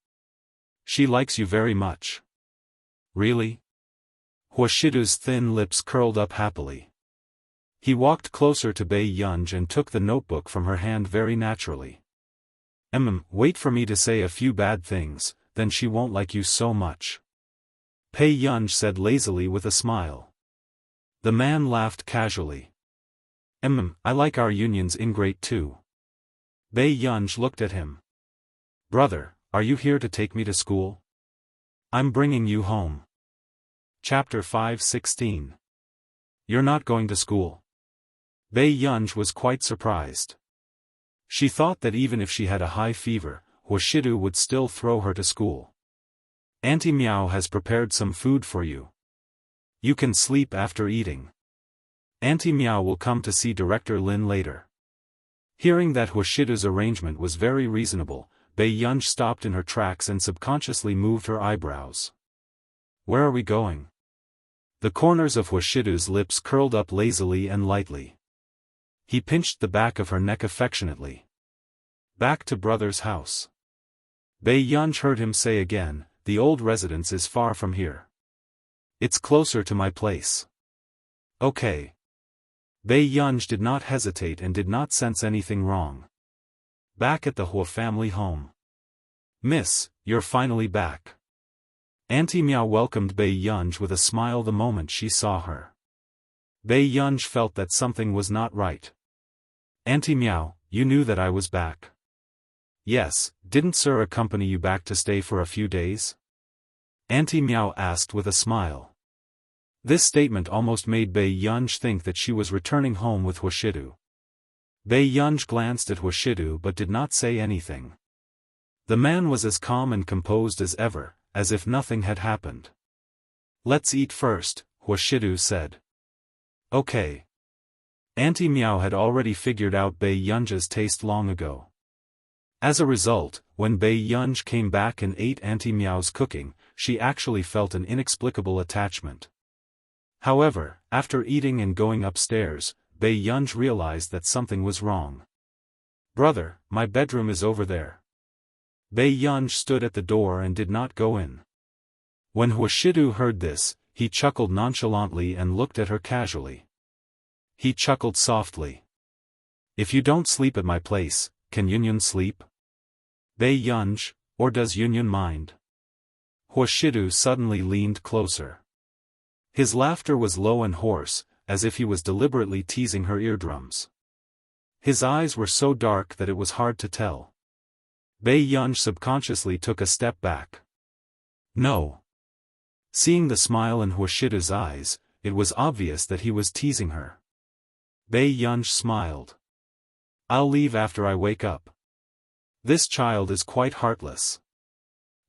She likes you very much. Really? Huashidu's thin lips curled up happily. He walked closer to Bei Yunj and took the notebook from her hand very naturally. Wait for me to say a few bad things, then she won't like you so much. Bei Yunj said lazily with a smile. The man laughed casually. I like our Yunyan's ingrate too. Bei Yunj looked at him. Brother, are you here to take me to school? I'm bringing you home. Chapter 5:16. You're not going to school. Bei Yunj was quite surprised. She thought that even if she had a high fever, Huashidu would still throw her to school. Auntie Miao has prepared some food for you. You can sleep after eating. Auntie Miao will come to see Director Lin later. Hearing that Huashidu's arrangement was very reasonable, Bei Yunj stopped in her tracks and subconsciously moved her eyebrows. Where are we going? The corners of Huashidu's lips curled up lazily and lightly. He pinched the back of her neck affectionately. Back to brother's house. Bei Yunj heard him say again, the old residence is far from here. It's closer to my place. Okay. Bei Yunj did not hesitate and did not sense anything wrong. Back at the Hua family home. Miss, you're finally back. Auntie Miao welcomed Bei Yunj with a smile the moment she saw her. Bei Yunj felt that something was not right. Auntie Miao, you knew that I was back. Yes, didn't Sir accompany you back to stay for a few days? Auntie Miao asked with a smile. This statement almost made Bei Yunj think that she was returning home with Huashidu. Bei Yunj glanced at Huashidu but did not say anything. The man was as calm and composed as ever, as if nothing had happened. Let's eat first, Huashidu said. Okay. Auntie Miao had already figured out Bei Yunj's taste long ago. As a result, when Bei Yunj came back and ate Auntie Miao's cooking, she actually felt an inexplicable attachment. However, after eating and going upstairs, Bei Yunj realized that something was wrong. Brother, my bedroom is over there. Bei Yunj stood at the door and did not go in. When Huashidu heard this, he chuckled nonchalantly and looked at her casually. He chuckled softly. If you don't sleep at my place, can Yunyun sleep? Bei Yunj, or does Yunyun mind? Huashidu suddenly leaned closer. His laughter was low and hoarse, as if he was deliberately teasing her eardrums. His eyes were so dark that it was hard to tell. Bei Yunj subconsciously took a step back. No. Seeing the smile in Huashidu's eyes, it was obvious that he was teasing her. Bei Yunj smiled. I'll leave after I wake up. This child is quite heartless.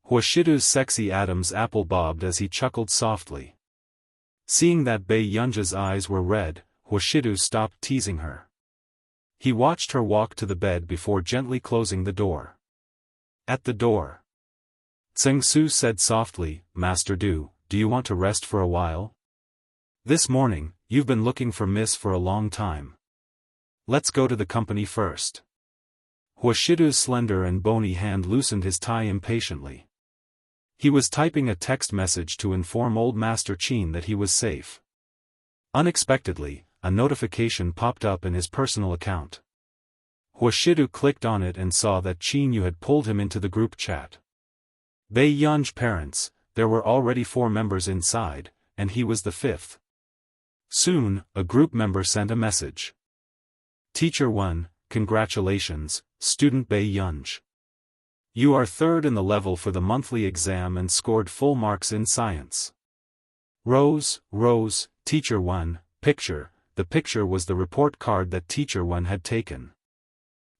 Huashidu's sexy Adam's apple bobbed as he chuckled softly. Seeing that Bei Yunj's eyes were red, Huashidu stopped teasing her. He watched her walk to the bed before gently closing the door. At the door, Tseng Su said softly, Master Du, do you want to rest for a while? This morning, you've been looking for Miss for a long time. Let's go to the company first. Huashidu's slender and bony hand loosened his tie impatiently. He was typing a text message to inform old Master Qin that he was safe. Unexpectedly, a notification popped up in his personal account. Huashidu clicked on it and saw that Qin Yu had pulled him into the group chat. Bei Yunj parents, there were already 4 members inside, and he was the 5th. Soon, a group member sent a message. Teacher 1, congratulations, student Bei Yunj. You are 3rd in the level for the monthly exam and scored full marks in science. Rose, Teacher 1, picture, the picture was the report card that Teacher Wen had taken.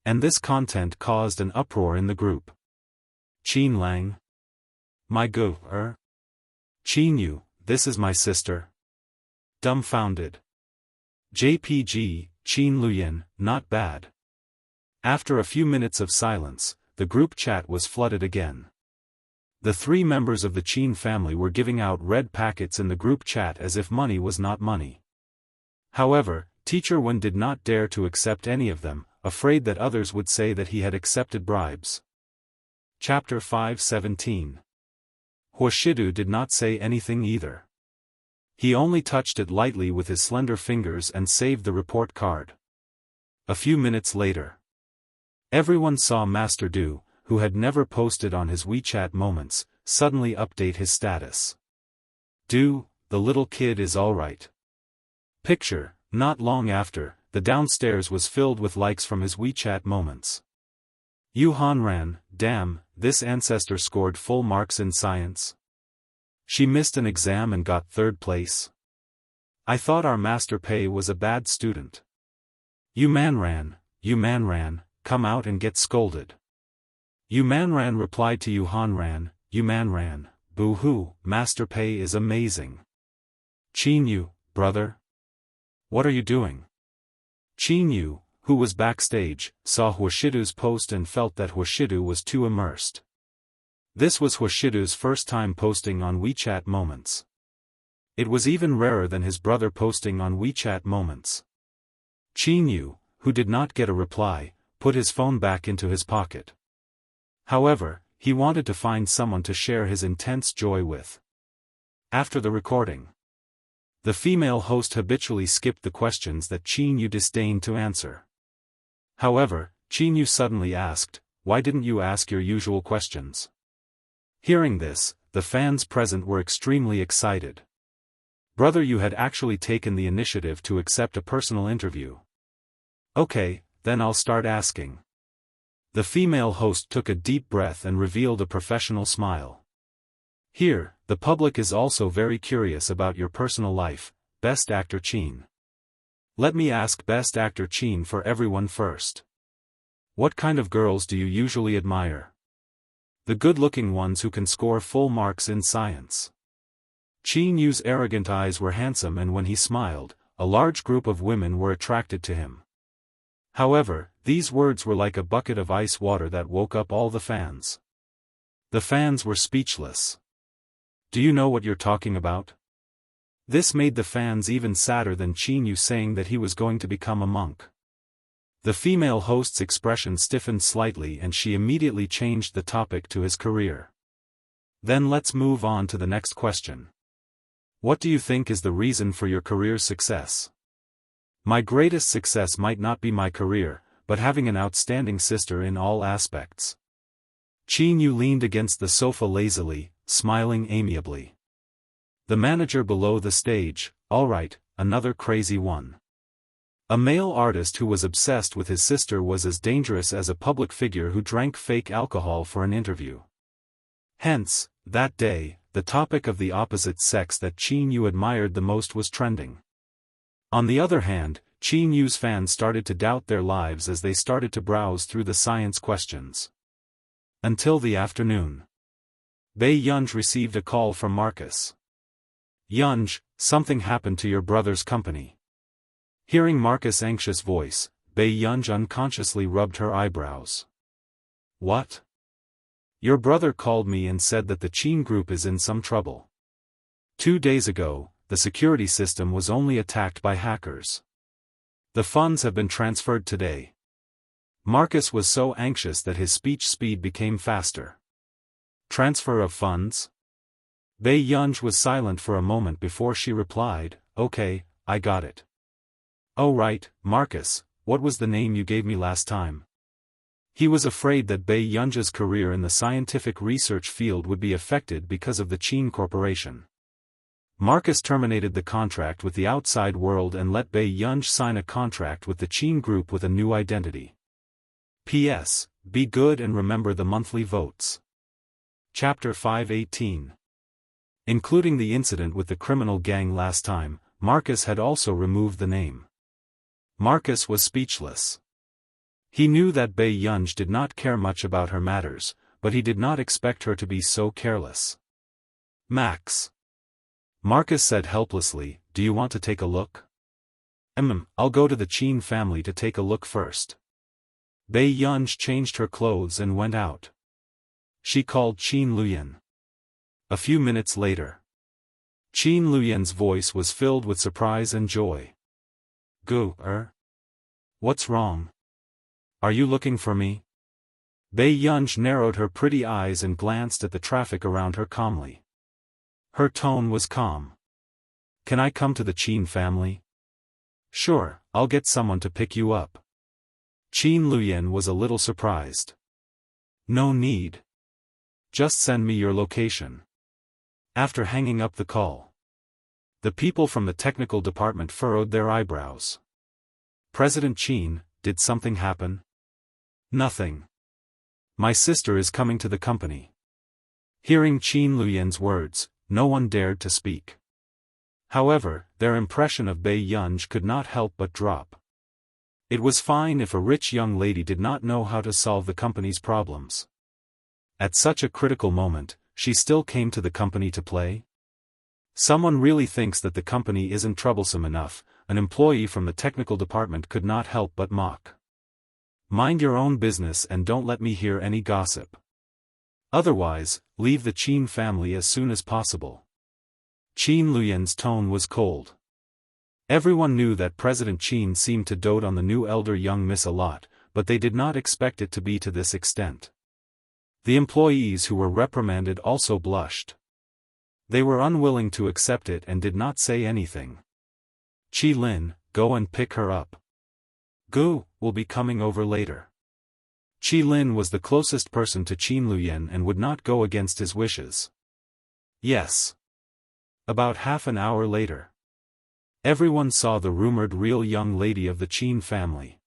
And this content caused an uproar in the group. Qin Lang? My Qin Yu, this is my sister? Dumbfounded. JPG, Qin Luyin, not bad. After a few minutes of silence, the group chat was flooded again. The 3 members of the Qin family were giving out red packets in the group chat as if money was not money. However, Teacher Wen did not dare to accept any of them, afraid that others would say that he had accepted bribes. Chapter 5:17. Huashidu did not say anything either. He only touched it lightly with his slender fingers and saved the report card. A few minutes later, everyone saw Master Du, who had never posted on his WeChat Moments, suddenly update his status. Du, the little kid is alright. Picture, not long after, the downstairs was filled with likes from his WeChat Moments. Yu Hanran, damn, this ancestor scored full marks in science. She missed an exam and got 3rd place. I thought our Master Pei was a bad student. Yu Manran, come out and get scolded. Yu Manran replied to Yu Hanran, Yu Manran, boo-hoo, Master Pei is amazing. Qin Yu, brother? What are you doing? Qin Yu, who was backstage, saw Huashidu's post and felt that Huashidu was too immersed. This was Huashidu's first time posting on WeChat Moments. It was even rarer than his brother posting on WeChat Moments. Qin Yu, who did not get a reply, put his phone back into his pocket. However, he wanted to find someone to share his intense joy with. After the recording, the female host habitually skipped the questions that Qin Yu disdained to answer. However, Qin Yu suddenly asked, "Why didn't you ask your usual questions?" Hearing this, the fans present were extremely excited. Brother Yu had actually taken the initiative to accept a personal interview. Okay, then I'll start asking. The female host took a deep breath and revealed a professional smile. Here, the public is also very curious about your personal life, Best Actor Qin. Let me ask Best Actor Qin for everyone first. What kind of girls do you usually admire? The good-looking ones who can score full marks in science. Qin Yu's arrogant eyes were handsome, and when he smiled, a large group of women were attracted to him. However, these words were like a bucket of ice water that woke up all the fans. The fans were speechless. Do you know what you're talking about? This made the fans even sadder than Qin Yu saying that he was going to become a monk. The female host's expression stiffened slightly and she immediately changed the topic to his career. Then let's move on to the next question. What do you think is the reason for your career's success? My greatest success might not be my career, but having an outstanding sister in all aspects. Qin Yu leaned against the sofa lazily, smiling amiably. The manager below the stage, alright, another crazy one. A male artist who was obsessed with his sister was as dangerous as a public figure who drank fake alcohol for an interview. Hence, that day, the topic of the opposite sex that Qin Yu admired the most was trending. On the other hand, Qin Yu's fans started to doubt their lives as they started to browse through the science questions. Until the afternoon. Bei Yunj received a call from Marcus. Yunj, something happened to your brother's company. Hearing Marcus' anxious voice, Bei Yunj unconsciously rubbed her eyebrows. What? Your brother called me and said that the Qin group is in some trouble. 2 days ago, the security system was only attacked by hackers. The funds have been transferred today. Marcus was so anxious that his speech speed became faster. Transfer of funds? Bei Yunj was silent for a moment before she replied, okay, I got it. Oh right, Marcus, what was the name you gave me last time? He was afraid that Bei Yunj's career in the scientific research field would be affected because of the Qin Corporation. Marcus terminated the contract with the outside world and let Bei Yunj sign a contract with the Qin group with a new identity. P.S. Be good and remember the monthly votes. Chapter 5:18. Including the incident with the criminal gang last time, Marcus had also removed the name. Marcus was speechless. He knew that Bei Yunj did not care much about her matters, but he did not expect her to be so careless. Max. Marcus said helplessly, do you want to take a look? I'll go to the Qin family to take a look first. Bei Yunj changed her clothes and went out. She called Qin Luyan. A few minutes later. Qin Luyan's voice was filled with surprise and joy. What's wrong? Are you looking for me? Bei Yunj narrowed her pretty eyes and glanced at the traffic around her calmly. Her tone was calm. Can I come to the Qin family? Sure, I'll get someone to pick you up. Qin Luyan was a little surprised. No need. Just send me your location. After hanging up the call, the people from the technical department furrowed their eyebrows. President Qin, did something happen? Nothing. My sister is coming to the company. Hearing Qin Luyan's words, no one dared to speak. However, their impression of Bei Yunj could not help but drop. It was fine if a rich young lady did not know how to solve the company's problems. At such a critical moment, she still came to the company to play? Someone really thinks that the company isn't troublesome enough, an employee from the technical department could not help but mock. Mind your own business and don't let me hear any gossip. Otherwise, leave the Qin family as soon as possible. Qin Luyan's tone was cold. Everyone knew that President Qin seemed to dote on the new elder young miss a lot, but they did not expect it to be to this extent. The employees who were reprimanded also blushed. They were unwilling to accept it and did not say anything. Qi Lin, go and pick her up. Gu will be coming over later. Qi Lin was the closest person to Qin Luyan and would not go against his wishes. Yes. About half an hour later. Everyone saw the rumored real young lady of the Qin family.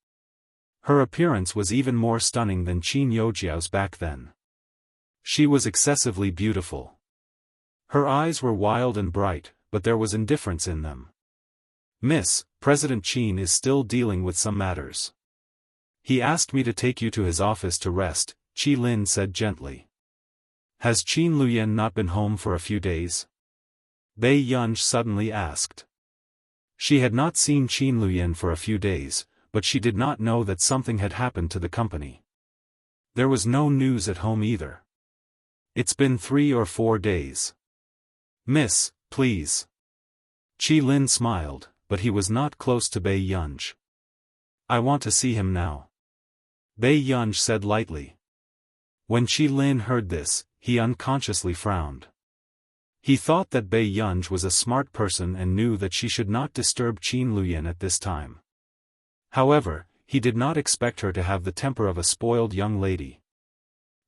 Her appearance was even more stunning than Qin Youjiao's back then. She was excessively beautiful. Her eyes were wild and bright, but there was indifference in them. Miss, President Qin is still dealing with some matters. He asked me to take you to his office to rest, Qi Lin said gently. Has Qin Luyan not been home for a few days? Bei Yunj suddenly asked. She had not seen Qin Luyan for a few days, but she did not know that something had happened to the company. There was no news at home either. It's been 3 or 4 days. Miss, please. Qi Lin smiled, but he was not close to Bei Yunj. I want to see him now. Bei Yunj said lightly. When Qi Lin heard this, he unconsciously frowned. He thought that Bei Yunj was a smart person and knew that she should not disturb Qin Luyan at this time. However, he did not expect her to have the temper of a spoiled young lady.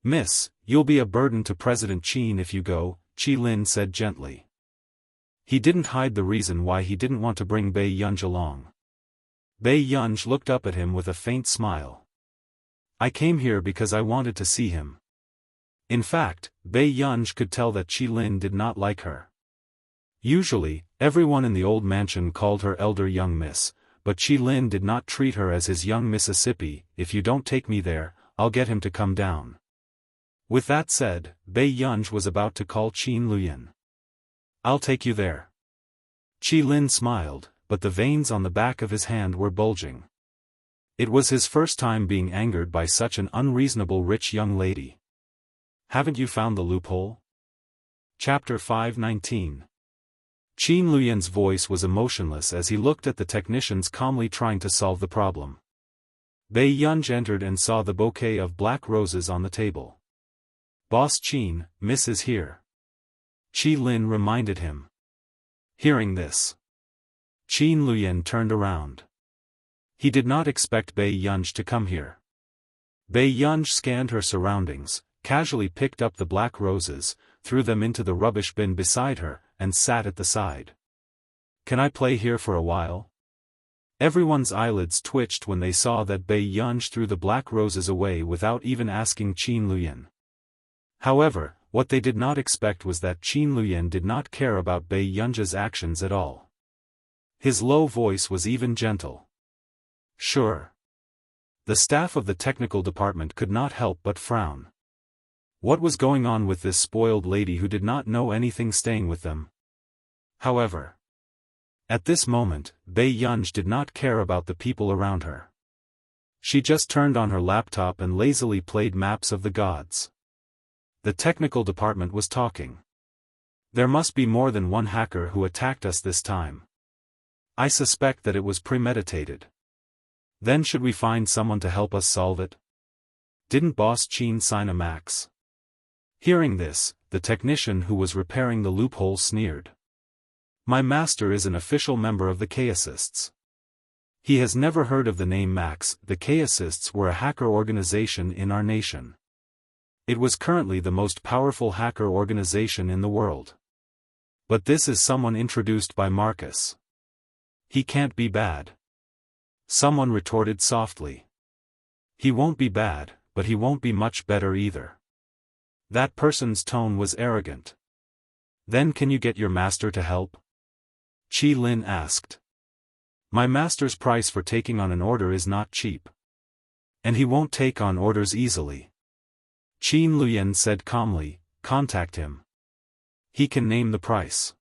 Miss, you'll be a burden to President Qin if you go, Qi Lin said gently. He didn't hide the reason why he didn't want to bring Bei Yunj along. Bei Yunj looked up at him with a faint smile. I came here because I wanted to see him. In fact, Bei Yunj could tell that Qi Lin did not like her. Usually, everyone in the old mansion called her elder young miss, but Qi Lin did not treat her as his young Mississippi. If you don't take me there, I'll get him to come down. With that said, Bei Yunj was about to call Qin Luyan. I'll take you there. Qi Lin smiled, but the veins on the back of his hand were bulging. It was his first time being angered by such an unreasonable rich young lady. Haven't you found the loophole? Chapter 519. Qin Luyan's voice was emotionless as he looked at the technicians calmly trying to solve the problem. Bei Yunj entered and saw the bouquet of black roses on the table. Boss Qin, Miss is here. Qi Lin reminded him. Hearing this, Qin Luyan turned around. He did not expect Bei Yunj to come here. Bei Yunj scanned her surroundings, casually picked up the black roses, threw them into the rubbish bin beside her, and sat at the side. Can I play here for a while? Everyone's eyelids twitched when they saw that Bei Yunj threw the black roses away without even asking Qin Luyan. However, what they did not expect was that Qin Luyan did not care about Bei Yunj's actions at all. His low voice was even gentle. Sure. The staff of the technical department could not help but frown. What was going on with this spoiled lady who did not know anything staying with them? However, at this moment, Bei Yunj did not care about the people around her. She just turned on her laptop and lazily played maps of the gods. The technical department was talking. There must be more than one hacker who attacked us this time. I suspect that it was premeditated. Then should we find someone to help us solve it? Didn't Boss Qin sign a max? Hearing this, the technician who was repairing the loophole sneered. My master is an official member of the K-Assists. He has never heard of the name Max. The K-Assists were a hacker organization in our nation. It was currently the most powerful hacker organization in the world. But this is someone introduced by Marcus. He can't be bad. Someone retorted softly. He won't be bad, but he won't be much better either. That person's tone was arrogant. Then can you get your master to help? Qi Lin asked. My master's price for taking on an order is not cheap. And he won't take on orders easily. Qin Luyan said calmly, contact him. He can name the price.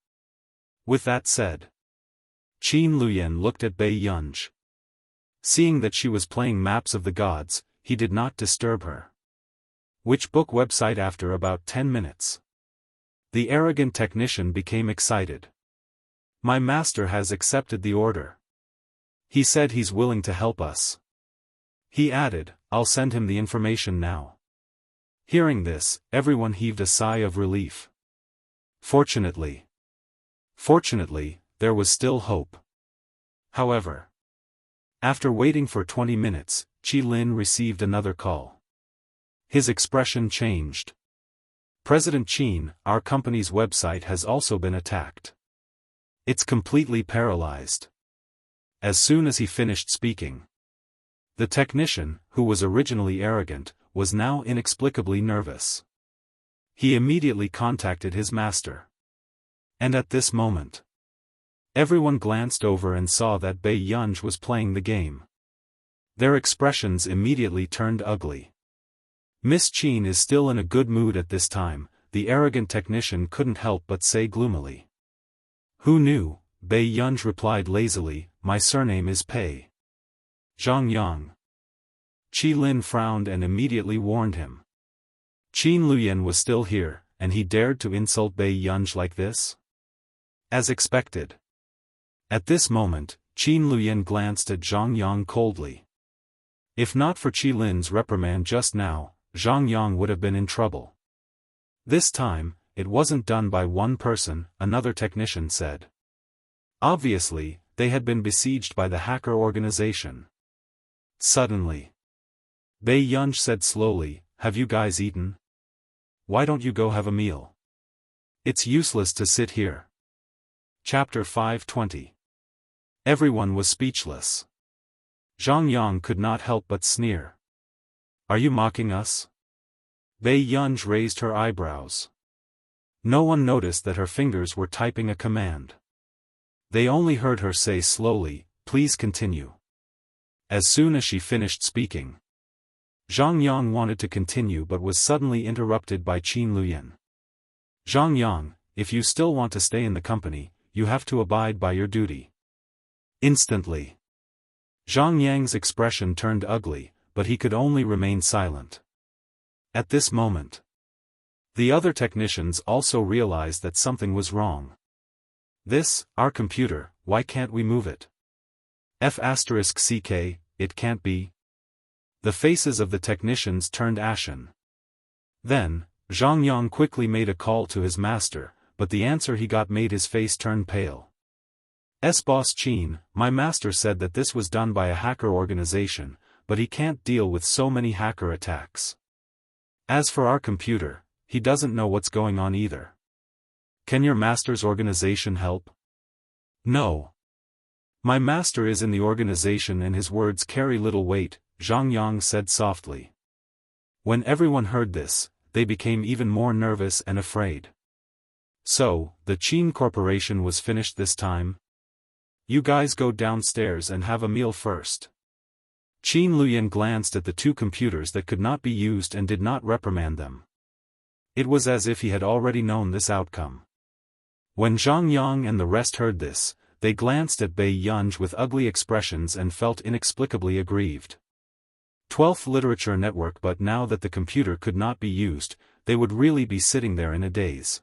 With that said, Qin Luyan looked at Bei Yunj. Seeing that she was playing maps of the gods, he did not disturb her. Which book website? After about 10 minutes. The arrogant technician became excited. My master has accepted the order. He said he's willing to help us. He added, I'll send him the information now. Hearing this, everyone heaved a sigh of relief. Fortunately, there was still hope. However, after waiting for 20 minutes, Qi Lin received another call. His expression changed. President Qin, our company's website has also been attacked. It's completely paralyzed. As soon as he finished speaking, the technician, who was originally arrogant, was now inexplicably nervous. He immediately contacted his master. And at this moment, everyone glanced over and saw that Bei Yunj was playing the game. Their expressions immediately turned ugly. Miss Qin is still in a good mood at this time, the arrogant technician couldn't help but say gloomily. Who knew? Bei Yunj replied lazily, my surname is Pei. Zhongyang. Qi Lin frowned and immediately warned him. Qin Luyan was still here, and he dared to insult Bei Yunj like this? As expected. At this moment, Qin Luyan glanced at Zhongyang coldly. If not for Qi Lin's reprimand just now, Zhongyang would have been in trouble. This time, it wasn't done by one person, another technician said. Obviously, they had been besieged by the hacker organization. Suddenly, Bei Yunj said slowly, have you guys eaten? Why don't you go have a meal? It's useless to sit here. Chapter 520. Everyone was speechless. Zhongyang could not help but sneer. Are you mocking us? Bei Yunj raised her eyebrows. No one noticed that her fingers were typing a command. They only heard her say slowly, please continue. As soon as she finished speaking, Zhongyang wanted to continue but was suddenly interrupted by Qin Luyan. Zhongyang, if you still want to stay in the company, you have to abide by your duty. Instantly, Zhongyang's expression turned ugly, but he could only remain silent. At this moment, the other technicians also realized that something was wrong. This, our computer, why can't we move it? F***ck, it can't be. The faces of the technicians turned ashen. Then, Zhongyang quickly made a call to his master, but the answer he got made his face turn pale. Boss Qin, my master said that this was done by a hacker organization, but he can't deal with so many hacker attacks. As for our computer, he doesn't know what's going on either. Can your master's organization help? No. My master is in the organization and his words carry little weight, Zhongyang said softly. When everyone heard this, they became even more nervous and afraid. So, the Qin Corporation was finished this time? You guys go downstairs and have a meal first. Qin Luyan glanced at the two computers that could not be used and did not reprimand them. It was as if he had already known this outcome. When Zhang Yang and the rest heard this, they glanced at Bei Yunj with ugly expressions and felt inexplicably aggrieved. 12th Literature Network. But now that the computer could not be used, they would really be sitting there in a daze.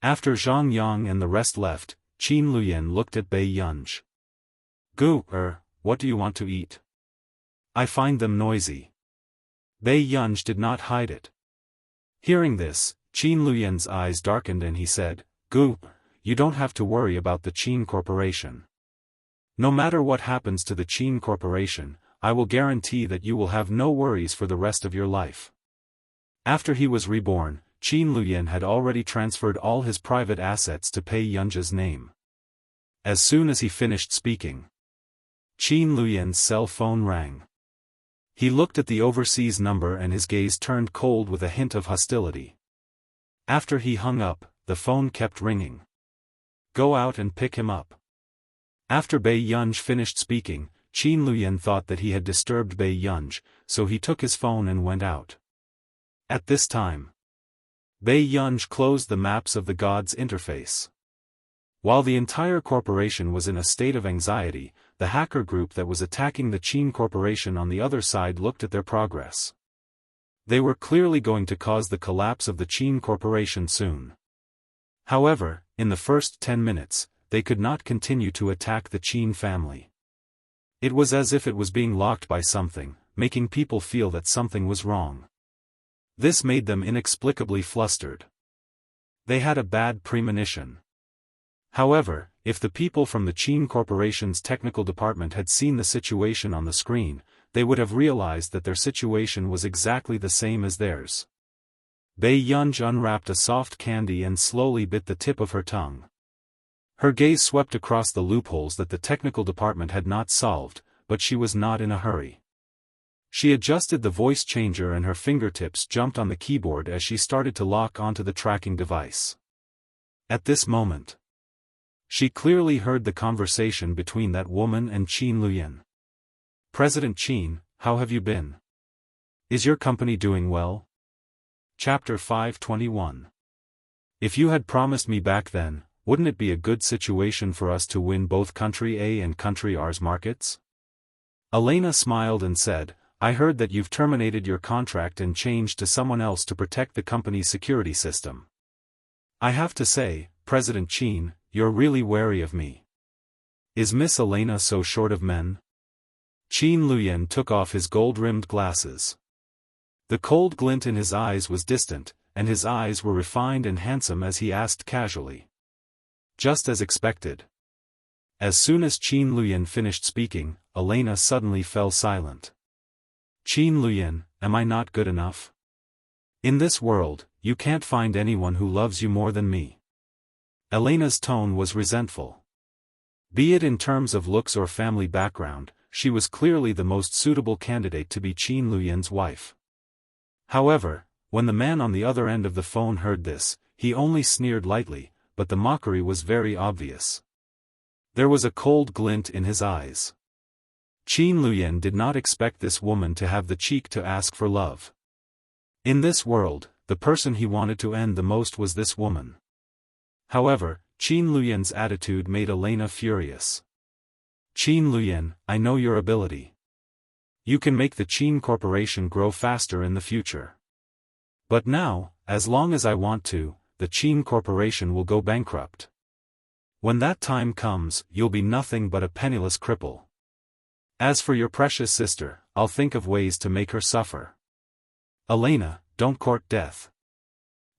After Zhang Yang and the rest left, Qin Luyan looked at Bei Yunj. What do you want to eat? I find them noisy. Bei Yunj did not hide it. Hearing this, Qin Luyan's eyes darkened and he said, You don't have to worry about the Qin Corporation. No matter what happens to the Qin Corporation, I will guarantee that you will have no worries for the rest of your life. After he was reborn, Qin Luyan had already transferred all his private assets to Bei Yunj's name. As soon as he finished speaking, Qin Luyan's cell phone rang. He looked at the overseas number and his gaze turned cold with a hint of hostility. After he hung up, the phone kept ringing. Go out and pick him up. After Bei Yunj finished speaking, Qin Luyan thought that he had disturbed Bei Yunj, so he took his phone and went out. At this time, Bei Yunj closed the Maps of the Gods interface. While the entire corporation was in a state of anxiety, the hacker group that was attacking the Qin Corporation on the other side looked at their progress. They were clearly going to cause the collapse of the Qin Corporation soon. However, in the first 10 minutes, they could not continue to attack the Qin family. It was as if it was being locked by something, making people feel that something was wrong. This made them inexplicably flustered. They had a bad premonition. However, if the people from the Qin Corporation's technical department had seen the situation on the screen, they would have realized that their situation was exactly the same as theirs. Bei Yunj unwrapped a soft candy and slowly bit the tip of her tongue. Her gaze swept across the loopholes that the technical department had not solved, but she was not in a hurry. She adjusted the voice changer and her fingertips jumped on the keyboard as she started to lock onto the tracking device. At this moment, she clearly heard the conversation between that woman and Qin Luyan. President Qin, how have you been? Is your company doing well? Chapter 521. If you had promised me back then, wouldn't it be a good situation for us to win both Country A and Country R's markets? Elena smiled and said, I heard that you've terminated your contract and changed to someone else to protect the company's security system. I have to say, President Qin, you're really wary of me. Is Miss Elena so short of men? Qin Luyan took off his gold-rimmed glasses. The cold glint in his eyes was distant, and his eyes were refined and handsome as he asked casually. Just as expected. As soon as Qin Luyan finished speaking, Elena suddenly fell silent. Qin Luyan, am I not good enough? In this world, you can't find anyone who loves you more than me. Elena's tone was resentful. Be it in terms of looks or family background, she was clearly the most suitable candidate to be Qin Luyan's wife. However, when the man on the other end of the phone heard this, he only sneered lightly, but the mockery was very obvious. There was a cold glint in his eyes. Qin Luyan did not expect this woman to have the cheek to ask for love. In this world, the person he wanted to end the most was this woman. However, Qin Luyan's attitude made Elena furious. Qin Luyan, I know your ability. You can make the Qin Corporation grow faster in the future. But now, as long as I want to, the Qin Corporation will go bankrupt. When that time comes, you'll be nothing but a penniless cripple. As for your precious sister, I'll think of ways to make her suffer. Elena, don't court death.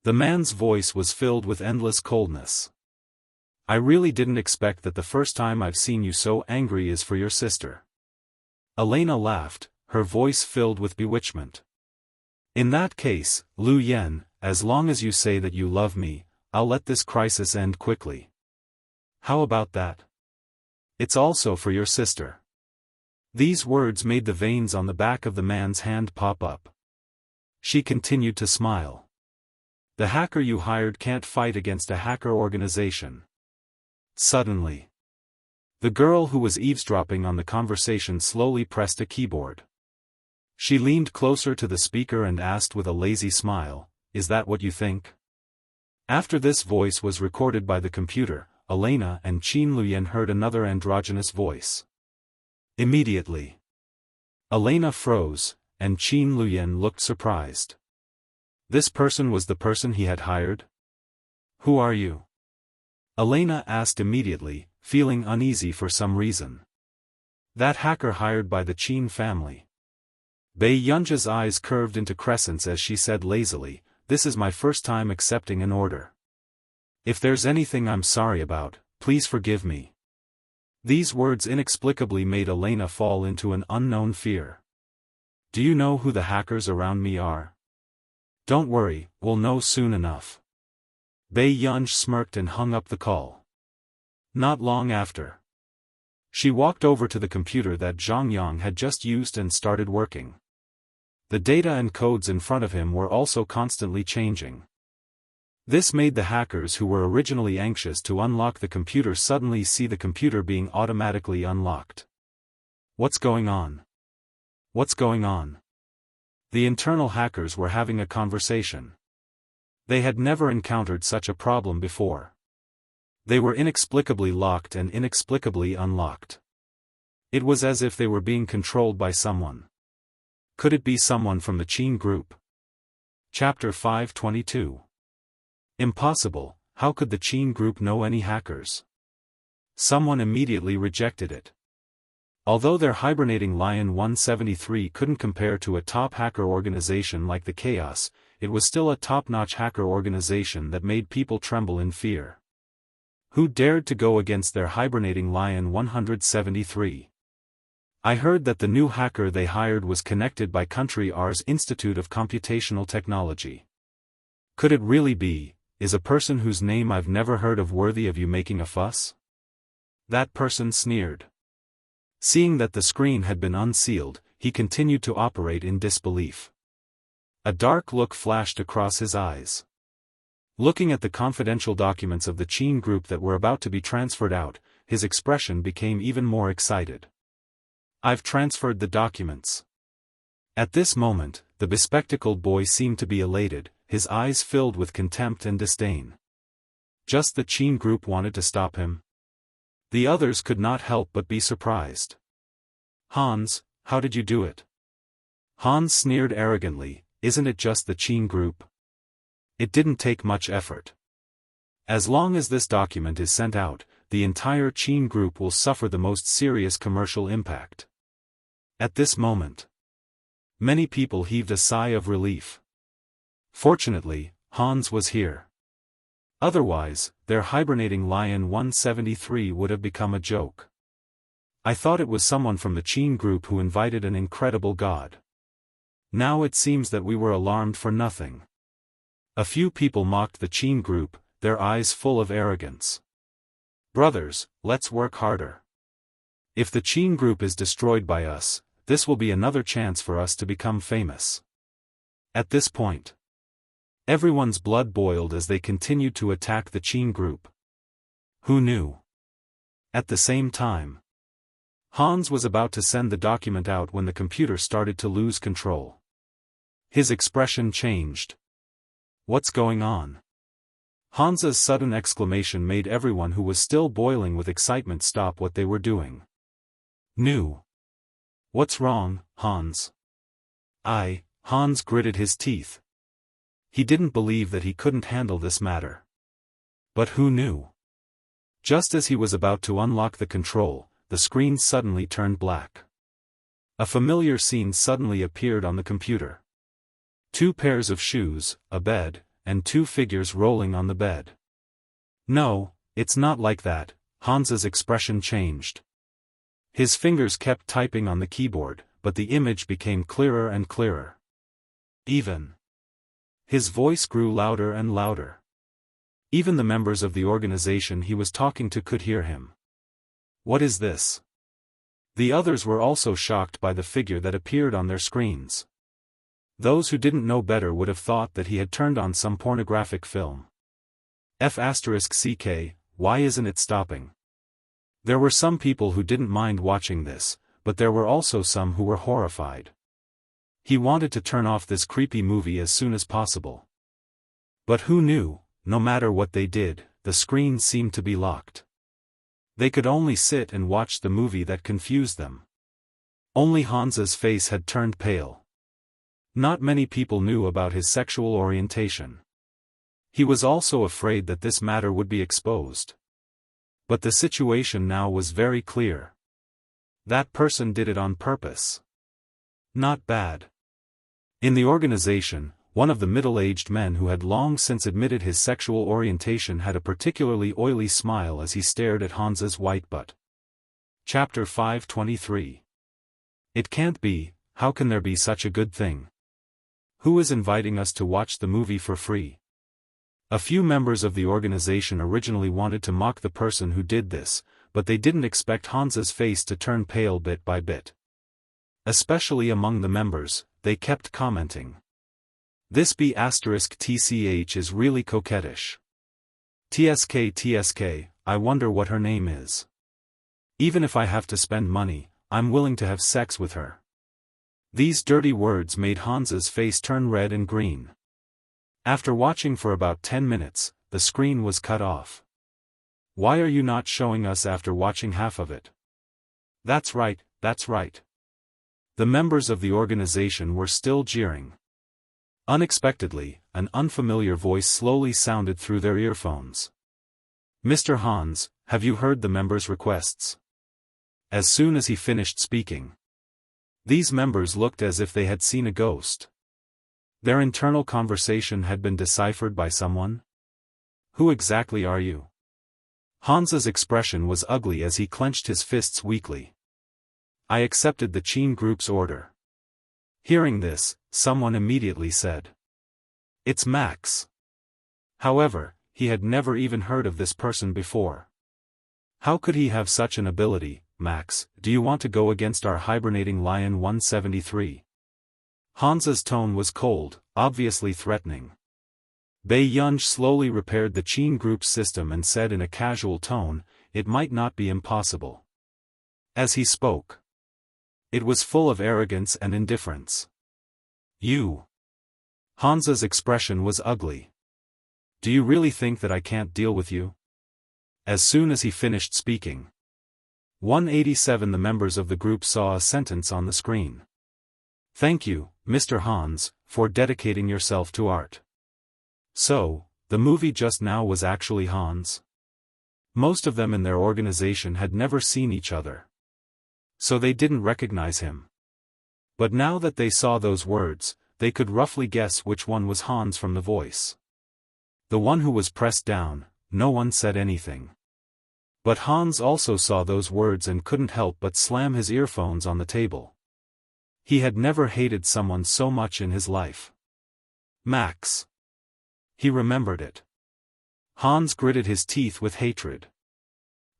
The man's voice was filled with endless coldness. I really didn't expect that the first time I've seen you so angry is for your sister. Elena laughed, her voice filled with bewitchment. In that case, Lu Yen, as long as you say that you love me, I'll let this crisis end quickly. How about that? It's also for your sister. These words made the veins on the back of the man's hand pop up. She continued to smile. The hacker you hired can't fight against a hacker organization. Suddenly, The girl who was eavesdropping on the conversation slowly pressed a keyboard. She leaned closer to the speaker and asked with a lazy smile, "Is that what you think?" After this voice was recorded by the computer, Elena and Qin Luyan heard another androgynous voice. Immediately, Elena froze, and Qin Luyan looked surprised. This person was the person he had hired? "Who are you?" Elena asked immediately, feeling uneasy for some reason. "That hacker hired by the Qin family." Bei Yunja's eyes curved into crescents as she said lazily, "This is my first time accepting an order. If there's anything I'm sorry about, please forgive me." These words inexplicably made Elena fall into an unknown fear. "Do you know who the hackers around me are?" "Don't worry, we'll know soon enough." Bei Yunj smirked and hung up the call. Not long after, she walked over to the computer that Zhang Yang had just used and started working. The data and codes in front of him were also constantly changing. This made the hackers who were originally anxious to unlock the computer suddenly see the computer being automatically unlocked. "What's going on? What's going on?" The internal hackers were having a conversation. They had never encountered such a problem before. They were inexplicably locked and inexplicably unlocked. It was as if they were being controlled by someone. Could it be someone from the Qin group? Chapter 522. Impossible, how could the Qin group know any hackers? Someone immediately rejected it. Although their hibernating Lion 173 couldn't compare to a top hacker organization like the Chaos, it was still a top-notch hacker organization that made people tremble in fear. Who dared to go against their hibernating Lion 173? "I heard that the new hacker they hired was connected by Country R's Institute of Computational Technology. Could it really be, is a person whose name I've never heard of worthy of you making a fuss?" That person sneered. Seeing that the screen had been unsealed, he continued to operate in disbelief. A dark look flashed across his eyes. Looking at the confidential documents of the Qin group that were about to be transferred out, his expression became even more excited. "I've transferred the documents." At this moment, the bespectacled boy seemed to be elated, his eyes filled with contempt and disdain. Just the Qin group wanted to stop him? The others could not help but be surprised. "Hans, how did you do it?" Hans sneered arrogantly, "Isn't it just the Qin group? It didn't take much effort. As long as this document is sent out, the entire Qin group will suffer the most serious commercial impact." At this moment, many people heaved a sigh of relief. Fortunately, Hans was here. Otherwise, their hibernating Lion 173 would have become a joke. "I thought it was someone from the Qin group who invited an incredible god. Now it seems that we were alarmed for nothing." A few people mocked the Qin group, their eyes full of arrogance. "Brothers, let's work harder. If the Qin group is destroyed by us, this will be another chance for us to become famous." At this point, everyone's blood boiled as they continued to attack the Qin group. Who knew? At the same time, Hans was about to send the document out when the computer started to lose control. His expression changed. "What's going on?" Hans's sudden exclamation made everyone who was still boiling with excitement stop what they were doing. "New. What's wrong, Hans?" Hans gritted his teeth. He didn't believe that he couldn't handle this matter. But who knew? Just as he was about to unlock the control, the screen suddenly turned black. A familiar scene suddenly appeared on the computer. 2 pairs of shoes, a bed, and 2 figures rolling on the bed. "No, it's not like that." Hans's expression changed. His fingers kept typing on the keyboard, but the image became clearer and clearer. His voice grew louder and louder. Even the members of the organization he was talking to could hear him. "What is this?" The others were also shocked by the figure that appeared on their screens. Those who didn't know better would have thought that he had turned on some pornographic film. F***CK, why isn't it stopping? There were some people who didn't mind watching this, but there were also some who were horrified. He wanted to turn off this creepy movie as soon as possible. But who knew, no matter what they did, the screen seemed to be locked. They could only sit and watch the movie that confused them. Only Hans's face had turned pale. Not many people knew about his sexual orientation. He was also afraid that this matter would be exposed. But the situation now was very clear. That person did it on purpose. Not bad. In the organization, one of the middle-aged men who had long since admitted his sexual orientation had a particularly oily smile as he stared at Hans's white butt. Chapter 523. It can't be, how can there be such a good thing? Who is inviting us to watch the movie for free? A few members of the organization originally wanted to mock the person who did this, but they didn't expect Hans's face to turn pale bit by bit. Especially among the members, they kept commenting. This B***TCH is really coquettish. TSK, I wonder what her name is. Even if I have to spend money, I'm willing to have sex with her. These dirty words made Hans's face turn red and green. After watching for about 10 minutes, the screen was cut off. Why are you not showing us after watching half of it? That's right, that's right. The members of the organization were still jeering. Unexpectedly, an unfamiliar voice slowly sounded through their earphones. Mr. Hans, have you heard the members' requests? As soon as he finished speaking, these members looked as if they had seen a ghost. Their internal conversation had been deciphered by someone? Who exactly are you? Hans's expression was ugly as he clenched his fists weakly. I accepted the Qin group's order. Hearing this, someone immediately said. It's Max. However, he had never even heard of this person before. How could he have such an ability? Max, do you want to go against our hibernating lion 173? Hans's tone was cold, obviously threatening. Bei Yunj slowly repaired the Qin group's system and said in a casual tone, it might not be impossible. As he spoke, it was full of arrogance and indifference. You. Hans's expression was ugly. Do you really think that I can't deal with you? As soon as he finished speaking, 187 the members of the group saw a sentence on the screen. Thank you, Mr. Hans, for dedicating yourself to art. So, the movie just now was actually Hans? Most of them in their organization had never seen each other, so they didn't recognize him. But now that they saw those words, they could roughly guess which one was Hans from the voice. The one who was pressed down, no one said anything. But Hans also saw those words and couldn't help but slam his earphones on the table. He had never hated someone so much in his life. Max. He remembered it. Hans gritted his teeth with hatred.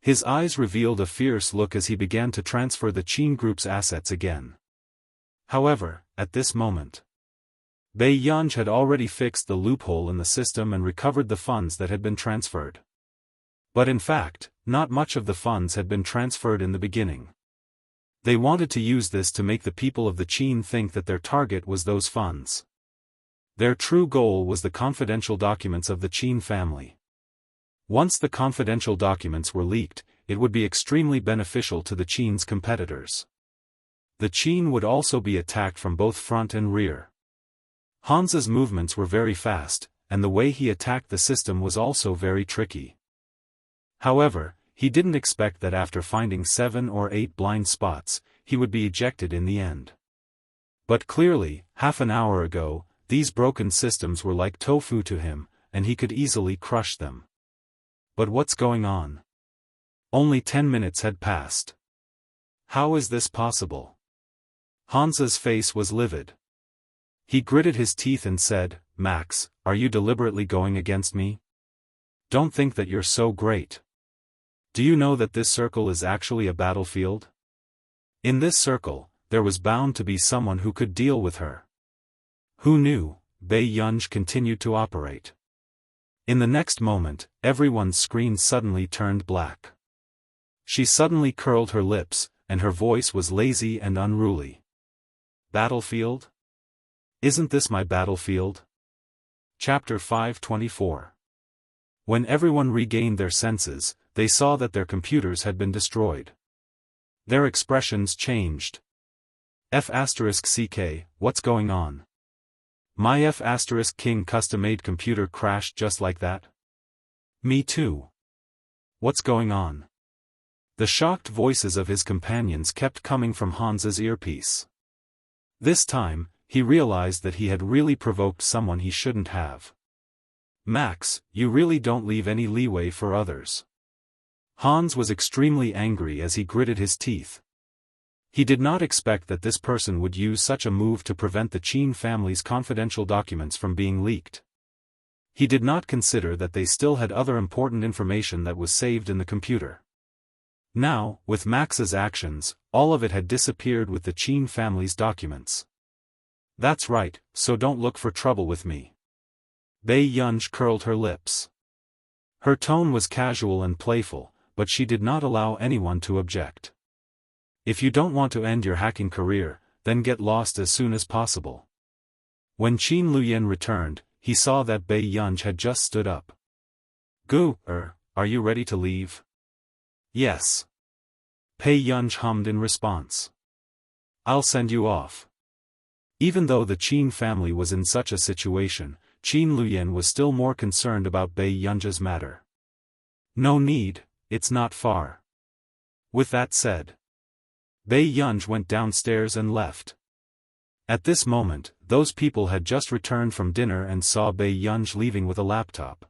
His eyes revealed a fierce look as he began to transfer the Qin group's assets again. However, at this moment, Bei Yunj had already fixed the loophole in the system and recovered the funds that had been transferred. But in fact, not much of the funds had been transferred in the beginning. They wanted to use this to make the people of the Qin think that their target was those funds. Their true goal was the confidential documents of the Qin family. Once the confidential documents were leaked, it would be extremely beneficial to the Qin's competitors. The Qin would also be attacked from both front and rear. Hans's movements were very fast, and the way he attacked the system was also very tricky. However, he didn't expect that after finding 7 or 8 blind spots, he would be ejected in the end. But clearly, half an hour ago, these broken systems were like tofu to him, and he could easily crush them. But what's going on? Only 10 minutes had passed. How is this possible? Hans's face was livid. He gritted his teeth and said, Max, are you deliberately going against me? Don't think that you're so great. Do you know that this circle is actually a battlefield? In this circle, there was bound to be someone who could deal with her. Who knew? Bei Yunj continued to operate. In the next moment, everyone's screen suddenly turned black. She suddenly curled her lips, and her voice was lazy and unruly. Battlefield? Isn't this my battlefield? Chapter 524. When everyone regained their senses, they saw that their computers had been destroyed. Their expressions changed. F***ck, what's going on? My F***king custom-made computer crashed just like that? Me too. What's going on? The shocked voices of his companions kept coming from Hans's earpiece. This time, he realized that he had really provoked someone he shouldn't have. Max, you really don't leave any leeway for others. Hans was extremely angry as he gritted his teeth. He did not expect that this person would use such a move to prevent the Qin family's confidential documents from being leaked. He did not consider that they still had other important information that was saved in the computer. Now, with Max's actions, all of it had disappeared with the Qin family's documents. That's right, so don't look for trouble with me. Bei Yunj curled her lips. Her tone was casual and playful, but she did not allow anyone to object. If you don't want to end your hacking career, then get lost as soon as possible. When Qin Luyan returned, he saw that Bei Yunj had just stood up. Are you ready to leave? Yes. Bei Yunj hummed in response. I'll send you off. Even though the Qin family was in such a situation, Qin Luyan was still more concerned about Bei Yunj's matter. No need, it's not far. With that said, Bei Yunj went downstairs and left. At this moment, those people had just returned from dinner and saw Bei Yunj leaving with a laptop.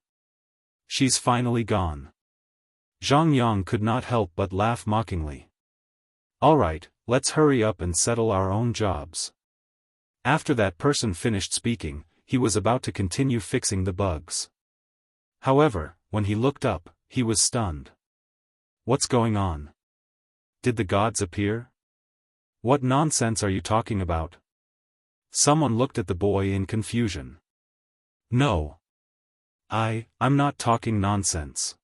She's finally gone. Zhang Yang could not help but laugh mockingly. Alright, let's hurry up and settle our own jobs. After that person finished speaking, he was about to continue fixing the bugs. However, when he looked up, he was stunned. What's going on? Did the gods appear? What nonsense are you talking about? Someone looked at the boy in confusion. No. I'm not talking nonsense.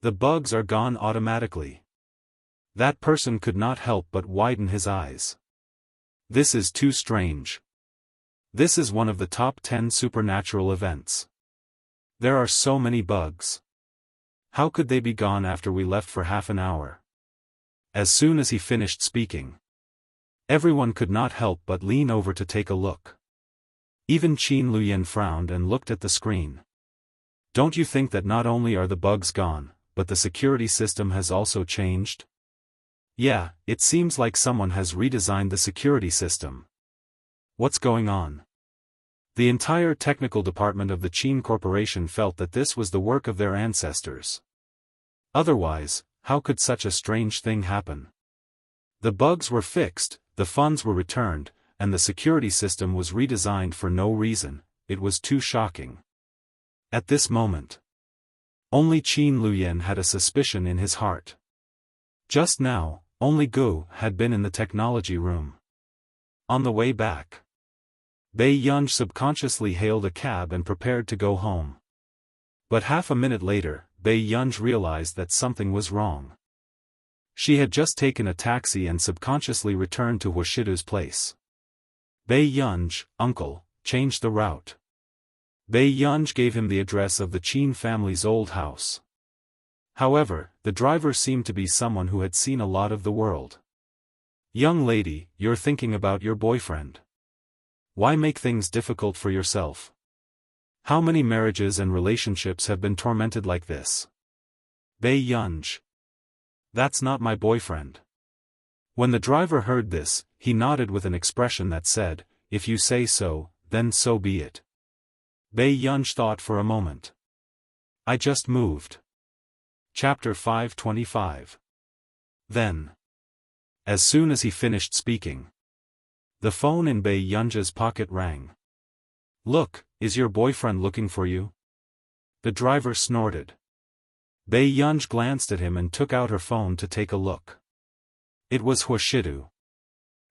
The bugs are gone automatically. That person could not help but widen his eyes. This is too strange. This is one of the top 10 supernatural events. There are so many bugs. How could they be gone after we left for half an hour? As soon as he finished speaking, everyone could not help but lean over to take a look. Even Qin Luyan frowned and looked at the screen. Don't you think that not only are the bugs gone, but the security system has also changed? Yeah, it seems like someone has redesigned the security system. What's going on? The entire technical department of the Qin Corporation felt that this was the work of their ancestors. Otherwise, how could such a strange thing happen? The bugs were fixed, the funds were returned, and the security system was redesigned for no reason. It was too shocking. At this moment, only Qin Luyan had a suspicion in his heart. Just now, only Gu had been in the technology room. On the way back, Bei Yunj subconsciously hailed a cab and prepared to go home. But half a minute later, Bei Yunj realized that something was wrong. She had just taken a taxi and subconsciously returned to Hushidu's place. Bei Yunj, uncle, changed the route. Bei Yunj gave him the address of the Qin family's old house. However, the driver seemed to be someone who had seen a lot of the world. Young lady, you're thinking about your boyfriend. Why make things difficult for yourself? How many marriages and relationships have been tormented like this? Bei Yunj. That's not my boyfriend. When the driver heard this, he nodded with an expression that said, if you say so, then so be it. Bei Yunj thought for a moment. I just moved. Chapter 525. Then, as soon as he finished speaking, the phone in Bei Yunj's pocket rang. Look, is your boyfriend looking for you? The driver snorted. Bei Yunj glanced at him and took out her phone to take a look. It was Hushidu.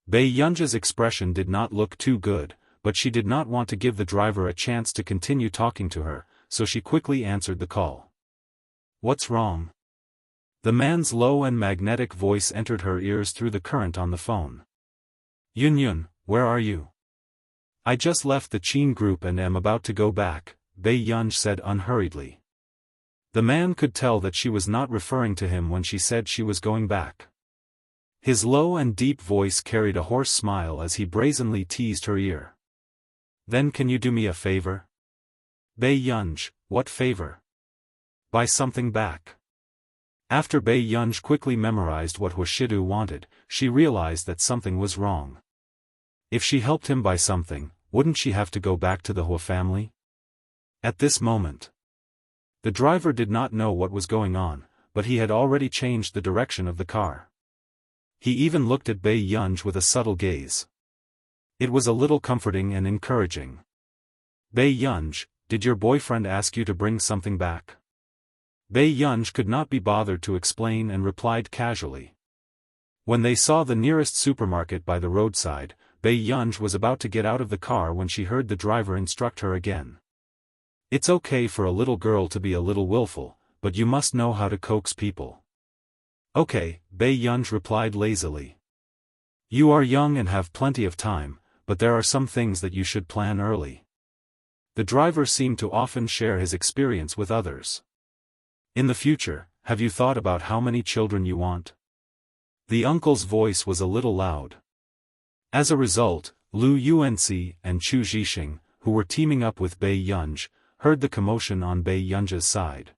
Bei Yunj's expression did not look too good, but she did not want to give the driver a chance to continue talking to her, so she quickly answered the call. What's wrong? The man's low and magnetic voice entered her ears through the current on the phone. Yun, where are you? I just left the Qin group and am about to go back, Bei Yunj said unhurriedly. The man could tell that she was not referring to him when she said she was going back. His low and deep voice carried a hoarse smile as he brazenly teased her ear. Then can you do me a favor? Bei Yunj, what favor? Buy something back. After Bei Yunj quickly memorized what Huashidu wanted, she realized that something was wrong. If she helped him buy something, wouldn't she have to go back to the Hua family? At this moment, the driver did not know what was going on, but he had already changed the direction of the car. He even looked at Bei Yunj with a subtle gaze. It was a little comforting and encouraging. Bei Yunj, did your boyfriend ask you to bring something back? Bei Yunj could not be bothered to explain and replied casually. When they saw the nearest supermarket by the roadside, Bei Yunj was about to get out of the car when she heard the driver instruct her again. It's okay for a little girl to be a little willful, but you must know how to coax people. Okay, Bei Yunj replied lazily. You are young and have plenty of time, but there are some things that you should plan early. The driver seemed to often share his experience with others. In the future, have you thought about how many children you want? The uncle's voice was a little loud. As a result, Lu Yuanxi and Chu Zhixing, who were teaming up with Bei Yunj, heard the commotion on Bei Yunj's side.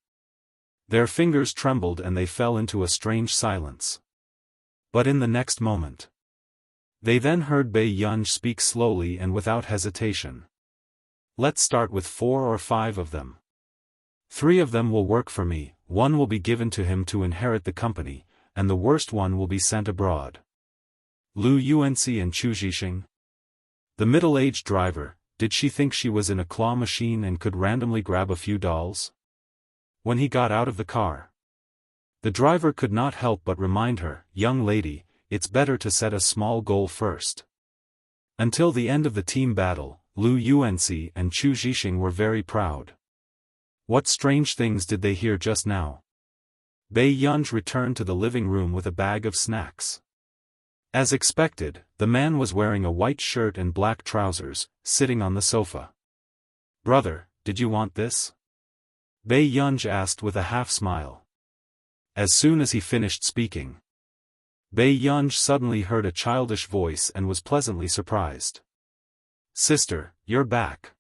Their fingers trembled and they fell into a strange silence. But in the next moment, they then heard Bei Yunj speak slowly and without hesitation. Let's start with 4 or 5 of them. 3 of them will work for me, 1 will be given to him to inherit the company, and the worst one will be sent abroad. Lu Yuanxi and Chu Zhixing? The middle-aged driver, did she think she was in a claw machine and could randomly grab a few dolls? When he got out of the car, the driver could not help but remind her, young lady, it's better to set a small goal first. Until the end of the team battle, Lu Yuanxi and Chu Zhixing were very proud. What strange things did they hear just now? Bei Yunj returned to the living room with a bag of snacks. As expected, the man was wearing a white shirt and black trousers, sitting on the sofa. Brother, did you want this? Bei Yunj asked with a half-smile. As soon as he finished speaking, Bei Yunj suddenly heard a childish voice and was pleasantly surprised. Sister, you're back.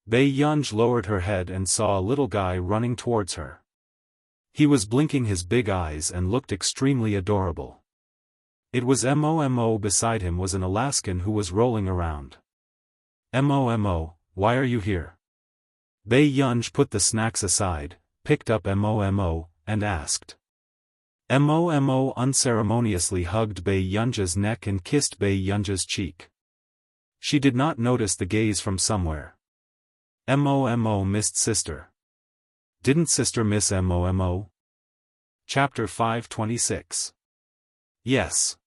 Bei Yunj lowered her head and saw a little guy running towards her. He was blinking his big eyes and looked extremely adorable. It was Mo. Beside him was an Alaskan who was rolling around. Mo, why are you here? Bei Yunj put the snacks aside, picked up Mo, and asked. Mo unceremoniously hugged Bei Yunj's neck and kissed Bei Yunj's cheek. She did not notice the gaze from somewhere. Mo missed sister. Didn't sister miss Mo? Chapter 526. Yes.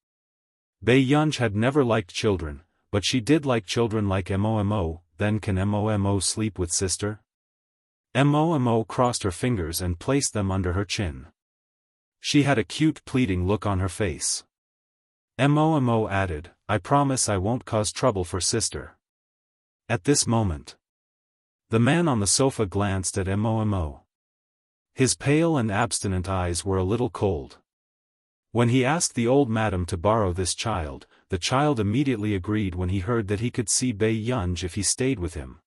Bei Yunj had never liked children, but she did like children like Mo. Then can Mo sleep with sister? Mo crossed her fingers and placed them under her chin. She had a cute pleading look on her face. Mo added, I promise I won't cause trouble for sister. At this moment, the man on the sofa glanced at Mo. His pale and abstinent eyes were a little cold. When he asked the old madam to borrow this child, the child immediately agreed when he heard that he could see Bei Yunj if he stayed with him.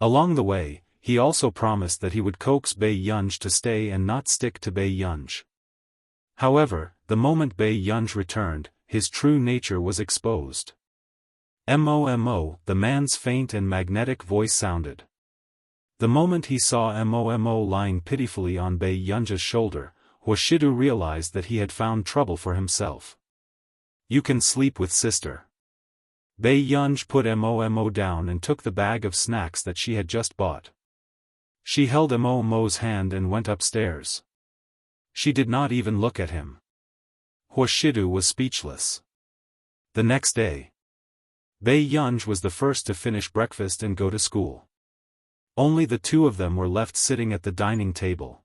Along the way, he also promised that he would coax Bei Yunj to stay and not stick to Bei Yunj. However, the moment Bei Yunj returned, his true nature was exposed. Mo, the man's faint and magnetic voice sounded. The moment he saw Mo lying pitifully on Bei Yunj's shoulder, Huashidu realized that he had found trouble for himself. You can sleep with sister. Bei Yunj put Mo down and took the bag of snacks that she had just bought. She held Mo's hand and went upstairs. She did not even look at him. Huashidu was speechless. The next day, Bei Yunj was the first to finish breakfast and go to school. Only the 2 of them were left sitting at the dining table.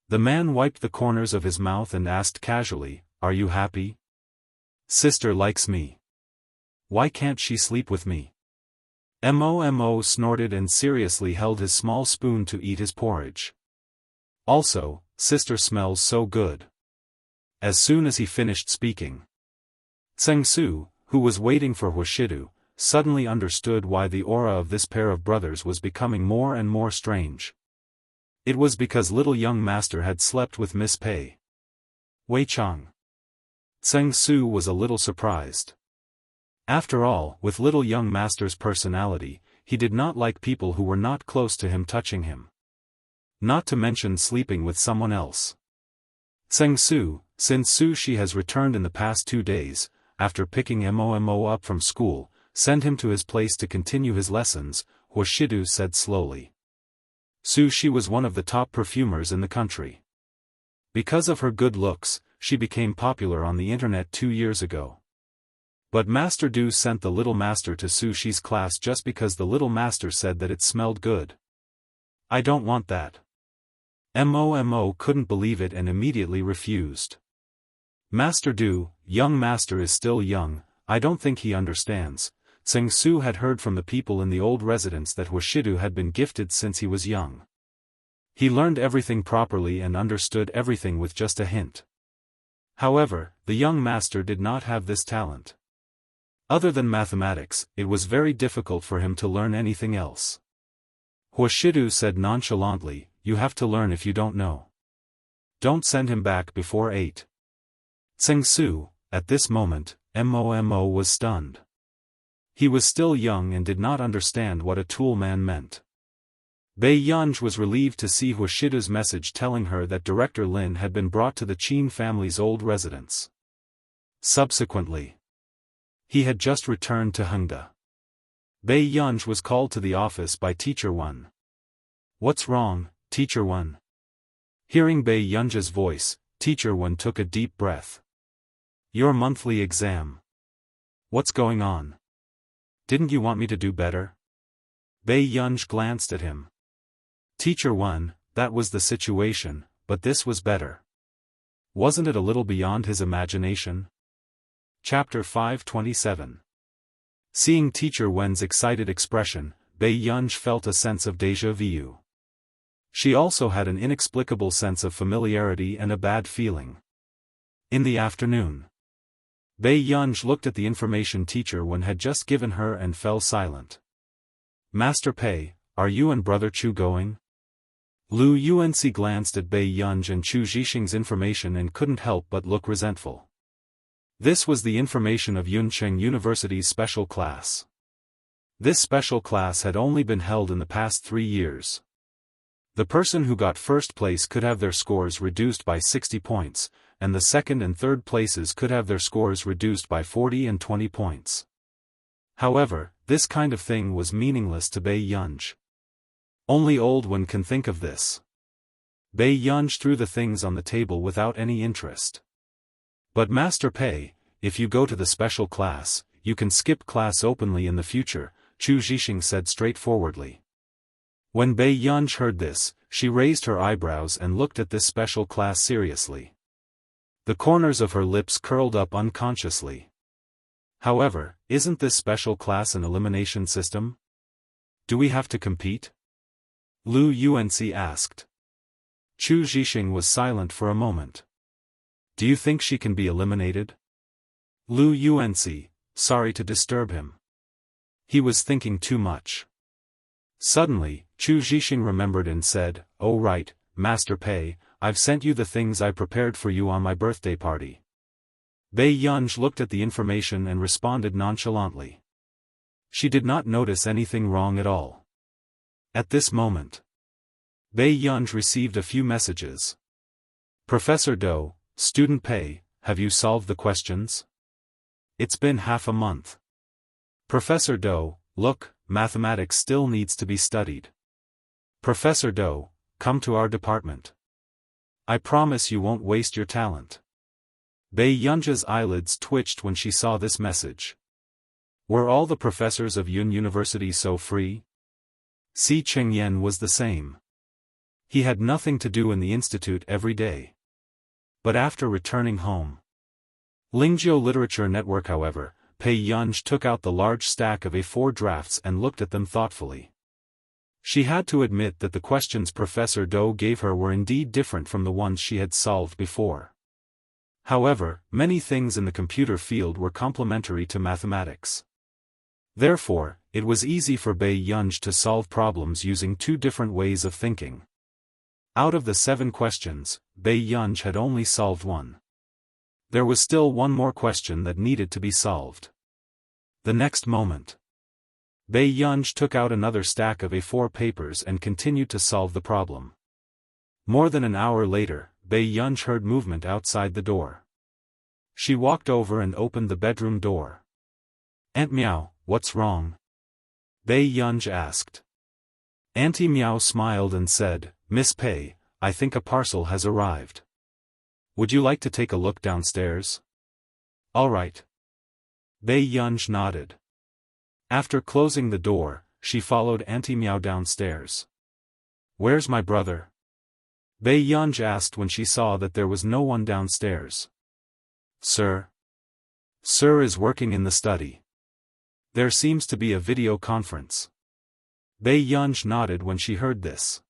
The man wiped the corners of his mouth and asked casually, "Are you happy? Sister likes me. Why can't she sleep with me?" Mo snorted and seriously held his small spoon to eat his porridge. "Also, sister smells so good." As soon as he finished speaking, Tseng-su, who was waiting for Huashidu, suddenly understood why the aura of this pair of brothers was becoming more and more strange. It was because little young master had slept with Miss Pei. Wei Chang. Tseng-su was a little surprised. After all, with little young master's personality, he did not like people who were not close to him touching him. Not to mention sleeping with someone else. Tseng-su, since Su-shi has returned in the past 2 days, after picking Mo up from school, send him to his place to continue his lessons, Huashidu said slowly. Su-shi was one of the top perfumers in the country. Because of her good looks, she became popular on the internet 2 years ago. But Master Du sent the little master to Su-shi's class just because the little master said that it smelled good. "I don't want that." Mo couldn't believe it and immediately refused. "Master Du, young master is still young, I don't think he understands." Tseng-su had heard from the people in the old residence that Huashidu had been gifted since he was young. He learned everything properly and understood everything with just a hint. However, the young master did not have this talent. Other than mathematics, it was very difficult for him to learn anything else. Huashidu said nonchalantly, "You have to learn if you don't know. Don't send him back before 8. Tseng-su, at this moment, Mo was stunned. He was still young and did not understand what a tool man meant. Bei Yunj was relieved to see Huashidu's message telling her that Director Lin had been brought to the Qin family's old residence. Subsequently, he had just returned to Hengda. Bei Yunj was called to the office by Teacher Wen. "What's wrong, Teacher Wen?" Hearing Bei Yunj's voice, Teacher Wen took a deep breath. "Your monthly exam. What's going on? Didn't you want me to do better?" Bei Yunj glanced at him. "Teacher Wen, that was the situation, but this was better. Wasn't it a little beyond his imagination?" Chapter 527. Seeing Teacher Wen's excited expression, Bei Yunj felt a sense of déjà vu. She also had an inexplicable sense of familiarity and a bad feeling. In the afternoon, Bei Yunj looked at the information Teacher Wen had just given her and fell silent. "Master Pei, are you and Brother Chu going?" Lu Yuanci glanced at Bei Yunj and Chu Zhixing's information and couldn't help but look resentful. This was the information of Yuncheng University's special class. This special class had only been held in the past 3 years. The person who got first place could have their scores reduced by 60 points, and the second and third places could have their scores reduced by 40 and 20 points. However, this kind of thing was meaningless to Bei Yunj. Only old one can think of this. Bei Yunj threw the things on the table without any interest. "But Master Pei, if you go to the special class, you can skip class openly in the future," Chu Zhixing said straightforwardly. When Bei Yunj heard this, she raised her eyebrows and looked at this special class seriously. The corners of her lips curled up unconsciously. "However, isn't this special class an elimination system? Do we have to compete?" Lu Yuanci asked. Chu Zhixing was silent for a moment. "Do you think she can be eliminated?" Lu Yuanci, sorry to disturb him. He was thinking too much. Suddenly, Chu Zhixing remembered and said, "Oh right, Master Pei, I've sent you the things I prepared for you on my birthday party." Bei Yunj looked at the information and responded nonchalantly. She did not notice anything wrong at all. At this moment, Bei Yunj received a few messages. "Professor Do, Student Pei, have you solved the questions? It's been half a month." "Professor Do, look, mathematics still needs to be studied. Professor Do, come to our department. I promise you won't waste your talent." Bei Yunja's eyelids twitched when she saw this message. Were all the professors of Yun University so free? Si Chengyan was the same. He had nothing to do in the institute every day. But after returning home, Lingzhou Literature Network however, Pei Yunj took out the large stack of A4 drafts and looked at them thoughtfully. She had to admit that the questions Professor Dou gave her were indeed different from the ones she had solved before. However, many things in the computer field were complementary to mathematics. Therefore, it was easy for Pei Yunj to solve problems using two different ways of thinking. Out of the 7 questions, Pei Yunj had only solved one. There was still one more question that needed to be solved. The next moment, Pei Yunj took out another stack of A4 papers and continued to solve the problem. More than an hour later, Pei Yunj heard movement outside the door. She walked over and opened the bedroom door. "Aunt Meow, what's wrong?" Pei Yunj asked. Auntie Meow smiled and said, "Miss Pei, I think a parcel has arrived. Would you like to take a look downstairs?" "All right." Pei Yunj nodded. After closing the door, she followed Auntie Meow downstairs. "Where's my brother?" Pei Yunj asked when she saw that there was no one downstairs. "Sir? Sir is working in the study. There seems to be a video conference." Pei Yunj nodded when she heard this.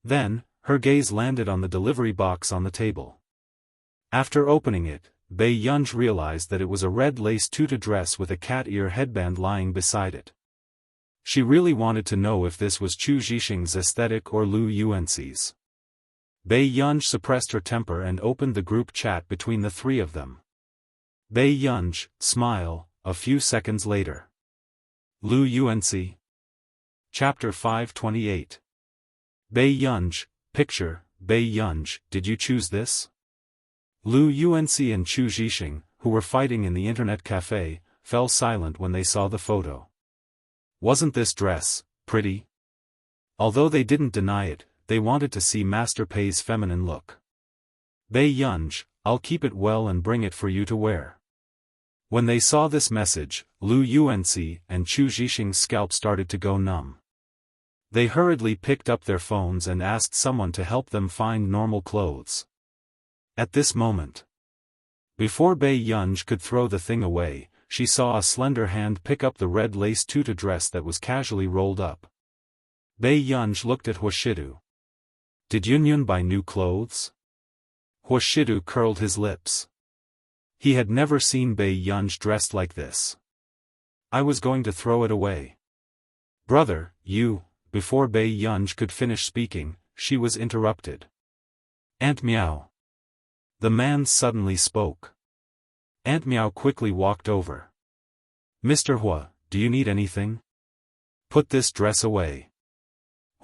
Then, her gaze landed on the delivery box on the table. After opening it, Pei Yunj realized that it was a red lace tutu dress with a cat ear headband lying beside it. She really wanted to know if this was Chu Zhixing's aesthetic or Lu Yuanxi's. Pei Yunj suppressed her temper and opened the group chat between the three of them. Pei Yunj, smile, a few seconds later. Lu Yuanxi. Chapter 528. Pei Yunj, picture, Pei Yunj, did you choose this? Lu Yuanxi and Chu Zhixing, who were fighting in the internet cafe, fell silent when they saw the photo. Wasn't this dress pretty? Although they didn't deny it, they wanted to see Master Pei's feminine look. Pei Yunj, I'll keep it well and bring it for you to wear. When they saw this message, Lu Yuanxi and Chu Zhixing's scalp started to go numb. They hurriedly picked up their phones and asked someone to help them find normal clothes. At this moment, before Pei Yunj could throw the thing away, she saw a slender hand pick up the red lace tutu dress that was casually rolled up. Pei Yunj looked at Huashidu. Did Yunyun buy new clothes? Huashidu curled his lips. He had never seen Pei Yunj dressed like this. I was going to throw it away. Brother, you, before Pei Yunj could finish speaking, she was interrupted. Aunt Meow. The man suddenly spoke. Aunt Meow quickly walked over. Mr. Hua, do you need anything? Put this dress away.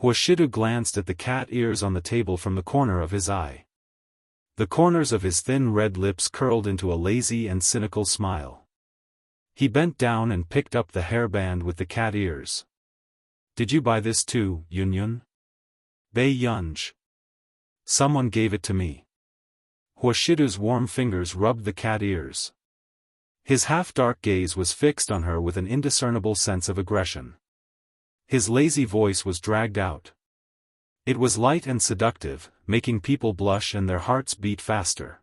Huashidu glanced at the cat ears on the table from the corner of his eye. The corners of his thin red lips curled into a lazy and cynical smile. He bent down and picked up the hairband with the cat ears. Did you buy this too, Yunyun? Pei Yunj. Someone gave it to me. Huashidu's warm fingers rubbed the cat ears. His half-dark gaze was fixed on her with an indiscernible sense of aggression. His lazy voice was dragged out. It was light and seductive, making people blush and their hearts beat faster.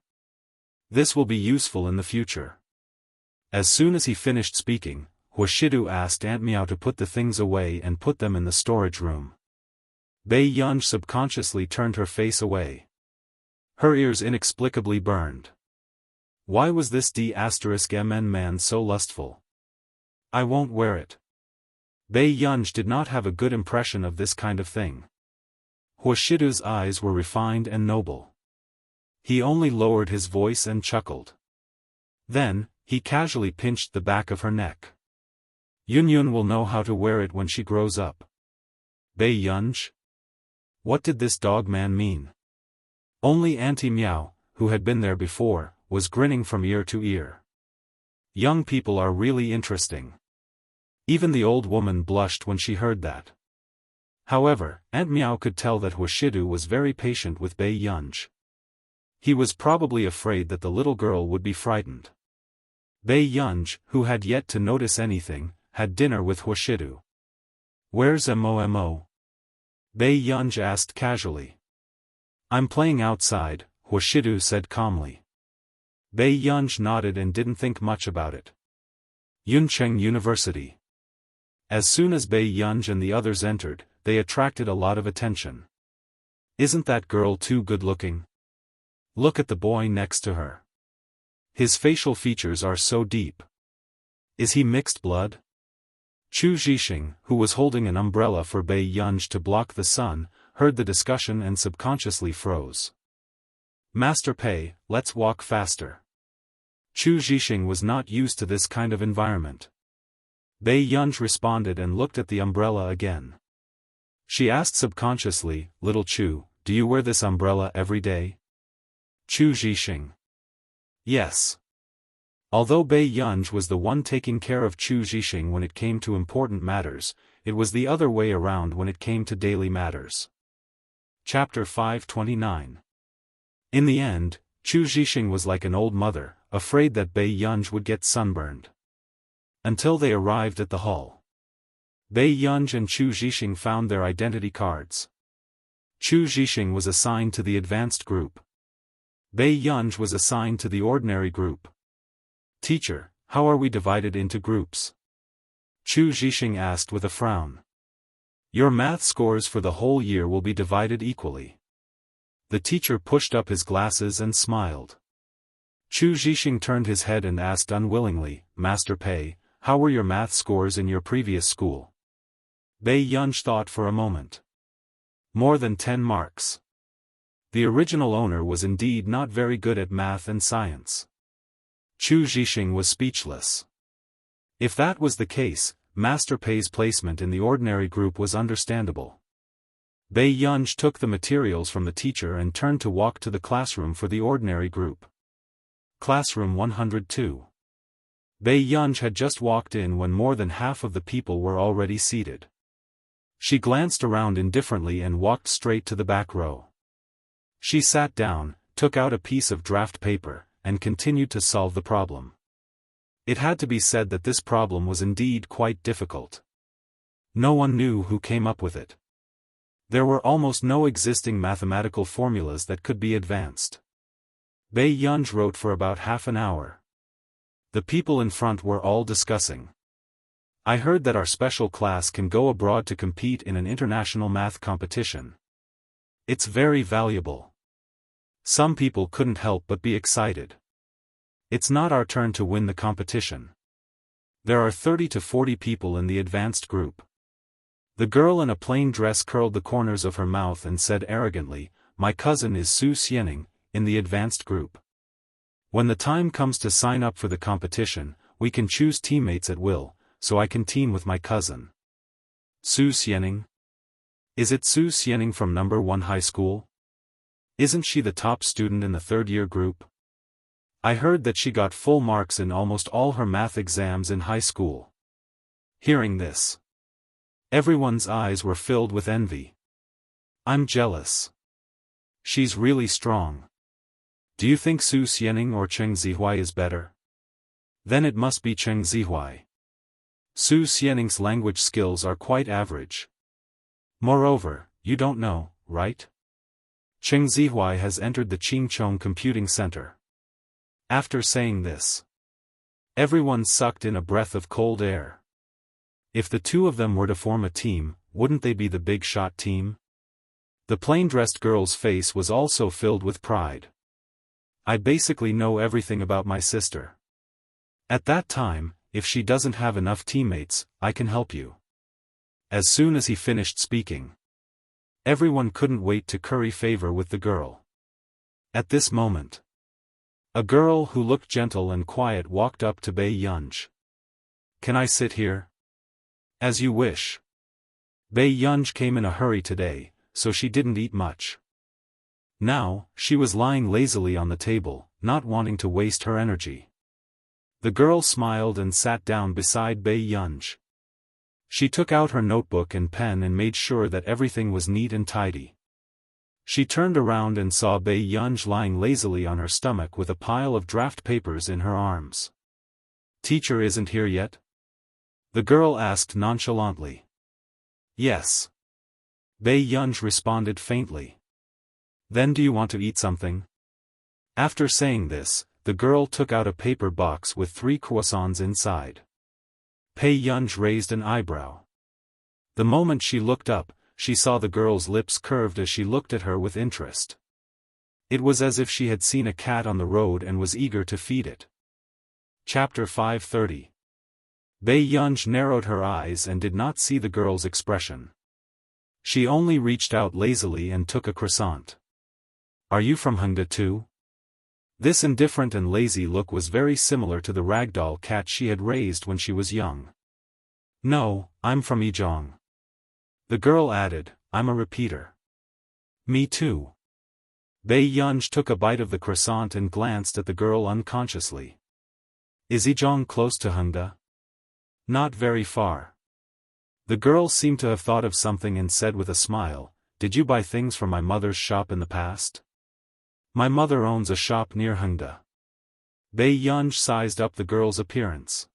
This will be useful in the future. As soon as he finished speaking, Huashidu asked Aunt Meow to put the things away and put them in the storage room. Pei Yunj subconsciously turned her face away. Her ears inexplicably burned. Why was this D*MN man so lustful? I won't wear it. Pei Yunj did not have a good impression of this kind of thing. Huashidu's eyes were refined and noble. He only lowered his voice and chuckled. Then, he casually pinched the back of her neck. Yunyun will know how to wear it when she grows up. Pei Yunj? What did this dog man mean? Only Auntie Meow, who had been there before, was grinning from ear to ear. Young people are really interesting. Even the old woman blushed when she heard that. However, Aunt Meow could tell that Huashidu was very patient with Pei Yunj. He was probably afraid that the little girl would be frightened. Pei Yunj, who had yet to notice anything, had dinner with Huashidu. Where's Mo? Bei Yunj asked casually. I'm playing outside, Huashidu said calmly. Bei Yunj nodded and didn't think much about it. Yuncheng University. As soon as Bei Yunj and the others entered, they attracted a lot of attention. Isn't that girl too good-looking? Look at the boy next to her. His facial features are so deep. Is he mixed blood? Chu Zhixing, who was holding an umbrella for Bei Yunj to block the sun, heard the discussion and subconsciously froze. Master Pei, let's walk faster. Chu Zhixing was not used to this kind of environment. Bei Yunj responded and looked at the umbrella again. She asked subconsciously, Little Chu, do you wear this umbrella every day? Chu Zhixing. Yes. Although Bei Yunj was the one taking care of Chu Zhixing when it came to important matters, it was the other way around when it came to daily matters. Chapter 529. In the end, Chu Zhixing was like an old mother, afraid that Bei Yunj would get sunburned. Until they arrived at the hall. Bei Yunj and Chu Zhixing found their identity cards. Chu Zhixing was assigned to the advanced group. Bei Yunj was assigned to the ordinary group. Teacher, how are we divided into groups? Chu Zhixing asked with a frown. Your math scores for the whole year will be divided equally. The teacher pushed up his glasses and smiled. Chu Zhixing turned his head and asked unwillingly, Master Pei, how were your math scores in your previous school? Bei Yunj thought for a moment. More than 10 marks. The original owner was indeed not very good at math and science. Chu Zhixing was speechless. If that was the case, Master Pei's placement in the ordinary group was understandable. Bei Yunj took the materials from the teacher and turned to walk to the classroom for the ordinary group. Classroom 102. Bei Yunj had just walked in when more than half of the people were already seated. She glanced around indifferently and walked straight to the back row. She sat down, took out a piece of draft paper, and continued to solve the problem. It had to be said that this problem was indeed quite difficult. No one knew who came up with it. There were almost no existing mathematical formulas that could be advanced. Bei Yunj wrote for about half an hour. The people in front were all discussing. I heard that our special class can go abroad to compete in an international math competition. It's very valuable. Some people couldn't help but be excited. It's not our turn to win the competition. There are 30 to 40 people in the advanced group. The girl in a plain dress curled the corners of her mouth and said arrogantly, My cousin is Su Xianing, in the advanced group. When the time comes to sign up for the competition, we can choose teammates at will, so I can team with my cousin. Su Xianing? Is it Su Xianing from number 1 high school? Isn't she the top student in the third-year group? I heard that she got full marks in almost all her math exams in high school. Hearing this, everyone's eyes were filled with envy. I'm jealous. She's really strong. Do you think Su Xianing or Cheng Zihuai is better? Then it must be Cheng Zihuai. Su Xianing's language skills are quite average. Moreover, you don't know, right? Cheng Zihuai has entered the Qingchong Computing Center. After saying this, everyone sucked in a breath of cold air. If the two of them were to form a team, wouldn't they be the big shot team? The plain-dressed girl's face was also filled with pride. I basically know everything about my sister. At that time, if she doesn't have enough teammates, I can help you. As soon as he finished speaking, everyone couldn't wait to curry favor with the girl. At this moment, a girl who looked gentle and quiet walked up to Bei Yunj. Can I sit here? As you wish. Bei Yunj came in a hurry today, so she didn't eat much. Now, she was lying lazily on the table, not wanting to waste her energy. The girl smiled and sat down beside Bei Yunj. She took out her notebook and pen and made sure that everything was neat and tidy. She turned around and saw Bei Yunj lying lazily on her stomach with a pile of draft papers in her arms. Teacher isn't here yet? The girl asked nonchalantly. Yes. Bei Yunj responded faintly. Then do you want to eat something? After saying this, the girl took out a paper box with 3 croissants inside. Bei Yunj raised an eyebrow. The moment she looked up, she saw the girl's lips curved as she looked at her with interest. It was as if she had seen a cat on the road and was eager to feed it. Chapter 530. Bei Yunj narrowed her eyes and did not see the girl's expression. She only reached out lazily and took a croissant. Are you from Hongda too? This indifferent and lazy look was very similar to the ragdoll cat she had raised when she was young. No, I'm from Yizhong. The girl added, I'm a repeater. Me too. Bei Yunj took a bite of the croissant and glanced at the girl unconsciously. Is Yizhong close to Hongda? Not very far. The girl seemed to have thought of something and said with a smile, Did you buy things from my mother's shop in the past? My mother owns a shop near Hongda. Bei Yunj sized up the girl's appearance.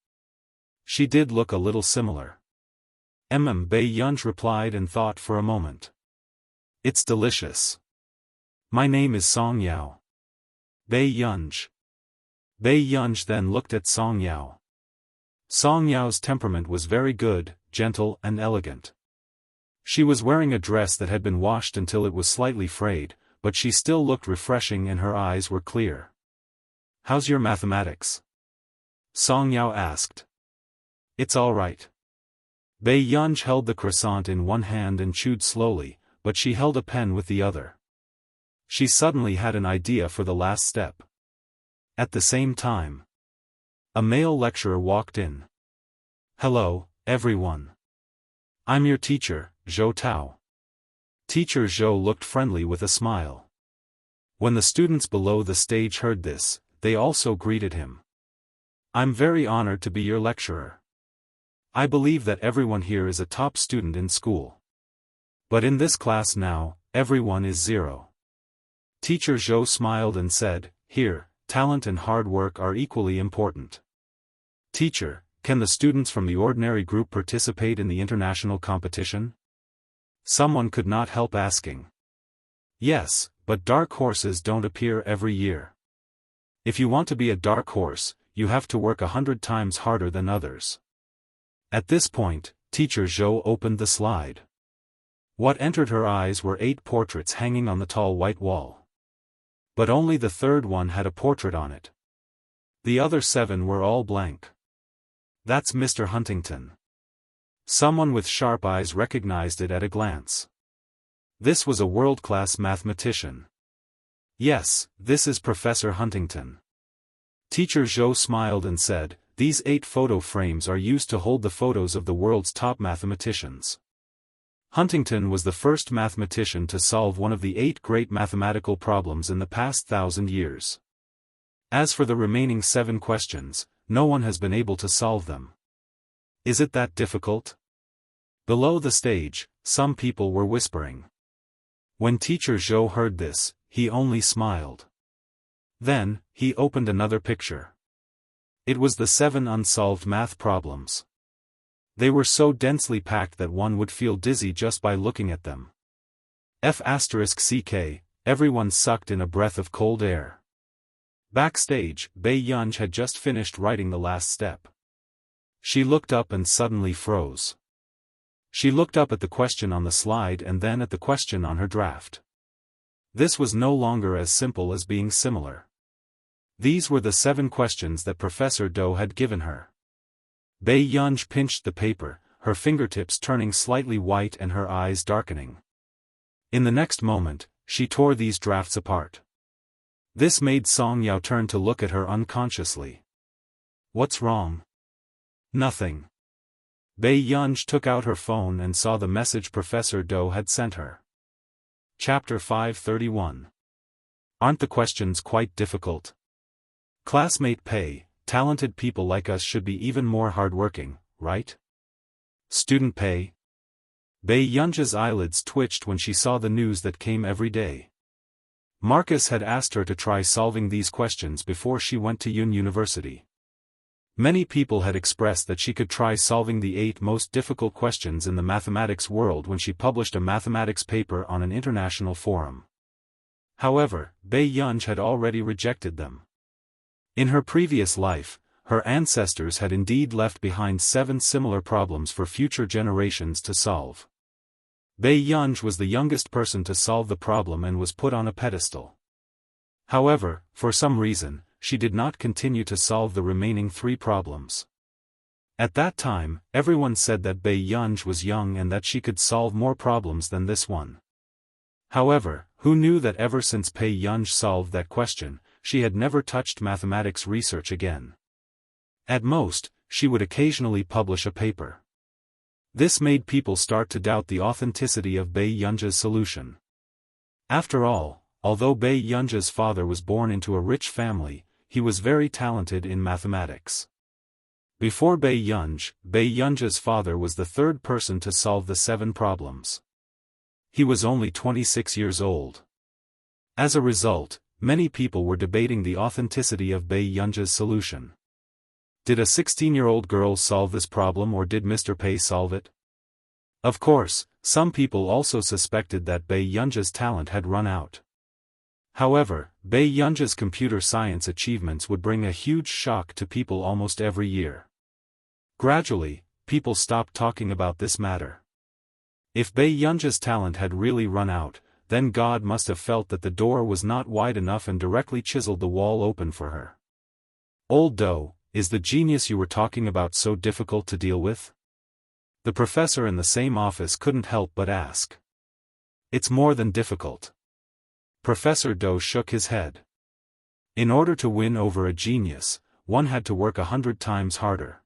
She did look a little similar. Bei Yunj replied and thought for a moment. It's delicious. My name is Song Yao. Bei Yunj. Bei Yunj then looked at Song Yao. Song Yao's temperament was very good, gentle and elegant. She was wearing a dress that had been washed until it was slightly frayed, but she still looked refreshing and her eyes were clear. How's your mathematics? Song Yao asked. It's all right. Bei Yunj held the croissant in one hand and chewed slowly, but she held a pen with the other. She suddenly had an idea for the last step. At the same time, a male lecturer walked in. Hello, everyone. I'm your teacher, Zhou Tao. Teacher Zhou looked friendly with a smile. When the students below the stage heard this, they also greeted him. I'm very honored to be your lecturer. I believe that everyone here is a top student in school. But in this class now, everyone is 0. Teacher Zhou smiled and said, Here, talent and hard work are equally important. Teacher, can the students from the ordinary group participate in the international competition? Someone could not help asking. Yes, but dark horses don't appear every year. If you want to be a dark horse, you have to work 100 times harder than others. At this point, Teacher Zhou opened the slide. What entered her eyes were 8 portraits hanging on the tall white wall. But only the third one had a portrait on it. The other 7 were all blank. That's Mr. Huntington. Someone with sharp eyes recognized it at a glance. This was a world-class mathematician. Yes, this is Professor Huntington. Teacher Zhou smiled and said, These 8 photo frames are used to hold the photos of the world's top mathematicians. Huntington was the first mathematician to solve one of the 8 great mathematical problems in the past 1,000 years. As for the remaining 7 questions, no one has been able to solve them. Is it that difficult? Below the stage, some people were whispering. When Teacher Zhou heard this, he only smiled. Then, he opened another picture. It was the 7 unsolved math problems. They were so densely packed that one would feel dizzy just by looking at them. F***ck, everyone sucked in a breath of cold air. Backstage, Bei Yunj had just finished writing the last step. She looked up and suddenly froze. She looked up at the question on the slide and then at the question on her draft. This was no longer as simple as being similar. These were the 7 questions that Professor Dou had given her. Bei Yunj pinched the paper, her fingertips turning slightly white and her eyes darkening. In the next moment, she tore these drafts apart. This made Song Yao turn to look at her unconsciously. What's wrong? Nothing. Bei Yunj took out her phone and saw the message Professor Dou had sent her. Chapter 531. Aren't the questions quite difficult? Classmate Pei, talented people like us should be even more hardworking, right? Student Pei. Bei Yunj's eyelids twitched when she saw the news that came every day. Marcus had asked her to try solving these questions before she went to Yun University. Many people had expressed that she could try solving the 8 most difficult questions in the mathematics world when she published a mathematics paper on an international forum. However, Bai Yunj had already rejected them. In her previous life, her ancestors had indeed left behind 7 similar problems for future generations to solve. Bai Yunj was the youngest person to solve the problem and was put on a pedestal. However, for some reason, she did not continue to solve the remaining 3 problems. At that time, everyone said that Bai Yunj was young and that she could solve more problems than this one. However, who knew that ever since Bai Yunj solved that question, she had never touched mathematics research again. At most, she would occasionally publish a paper. This made people start to doubt the authenticity of Bai Yunj's solution. After all, although Bai Yunj's father was born into a rich family, he was very talented in mathematics. Before Bai Yunj's father was the 3rd person to solve the 7 problems. He was only 26 years old. As a result, many people were debating the authenticity of Bai Yunj's solution. Did a 16-year-old girl solve this problem or did Mr. Pai solve it? Of course, some people also suspected that Bai Yunj's talent had run out. However, Bai Yunj's computer science achievements would bring a huge shock to people almost every year. Gradually, people stopped talking about this matter. If Bai Yunj's talent had really run out, then God must have felt that the door was not wide enough and directly chiseled the wall open for her. Old Do, is the genius you were talking about so difficult to deal with? The professor in the same office couldn't help but ask. It's more than difficult. Professor Do shook his head. In order to win over a genius, one had to work 100 times harder.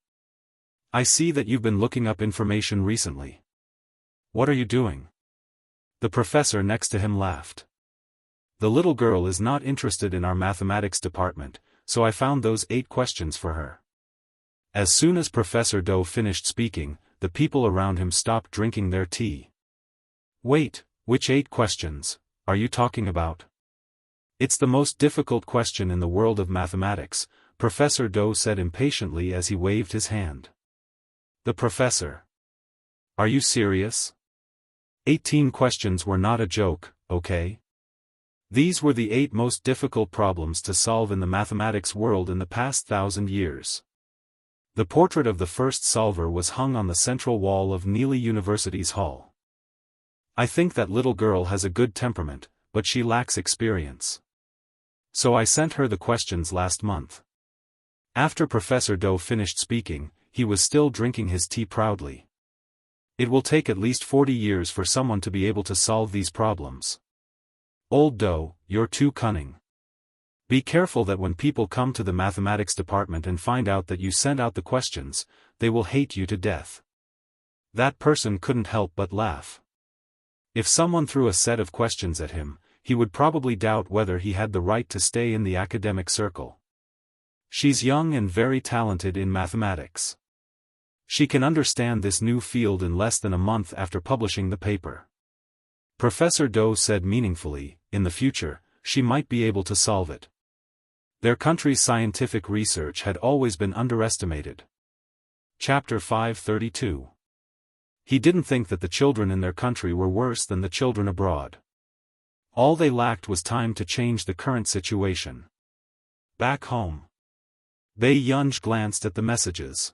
I see that you've been looking up information recently. What are you doing? The professor next to him laughed. The little girl is not interested in our mathematics department, so I found those 8 questions for her. As soon as Professor Do finished speaking, the people around him stopped drinking their tea. Wait, which 8 questions are you talking about? It's the most difficult question in the world of mathematics, Professor Do said impatiently as he waved his hand. The professor. Are you serious? 18 questions were not a joke, okay? These were the 8 most difficult problems to solve in the mathematics world in the past 1,000 years. The portrait of the first solver was hung on the central wall of Neely University's hall. I think that little girl has a good temperament, but she lacks experience. So I sent her the questions last month. After Professor Do finished speaking, he was still drinking his tea proudly. It will take at least 40 years for someone to be able to solve these problems. Old Do, you're too cunning. Be careful that when people come to the mathematics department and find out that you sent out the questions, they will hate you to death. That person couldn't help but laugh. If someone threw a set of questions at him, he would probably doubt whether he had the right to stay in the academic circle. She's young and very talented in mathematics. She can understand this new field in less than a month after publishing the paper. Professor Do said meaningfully, in the future, she might be able to solve it. Their country's scientific research had always been underestimated. Chapter 532. He didn't think that the children in their country were worse than the children abroad. All they lacked was time to change the current situation. Back home. Bai Yunj glanced at the messages.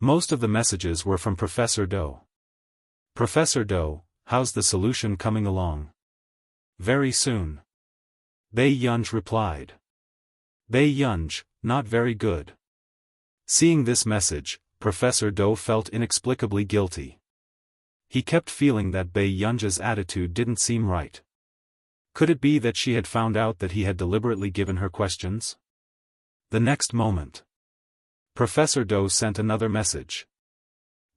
Most of the messages were from Professor Do. Professor Do, how's the solution coming along? Very soon. Bai Yunj replied. Bai Yunj, not very good. Seeing this message, Professor Do felt inexplicably guilty. He kept feeling that Bai Yunj's attitude didn't seem right. Could it be that she had found out that he had deliberately given her questions? The next moment, Professor Do sent another message.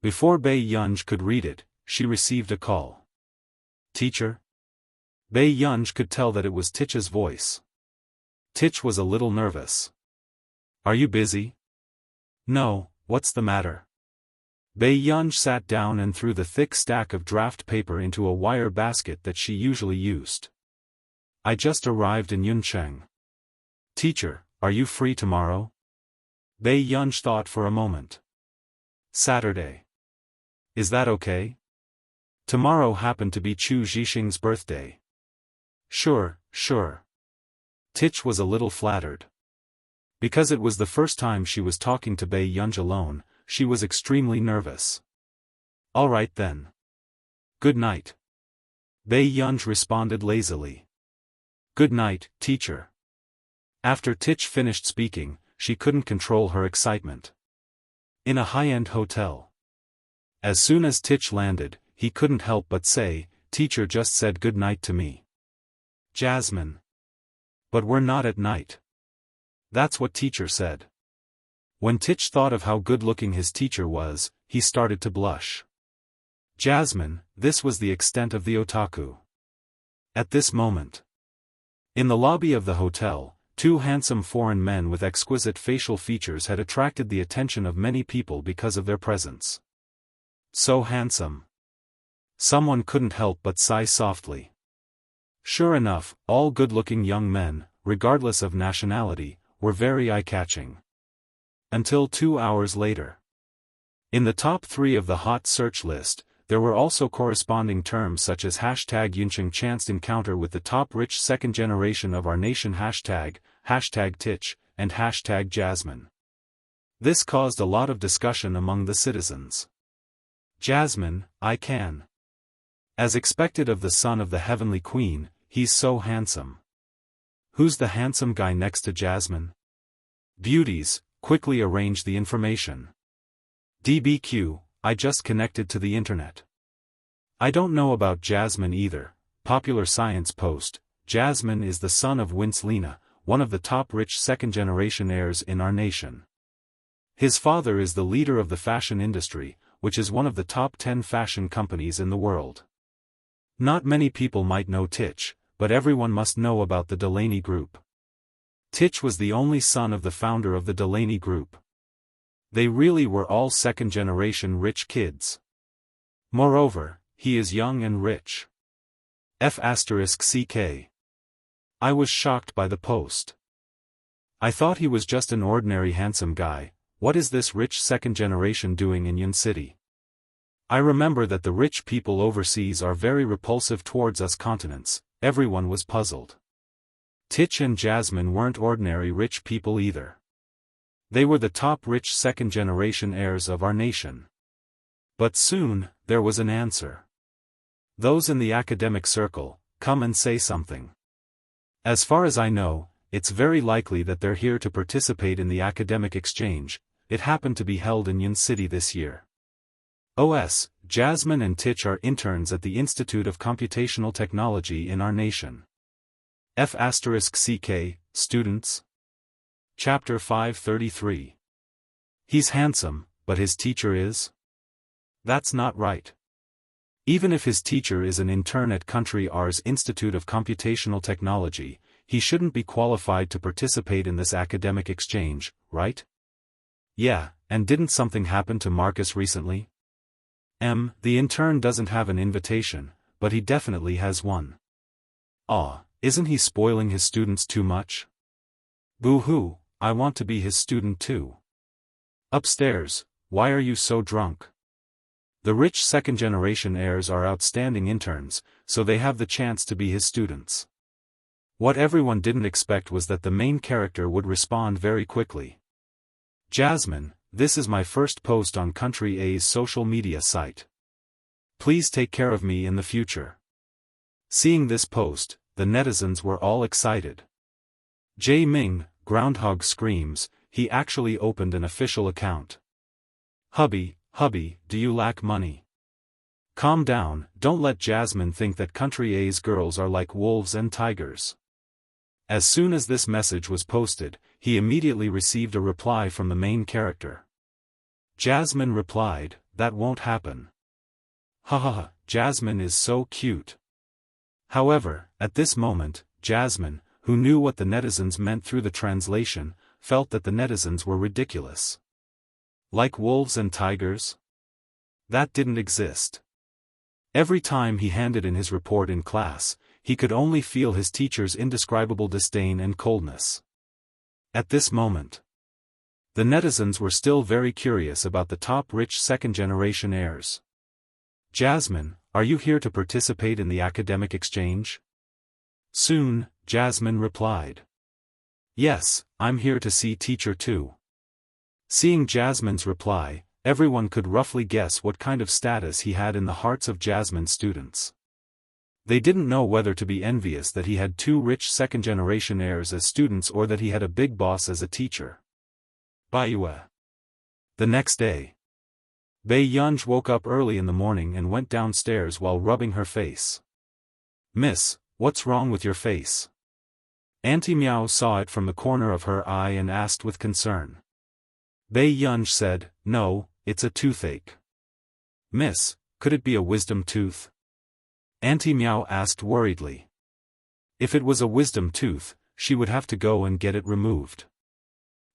Before Bai Yunj could read it, she received a call. Teacher? Bai Yunj could tell that it was Tich's voice. Tich was a little nervous. Are you busy? No, what's the matter? Bai Yunj sat down and threw the thick stack of draft paper into a wire basket that she usually used. I just arrived in Yuncheng. Teacher, are you free tomorrow? Bei Yunj thought for a moment. Saturday. Is that okay? Tomorrow happened to be Chu Zhixing's birthday. Sure, sure. Tich was a little flattered. Because it was the first time she was talking to Bei Yunj alone, she was extremely nervous. All right then. Good night. Bei Yunj responded lazily. Good night, teacher. After Tich finished speaking, she couldn't control her excitement. In a high-end hotel. As soon as Tich landed, he couldn't help but say, Teacher just said good night to me. Jasmine. But we're not at night. That's what teacher said. When Tich thought of how good-looking his teacher was, he started to blush. Jasmine, this was the extent of the otaku. At this moment. In the lobby of the hotel, two handsome foreign men with exquisite facial features had attracted the attention of many people because of their presence. So handsome. Someone couldn't help but sigh softly. Sure enough, all good-looking young men, regardless of nationality, were very eye-catching. Until 2 hours later. In the top 3 of the hot search list, there were also corresponding terms such as #Yuncheng chanced encounter with the top rich second generation of our nation #Tich, and #Jasmine. This caused a lot of discussion among the citizens. Jasmine, I can. As expected of the son of the heavenly queen, he's so handsome. Who's the handsome guy next to Jasmine? Beauties, quickly arrange the information. DBQ, I just connected to the internet. I don't know about Jasmine either. Popular Science post, Jasmine is the son of Lina, one of the top rich second-generation heirs in our nation. His father is the leader of the fashion industry, which is one of the top 10 fashion companies in the world. Not many people might know Tich, but everyone must know about the Delaney Group. Tich was the only son of the founder of the Delaney Group. They really were all second-generation rich kids. Moreover, he is young and rich. F***CK. I was shocked by the post. I thought he was just an ordinary handsome guy. What is this rich second generation doing in Yun City? I remember that the rich people overseas are very repulsive towards us continents. Everyone was puzzled. Tich and Jasmine weren't ordinary rich people either. They were the top rich second-generation heirs of our nation. But soon, there was an answer. Those in the academic circle, come and say something. As far as I know, it's very likely that they're here to participate in the academic exchange. It happened to be held in Yun City this year. OS, Jasmine and Tich are interns at the Institute of Computational Technology in our nation. F***CK, students. Chapter 533. He's handsome, but his teacher is? That's not right. Even if his teacher is an intern at Country R's Institute of Computational Technology, he shouldn't be qualified to participate in this academic exchange, right? Yeah, and didn't something happen to Marcus recently? The intern doesn't have an invitation, but he definitely has one. Aw, isn't he spoiling his students too much? Boo-hoo, I want to be his student too. Upstairs, why are you so drunk? The rich second-generation heirs are outstanding interns, so they have the chance to be his students. What everyone didn't expect was that the main character would respond very quickly. Jasmine, this is my first post on Country A's social media site. Please take care of me in the future. Seeing this post, the netizens were all excited. Jae Ming, groundhog screams, he actually opened an official account. Hubby, do you lack money? Calm down, don't let Jasmine think that Country A's girls are like wolves and tigers. As soon as this message was posted, he immediately received a reply from the main character. Jasmine replied, that won't happen. Haha, Jasmine is so cute. However, at this moment, Jasmine, who knew what the netizens meant through the translation, felt that the netizens were ridiculous. Like wolves and tigers? That didn't exist. Every time he handed in his report in class, he could only feel his teacher's indescribable disdain and coldness. At this moment, The netizens were still very curious about the top rich second-generation heirs. Jasmine, are you here to participate in the academic exchange? Soon, Jasmine replied. Yes, I'm here to see teacher too. Seeing Jasmine's reply, everyone could roughly guess what kind of status he had in the hearts of Jasmine's students. They didn't know whether to be envious that he had two rich second-generation heirs as students or that he had a big boss as a teacher. Baiue. The next day, Bei Yunj woke up early in the morning and went downstairs while rubbing her face. Miss, what's wrong with your face? Auntie Miao saw it from the corner of her eye and asked with concern. Bei Yunj said, No, it's a toothache. Miss, could it be a wisdom tooth? Auntie Miao asked worriedly. If it was a wisdom tooth, she would have to go and get it removed.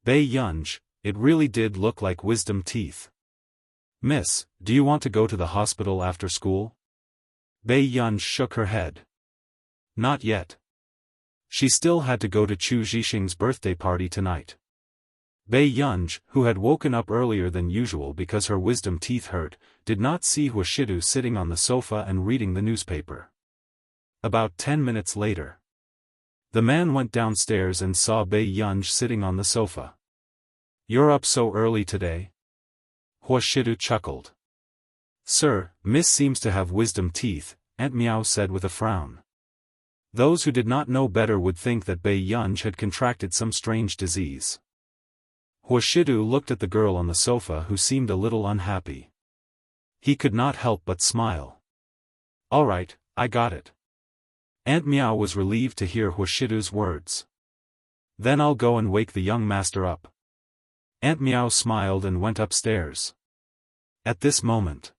Bei Yunj, it really did look like wisdom teeth. Miss, do you want to go to the hospital after school? Bei Yunj shook her head. Not yet. She still had to go to Chu Zhixing's birthday party tonight. Bei Yunj, who had woken up earlier than usual because her wisdom teeth hurt, did not see Huashidu sitting on the sofa and reading the newspaper. About 10 minutes later, the man went downstairs and saw Bei Yunj sitting on the sofa. You're up so early today? Huashidu chuckled. Sir, Miss seems to have wisdom teeth, Aunt Miao said with a frown. Those who did not know better would think that Bei Yunj had contracted some strange disease. Huashidu looked at the girl on the sofa who seemed a little unhappy. He could not help but smile. All right, I got it. Aunt Miao was relieved to hear Huashidu's words. Then I'll go and wake the young master up. Aunt Miao smiled and went upstairs. At this moment,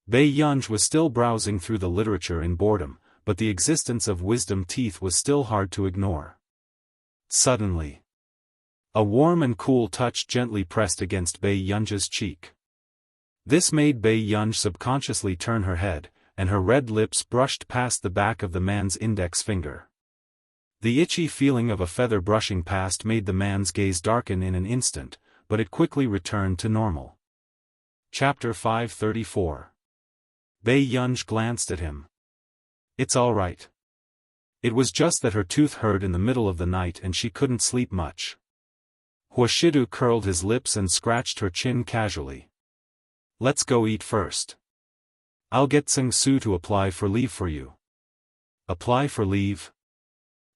Bei Yunj was still browsing through the literature in boredom, but the existence of wisdom teeth was still hard to ignore. Suddenly, a warm and cool touch gently pressed against Bei Yunj's cheek. This made Bei Yunj subconsciously turn her head, and her red lips brushed past the back of the man's index finger. The itchy feeling of a feather brushing past made the man's gaze darken in an instant, but it quickly returned to normal. Chapter 534. Bei Yunj glanced at him. It's all right. It was just that her tooth hurt in the middle of the night and she couldn't sleep much. Huashidu curled his lips and scratched her chin casually. Let's go eat first. I'll get Tseng Su to apply for leave for you. Apply for leave?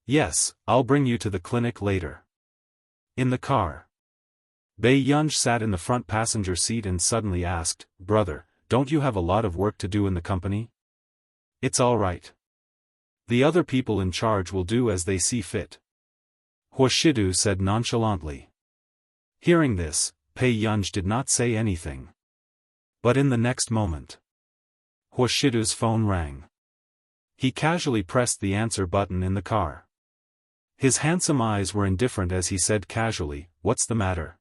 Yes, I'll bring you to the clinic later. In the car, Bei Yunj sat in the front passenger seat and suddenly asked, Brother, don't you have a lot of work to do in the company? It's all right. The other people in charge will do as they see fit. Huashidu said nonchalantly. Hearing this, Bei Yunj did not say anything. But in the next moment, Huashidu's phone rang. He casually pressed the answer button in the car. His handsome eyes were indifferent as he said casually, What's the matter?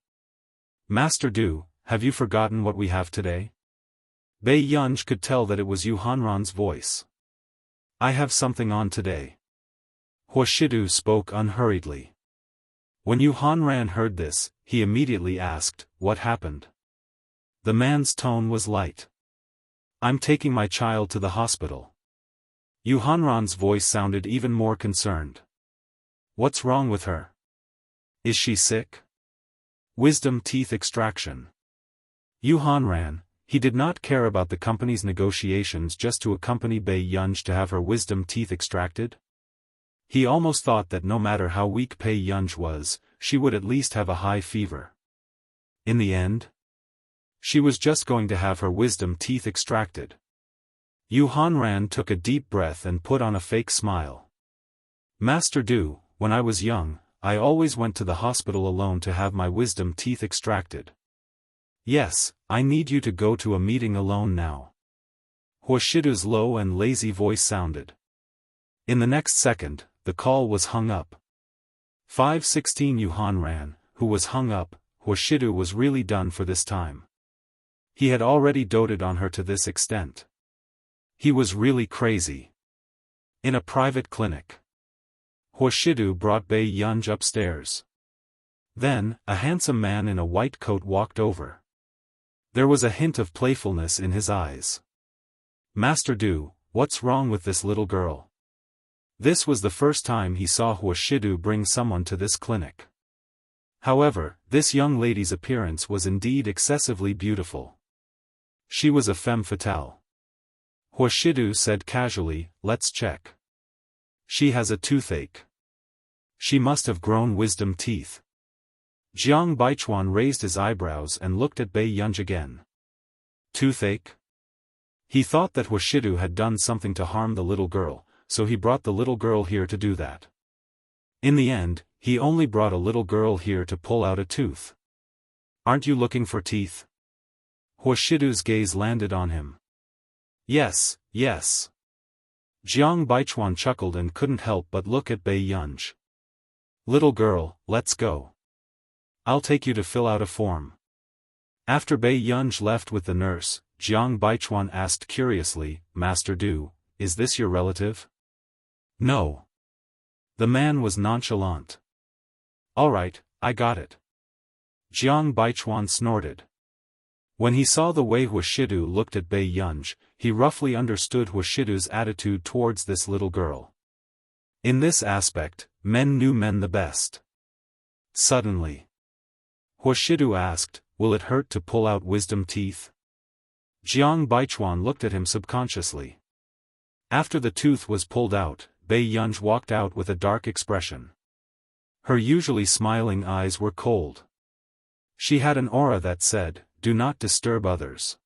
Master Du, have you forgotten what we have today? Bei Yunj could tell that it was Yu Hanran's voice. I have something on today. Huashidu spoke unhurriedly. When Yu Hanran heard this, he immediately asked, What happened? The man's tone was light. I'm taking my child to the hospital. Yu Hanran's voice sounded even more concerned. What's wrong with her? Is she sick? Wisdom teeth extraction. Yu Hanran, he did not care about the company's negotiations just to accompany Bei Yunj to have her wisdom teeth extracted. He almost thought that no matter how weak Bei Yunj was, she would at least have a high fever. In the end, she was just going to have her wisdom teeth extracted. Yu Hanran took a deep breath and put on a fake smile. Master Du, when I was young, I always went to the hospital alone to have my wisdom teeth extracted. Yes, I need you to go to a meeting alone now. Huashidu's low and lazy voice sounded. In the next second, the call was hung up. 5:16 Yu Hanran, who was hung up, Huashidu was really done for this time. He had already doted on her to this extent. He was really crazy. In a private clinic, Huashidu brought Bei Yunj upstairs. Then, a handsome man in a white coat walked over. There was a hint of playfulness in his eyes. "Master Du, what's wrong with this little girl?" This was the first time he saw Huashidu bring someone to this clinic. However, this young lady's appearance was indeed excessively beautiful. She was a femme fatale. Huashidu said casually, "Let's check. She has a toothache. She must have grown wisdom teeth." Jiang Baichuan raised his eyebrows and looked at Bei Yunj again. Toothache? He thought that Huashidu had done something to harm the little girl, so he brought the little girl here to do that. In the end, he only brought a little girl here to pull out a tooth. "Aren't you looking for teeth?" Huashidu's gaze landed on him. "Yes, yes." Jiang Baichuan chuckled and couldn't help but look at Bei Yunj. "Little girl, let's go. I'll take you to fill out a form." After Bei Yunj left with the nurse, Jiang Baichuan asked curiously, "Master Du, is this your relative?" "No." The man was nonchalant. "All right, I got it." Jiang Baichuan snorted. When he saw the way Huashidu looked at Bei Yunj, he roughly understood Huashidu's attitude towards this little girl. In this aspect, men knew men the best. Suddenly, Huashidu asked, "Will it hurt to pull out wisdom teeth?" Jiang Baichuan looked at him subconsciously. After the tooth was pulled out, Bei Yunj walked out with a dark expression. Her usually smiling eyes were cold. She had an aura that said, "Do not disturb others."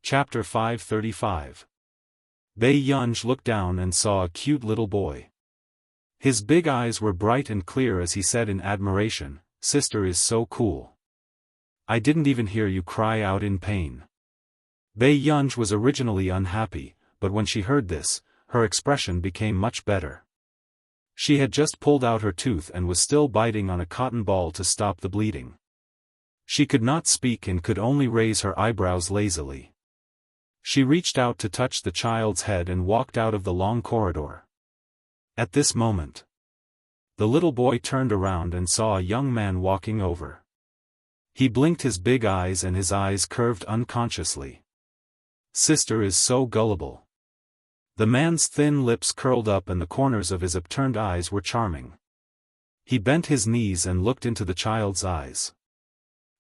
Chapter 535. Bei Yunj looked down and saw a cute little boy. His big eyes were bright and clear as he said in admiration, "Sister is so cool. I didn't even hear you cry out in pain." Bei Yunj was originally unhappy, but when she heard this, her expression became much better. She had just pulled out her tooth and was still biting on a cotton ball to stop the bleeding. She could not speak and could only raise her eyebrows lazily. She reached out to touch the child's head and walked out of the long corridor. At this moment, the little boy turned around and saw a young man walking over. He blinked his big eyes and his eyes curved unconsciously. "Sister is so gullible." The man's thin lips curled up and the corners of his upturned eyes were charming. He bent his knees and looked into the child's eyes.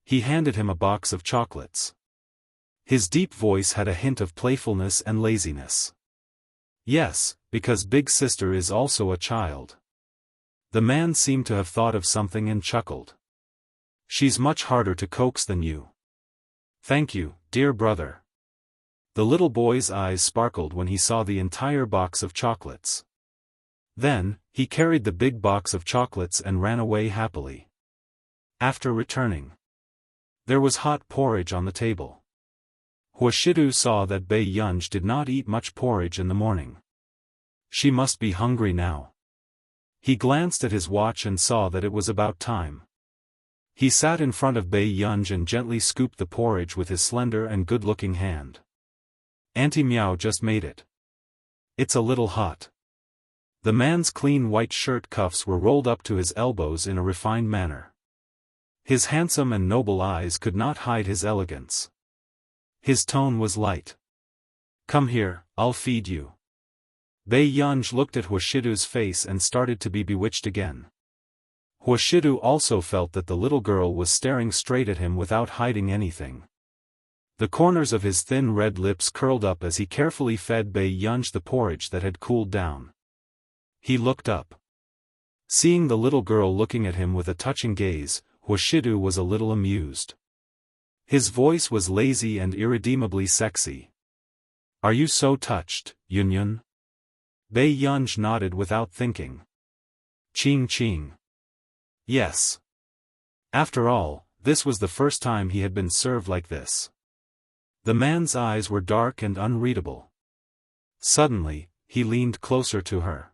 He handed him a box of chocolates. His deep voice had a hint of playfulness and laziness. "Yes, because big sister is also a child." The man seemed to have thought of something and chuckled. "She's much harder to coax than you." "Thank you, dear brother." The little boy's eyes sparkled when he saw the entire box of chocolates. Then, he carried the big box of chocolates and ran away happily. After returning, there was hot porridge on the table. Huashidu saw that Bei Yunj did not eat much porridge in the morning. She must be hungry now. He glanced at his watch and saw that it was about time. He sat in front of Bei Yunj and gently scooped the porridge with his slender and good-looking hand. "Auntie Miao just made it. It's a little hot." The man's clean white shirt cuffs were rolled up to his elbows in a refined manner. His handsome and noble eyes could not hide his elegance. His tone was light. "Come here, I'll feed you." Bei Yunj looked at Huashidu's face and started to be bewitched again. Huashidu also felt that the little girl was staring straight at him without hiding anything. The corners of his thin red lips curled up as he carefully fed Bei Yunj the porridge that had cooled down. He looked up. Seeing the little girl looking at him with a touching gaze, Huashidu was a little amused. His voice was lazy and irredeemably sexy. "Are you so touched, Yunyun?" Bei Yunj nodded without thinking. "Ching ching." Yes. After all, this was the first time he had been served like this. The man's eyes were dark and unreadable. Suddenly, he leaned closer to her.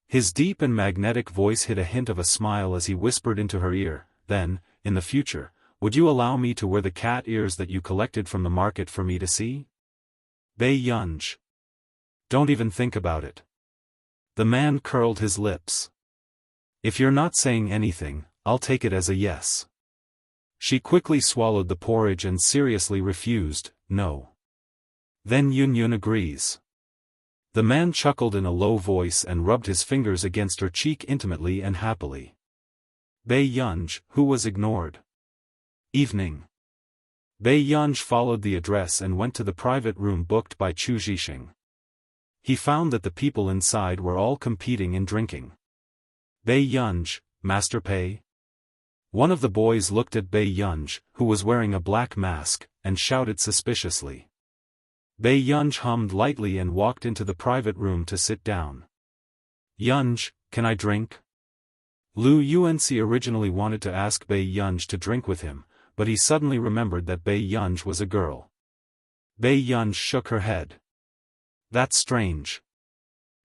His deep and magnetic voice hid a hint of a smile as he whispered into her ear, "Then, in the future, would you allow me to wear the cat ears that you collected from the market for me to see?" Bei Yunj. "Don't even think about it." The man curled his lips. "If you're not saying anything, I'll take it as a yes. She quickly swallowed the porridge and seriously refused, no. Then Yun Yun agrees. The man chuckled in a low voice and rubbed his fingers against her cheek intimately and happily. Bei Yunj, who was ignored. Evening. Bei Yunj followed the address and went to the private room booked by Chu Zhixing. He found that the people inside were all competing in drinking. Bei Yunj, Master Pei? One of the boys looked at Bei Yunj, who was wearing a black mask, and shouted suspiciously. Bei Yunj hummed lightly and walked into the private room to sit down. Yunj, can I drink? Lu Yuanci originally wanted to ask Bei Yunj to drink with him, but he suddenly remembered that Bei Yunj was a girl. Bei Yunj shook her head. That's strange.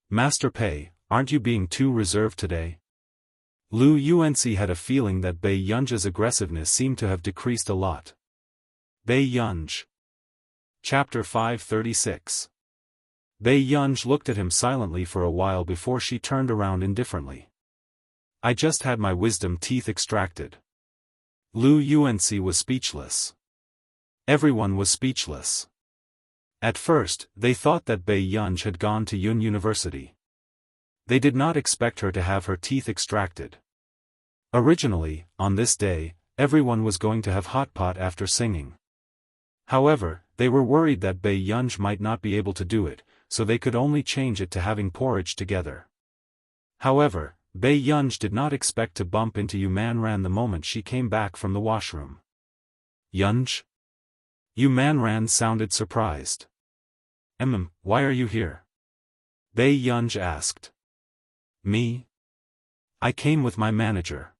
Master Pei, aren't you being too reserved today? Lu Yuanci had a feeling that Bei Yunj's aggressiveness seemed to have decreased a lot. Bei Yunj. Chapter 536. Bei Yunj looked at him silently for a while before she turned around indifferently. I just had my wisdom teeth extracted. Lu Yuanci was speechless. Everyone was speechless. At first, they thought that Bei Yunj had gone to Yun University. They did not expect her to have her teeth extracted. Originally, on this day, everyone was going to have hot pot after singing. However, they were worried that Bei Yunj might not be able to do it, so they could only change it to having porridge together. However, Bei Yunj did not expect to bump into Yu Manran the moment she came back from the washroom. Yunj? Yu Manran sounded surprised. Why are you here? Bei Yunj asked. Me? I came with my manager.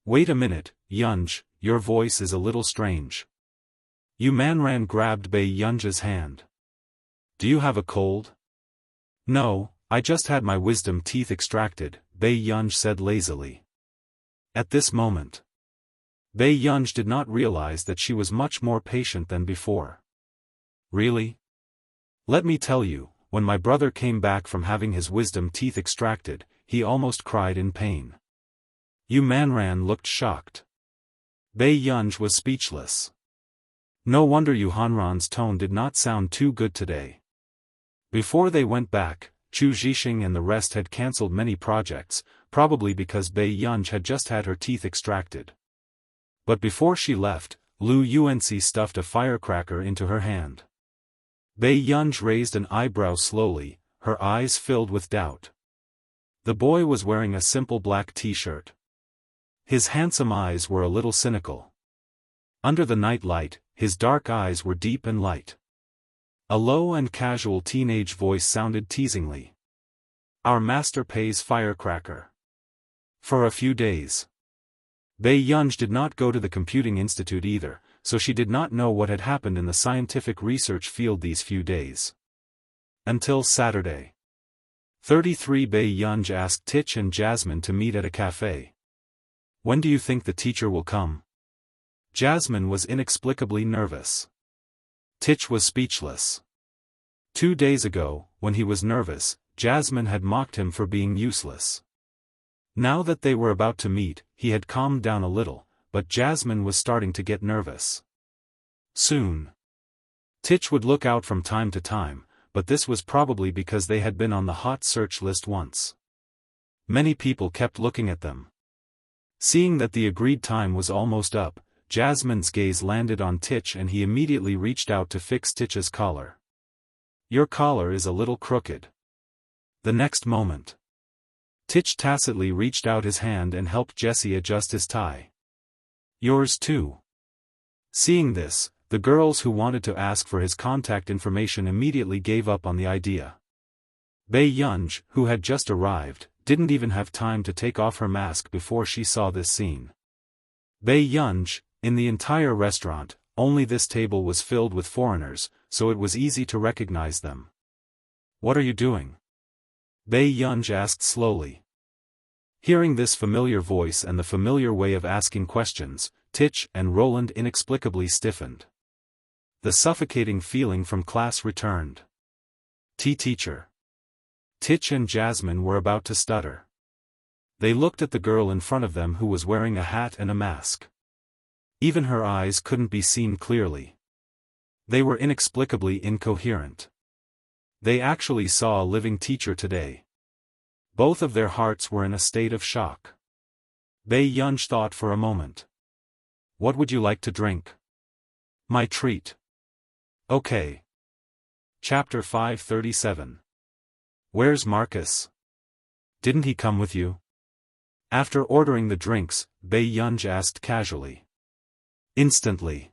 Wait a minute, Yunj, your voice is a little strange. Yu Manran grabbed Bei Yunj's hand. Do you have a cold? No, I just had my wisdom teeth extracted, Bei Yunj said lazily. At this moment, Bei Yunj did not realize that she was much more patient than before. Really? Let me tell you, when my brother came back from having his wisdom teeth extracted, he almost cried in pain. Yu Manran looked shocked. Bei Yunj was speechless. No wonder Yu Hanran's tone did not sound too good today. Before they went back, Chu Zhixing and the rest had cancelled many projects, probably because Bei Yunj had just had her teeth extracted. But before she left, Lu Yuanci stuffed a firecracker into her hand. Bei Yunj raised an eyebrow slowly, her eyes filled with doubt. The boy was wearing a simple black t-shirt. His handsome eyes were a little cynical. Under the night light, his dark eyes were deep and light. A low and casual teenage voice sounded teasingly. Our master Pei's firecracker. For a few days. Bei Yunj did not go to the computing institute either, so she did not know what had happened in the scientific research field these few days. Until Saturday. 33 Bei Yunj asked Tich and Jasmine to meet at a cafe. When do you think the teacher will come? Jasmine was inexplicably nervous. Tich was speechless. 2 days ago, when he was nervous, Jasmine had mocked him for being useless. Now that they were about to meet, he had calmed down a little, but Jasmine was starting to get nervous. Soon. Tich would look out from time to time, but this was probably because they had been on the hot search list once. Many people kept looking at them. Seeing that the agreed time was almost up, Jasmine's gaze landed on Tich and he immediately reached out to fix Tich's collar. Your collar is a little crooked. The next moment, Tich tacitly reached out his hand and helped Jesse adjust his tie. Yours too. Seeing this, the girls who wanted to ask for his contact information immediately gave up on the idea. Bei Yunj, who had just arrived, didn't even have time to take off her mask before she saw this scene. Bei Yunj, in the entire restaurant, only this table was filled with foreigners, so it was easy to recognize them. What are you doing? Bei Yunj asked slowly. Hearing this familiar voice and the familiar way of asking questions, Tich and Roland inexplicably stiffened. The suffocating feeling from class returned. Teacher. Tich and Jasmine were about to stutter. They looked at the girl in front of them who was wearing a hat and a mask. Even her eyes couldn't be seen clearly. They were inexplicably incoherent. They actually saw a living teacher today. Both of their hearts were in a state of shock. Bei Yunj thought for a moment. What would you like to drink? My treat. Okay. Chapter 537. Where's Marcus? Didn't he come with you? After ordering the drinks, Bei Yunj asked casually. Instantly.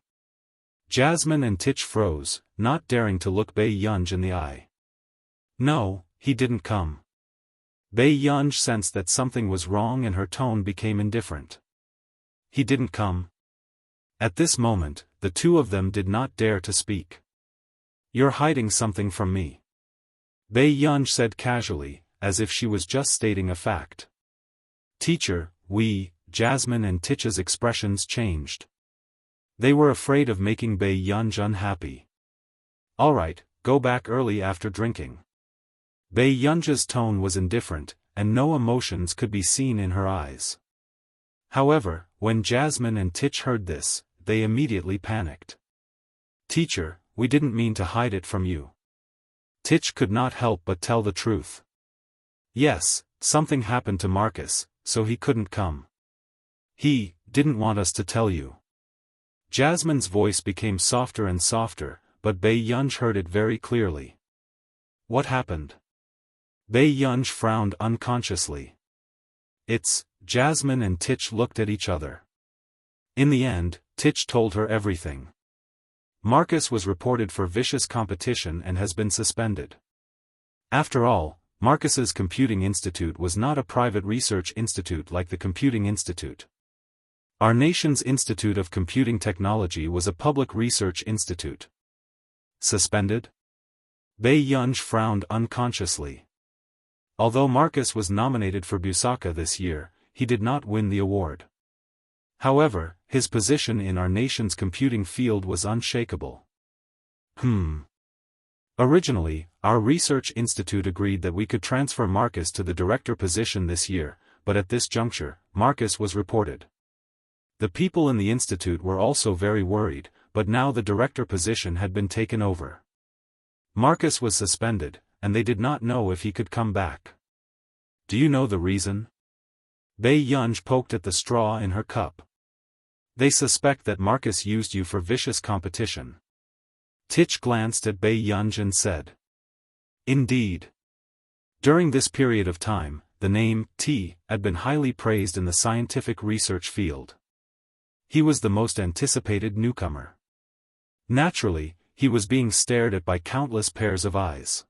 Jasmine and Tich froze, not daring to look Bei Yunj in the eye. No, he didn't come. Bei Yunj sensed that something was wrong and her tone became indifferent. He didn't come. At this moment, the two of them did not dare to speak. You're hiding something from me. Bei Yunj said casually, as if she was just stating a fact. Teacher, Jasmine and Tich's expressions changed. They were afraid of making Bei Yunj unhappy. Alright, go back early after drinking. Bei Yunj's tone was indifferent, and no emotions could be seen in her eyes. However, when Jasmine and Tich heard this, they immediately panicked. Teacher, we didn't mean to hide it from you. Tich could not help but tell the truth. Yes, something happened to Marcus, so he couldn't come. He didn't want us to tell you. Jasmine's voice became softer and softer, but Bei Yunj heard it very clearly. What happened? Bei Yunj frowned unconsciously. Jasmine and Tich looked at each other. In the end, Tich told her everything. Marcus was reported for vicious competition and has been suspended. After all, Marcus's Computing Institute was not a private research institute like the Computing Institute. Our nation's Institute of Computing Technology was a public research institute. Suspended? Bei Yunj frowned unconsciously. Although Marcus was nominated for Busaka this year, he did not win the award. However, his position in our nation's computing field was unshakable. Originally, our research institute agreed that we could transfer Marcus to the director position this year, but at this juncture, Marcus was reported. The people in the institute were also very worried, but now the director position had been taken over. Marcus was suspended, and they did not know if he could come back. Do you know the reason? Bei Yunj poked at the straw in her cup. They suspect that Marcus used you for vicious competition. Tich glanced at Bei Yunj and said. Indeed. During this period of time, the name T had been highly praised in the scientific research field. He was the most anticipated newcomer. Naturally, he was being stared at by countless pairs of eyes.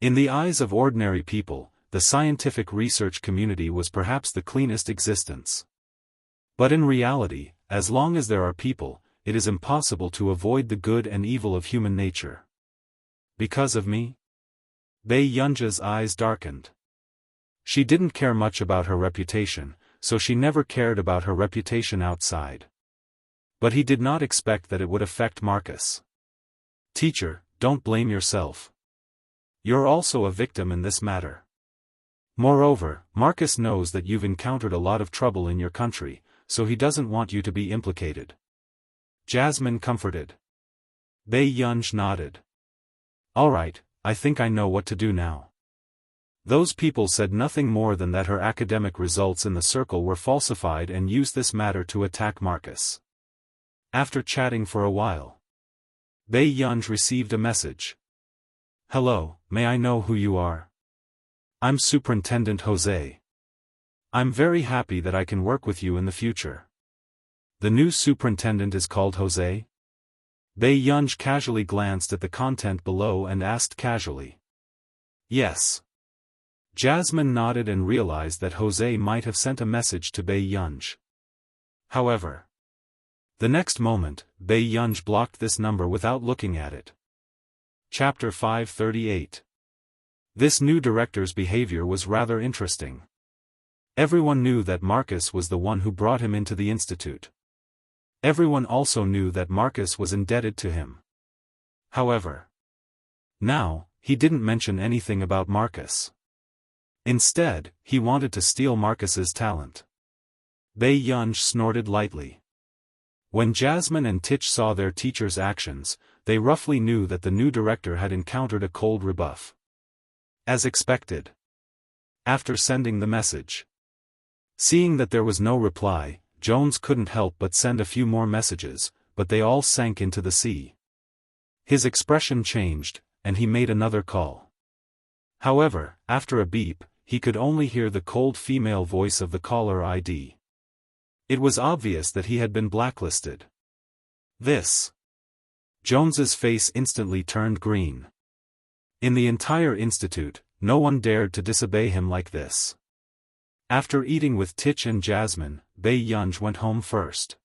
In the eyes of ordinary people, the scientific research community was perhaps the cleanest existence. But in reality, as long as there are people, it is impossible to avoid the good and evil of human nature. Because of me? Bei Yunj's eyes darkened. She didn't care much about her reputation, so she never cared about her reputation outside. But he did not expect that it would affect Marcus. Teacher, don't blame yourself. You're also a victim in this matter. Moreover, Marcus knows that you've encountered a lot of trouble in your country, so he doesn't want you to be implicated. Jasmine comforted. Bei Yunj nodded. Alright, I think I know what to do now. Those people said nothing more than that her academic results in the circle were falsified and used this matter to attack Marcus. After chatting for a while, Bei Yunj received a message. Hello, may I know who you are? I'm Superintendent Jose. I'm very happy that I can work with you in the future. The new superintendent is called Jose? Bei Yunj casually glanced at the content below and asked casually. Yes. Jasmine nodded and realized that Jose might have sent a message to Bei Yunj. However, the next moment, Bei Yunj blocked this number without looking at it. Chapter 538. This new director's behavior was rather interesting. Everyone knew that Marcus was the one who brought him into the institute. Everyone also knew that Marcus was indebted to him. However, now, he didn't mention anything about Marcus. Instead, he wanted to steal Marcus's talent. Bei Yunj snorted lightly. When Jasmine and Tich saw their teacher's actions, they roughly knew that the new director had encountered a cold rebuff. As expected. After sending the message. Seeing that there was no reply, Jones couldn't help but send a few more messages, but they all sank into the sea. His expression changed, and he made another call. However, after a beep, he could only hear the cold female voice of the caller ID. It was obvious that he had been blacklisted. This. Jones's face instantly turned green. In the entire institute, no one dared to disobey him like this. After eating with Tich and Jasmine, Bei Yunj went home first.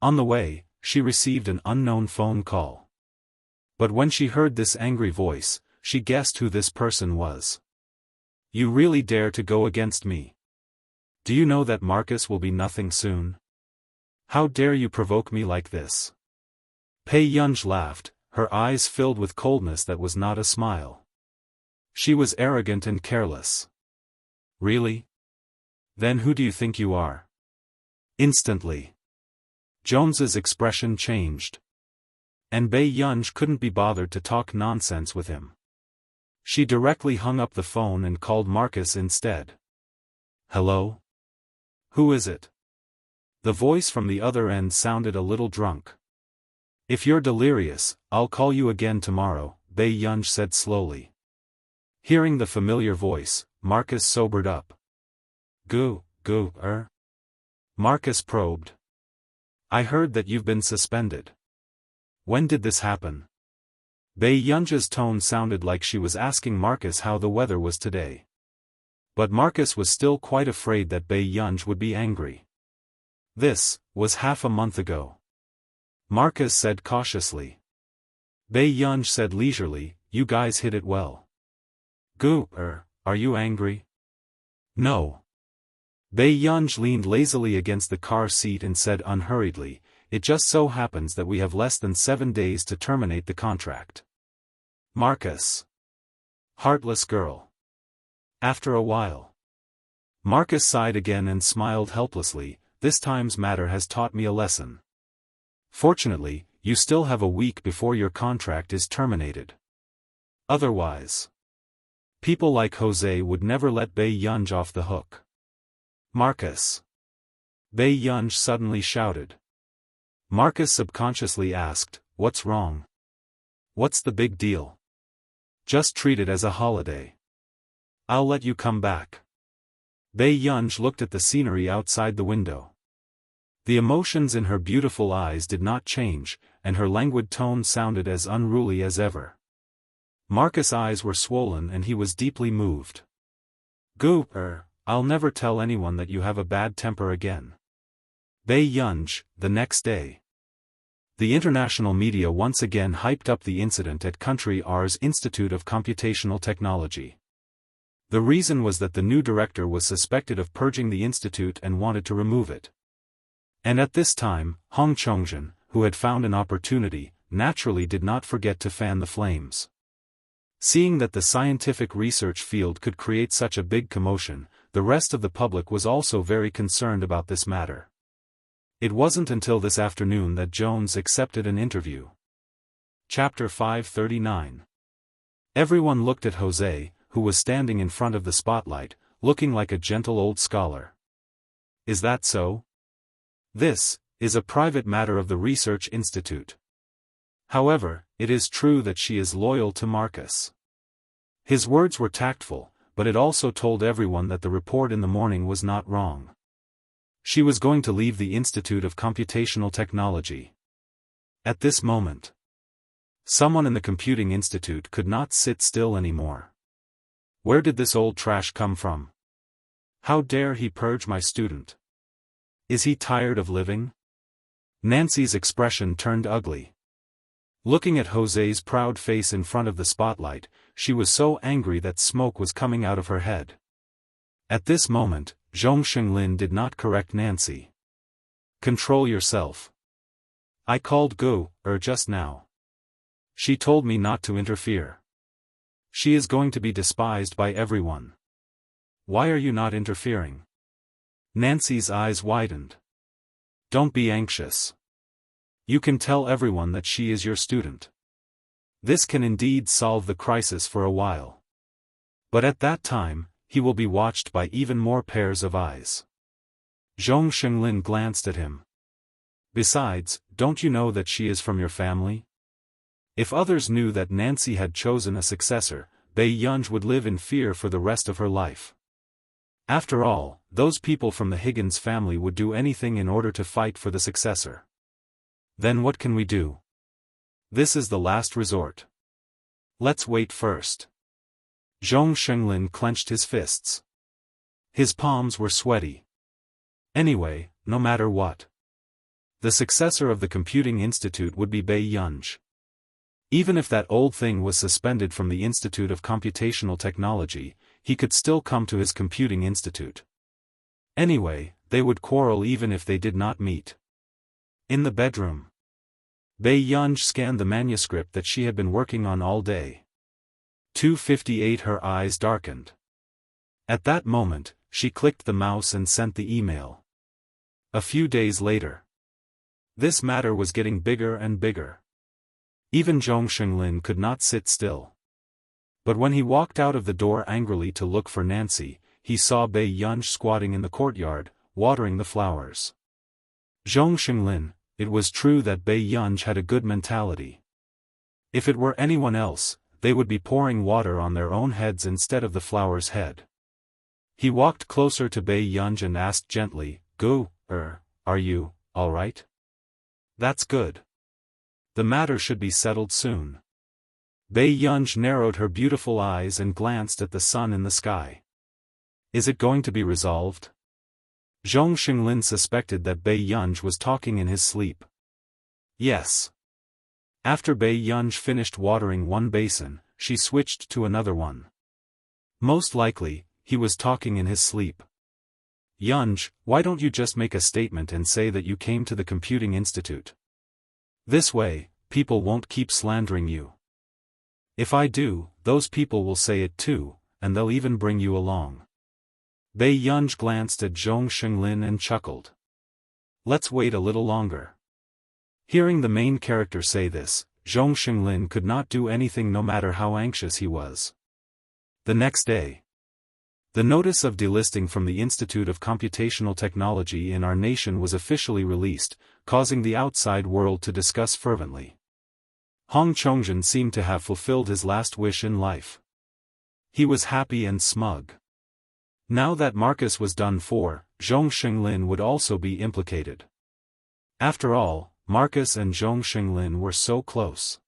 On the way, she received an unknown phone call. But when she heard this angry voice, she guessed who this person was. You really dare to go against me? Do you know that Marcus will be nothing soon? How dare you provoke me like this? Bei Yunj laughed, her eyes filled with coldness that was not a smile. She was arrogant and careless. Really? Then who do you think you are? Instantly. Jones's expression changed. And Bei Yunj couldn't be bothered to talk nonsense with him. She directly hung up the phone and called Marcus instead. Hello? Who is it? The voice from the other end sounded a little drunk. If you're delirious, I'll call you again tomorrow, Bei Yunj said slowly. Hearing the familiar voice, Marcus sobered up. Marcus probed. I heard that you've been suspended. When did this happen? Bei Yunj's tone sounded like she was asking Marcus how the weather was today. But Marcus was still quite afraid that Bei Yunj would be angry. This was half a month ago. Marcus said cautiously. Bei Yunj said leisurely, you guys hit it well. Are you angry? No. Bei Yunj leaned lazily against the car seat and said unhurriedly, it just so happens that we have less than 7 days to terminate the contract. Marcus. Heartless girl. After a while. Marcus sighed again and smiled helplessly, this time's matter has taught me a lesson. Fortunately, you still have a week before your contract is terminated. Otherwise. People like Jose would never let Bei Yunj off the hook. Marcus. Bei Yunj suddenly shouted. Marcus subconsciously asked, what's wrong? What's the big deal? Just treat it as a holiday. I'll let you come back. Bei Yunj looked at the scenery outside the window. The emotions in her beautiful eyes did not change, and her languid tone sounded as unruly as ever. Marcus' eyes were swollen and he was deeply moved. I'll never tell anyone that you have a bad temper again. Bei Yunj, the next day. The international media once again hyped up the incident at Country R's Institute of Computational Technology. The reason was that the new director was suspected of purging the institute and wanted to remove it. And at this time, Hong Chongjin, who had found an opportunity, naturally did not forget to fan the flames. Seeing that the scientific research field could create such a big commotion, the rest of the public was also very concerned about this matter. It wasn't until this afternoon that Jones accepted an interview. Chapter 539. Everyone looked at Jose, who was standing in front of the spotlight, looking like a gentle old scholar. Is that so? This is a private matter of the Research Institute. However, it is true that she is loyal to Marcus. His words were tactful, but it also told everyone that the report in the morning was not wrong. She was going to leave the Institute of Computational Technology. At this moment, someone in the Computing Institute could not sit still anymore. Where did this old trash come from? How dare he purge my student? Is he tired of living? Nancy's expression turned ugly. Looking at Jose's proud face in front of the spotlight, she was so angry that smoke was coming out of her head. At this moment, Zhong Xinglin did not correct Nancy. Control yourself. I called just now. She told me not to interfere. She is going to be despised by everyone. Why are you not interfering? Nancy's eyes widened. Don't be anxious. You can tell everyone that she is your student. This can indeed solve the crisis for a while. But at that time, he will be watched by even more pairs of eyes. Zhong Shenglin glanced at him. Besides, don't you know that she is from your family? If others knew that Nancy had chosen a successor, Bei Yunj would live in fear for the rest of her life. After all, those people from the Higgins family would do anything in order to fight for the successor. Then what can we do? This is the last resort. Let's wait first. Zhong Shenglin clenched his fists. His palms were sweaty. Anyway, no matter what, the successor of the Computing Institute would be Bei Yunj. Even if that old thing was suspended from the Institute of Computational Technology, he could still come to his Computing Institute. Anyway, they would quarrel even if they did not meet. In the bedroom, Bei Yunj scanned the manuscript that she had been working on all day. 2:58. Her eyes darkened. At that moment, she clicked the mouse and sent the email. A few days later, this matter was getting bigger and bigger. Even Zhong Shenglin could not sit still. But when he walked out of the door angrily to look for Nancy, he saw Bei Yunj squatting in the courtyard, watering the flowers. Zhong Shenglin, it was true that Bei Yunj had a good mentality. If it were anyone else, they would be pouring water on their own heads instead of the flower's head. He walked closer to Bei Yunj and asked gently, are you, all right? That's good. The matter should be settled soon. Bei Yunj narrowed her beautiful eyes and glanced at the sun in the sky. Is it going to be resolved? Zhong Shenglin suspected that Bei Yunj was talking in his sleep. Yes. After Bei Yunj finished watering one basin, she switched to another one. Most likely, he was talking in his sleep. Yunj, why don't you just make a statement and say that you came to the Computing Institute? This way, people won't keep slandering you. If I do, those people will say it too, and they'll even bring you along. Bei Yunj glanced at Zhong Shenglin and chuckled. Let's wait a little longer. Hearing the main character say this, Zhong Shenglin could not do anything no matter how anxious he was. The next day, the notice of delisting from the Institute of Computational Technology in our nation was officially released, causing the outside world to discuss fervently. Hong Chongjin seemed to have fulfilled his last wish in life. He was happy and smug. Now that Marcus was done for, Zhong Shenglin would also be implicated. After all, Marcus and Zhong Shenglin were so close.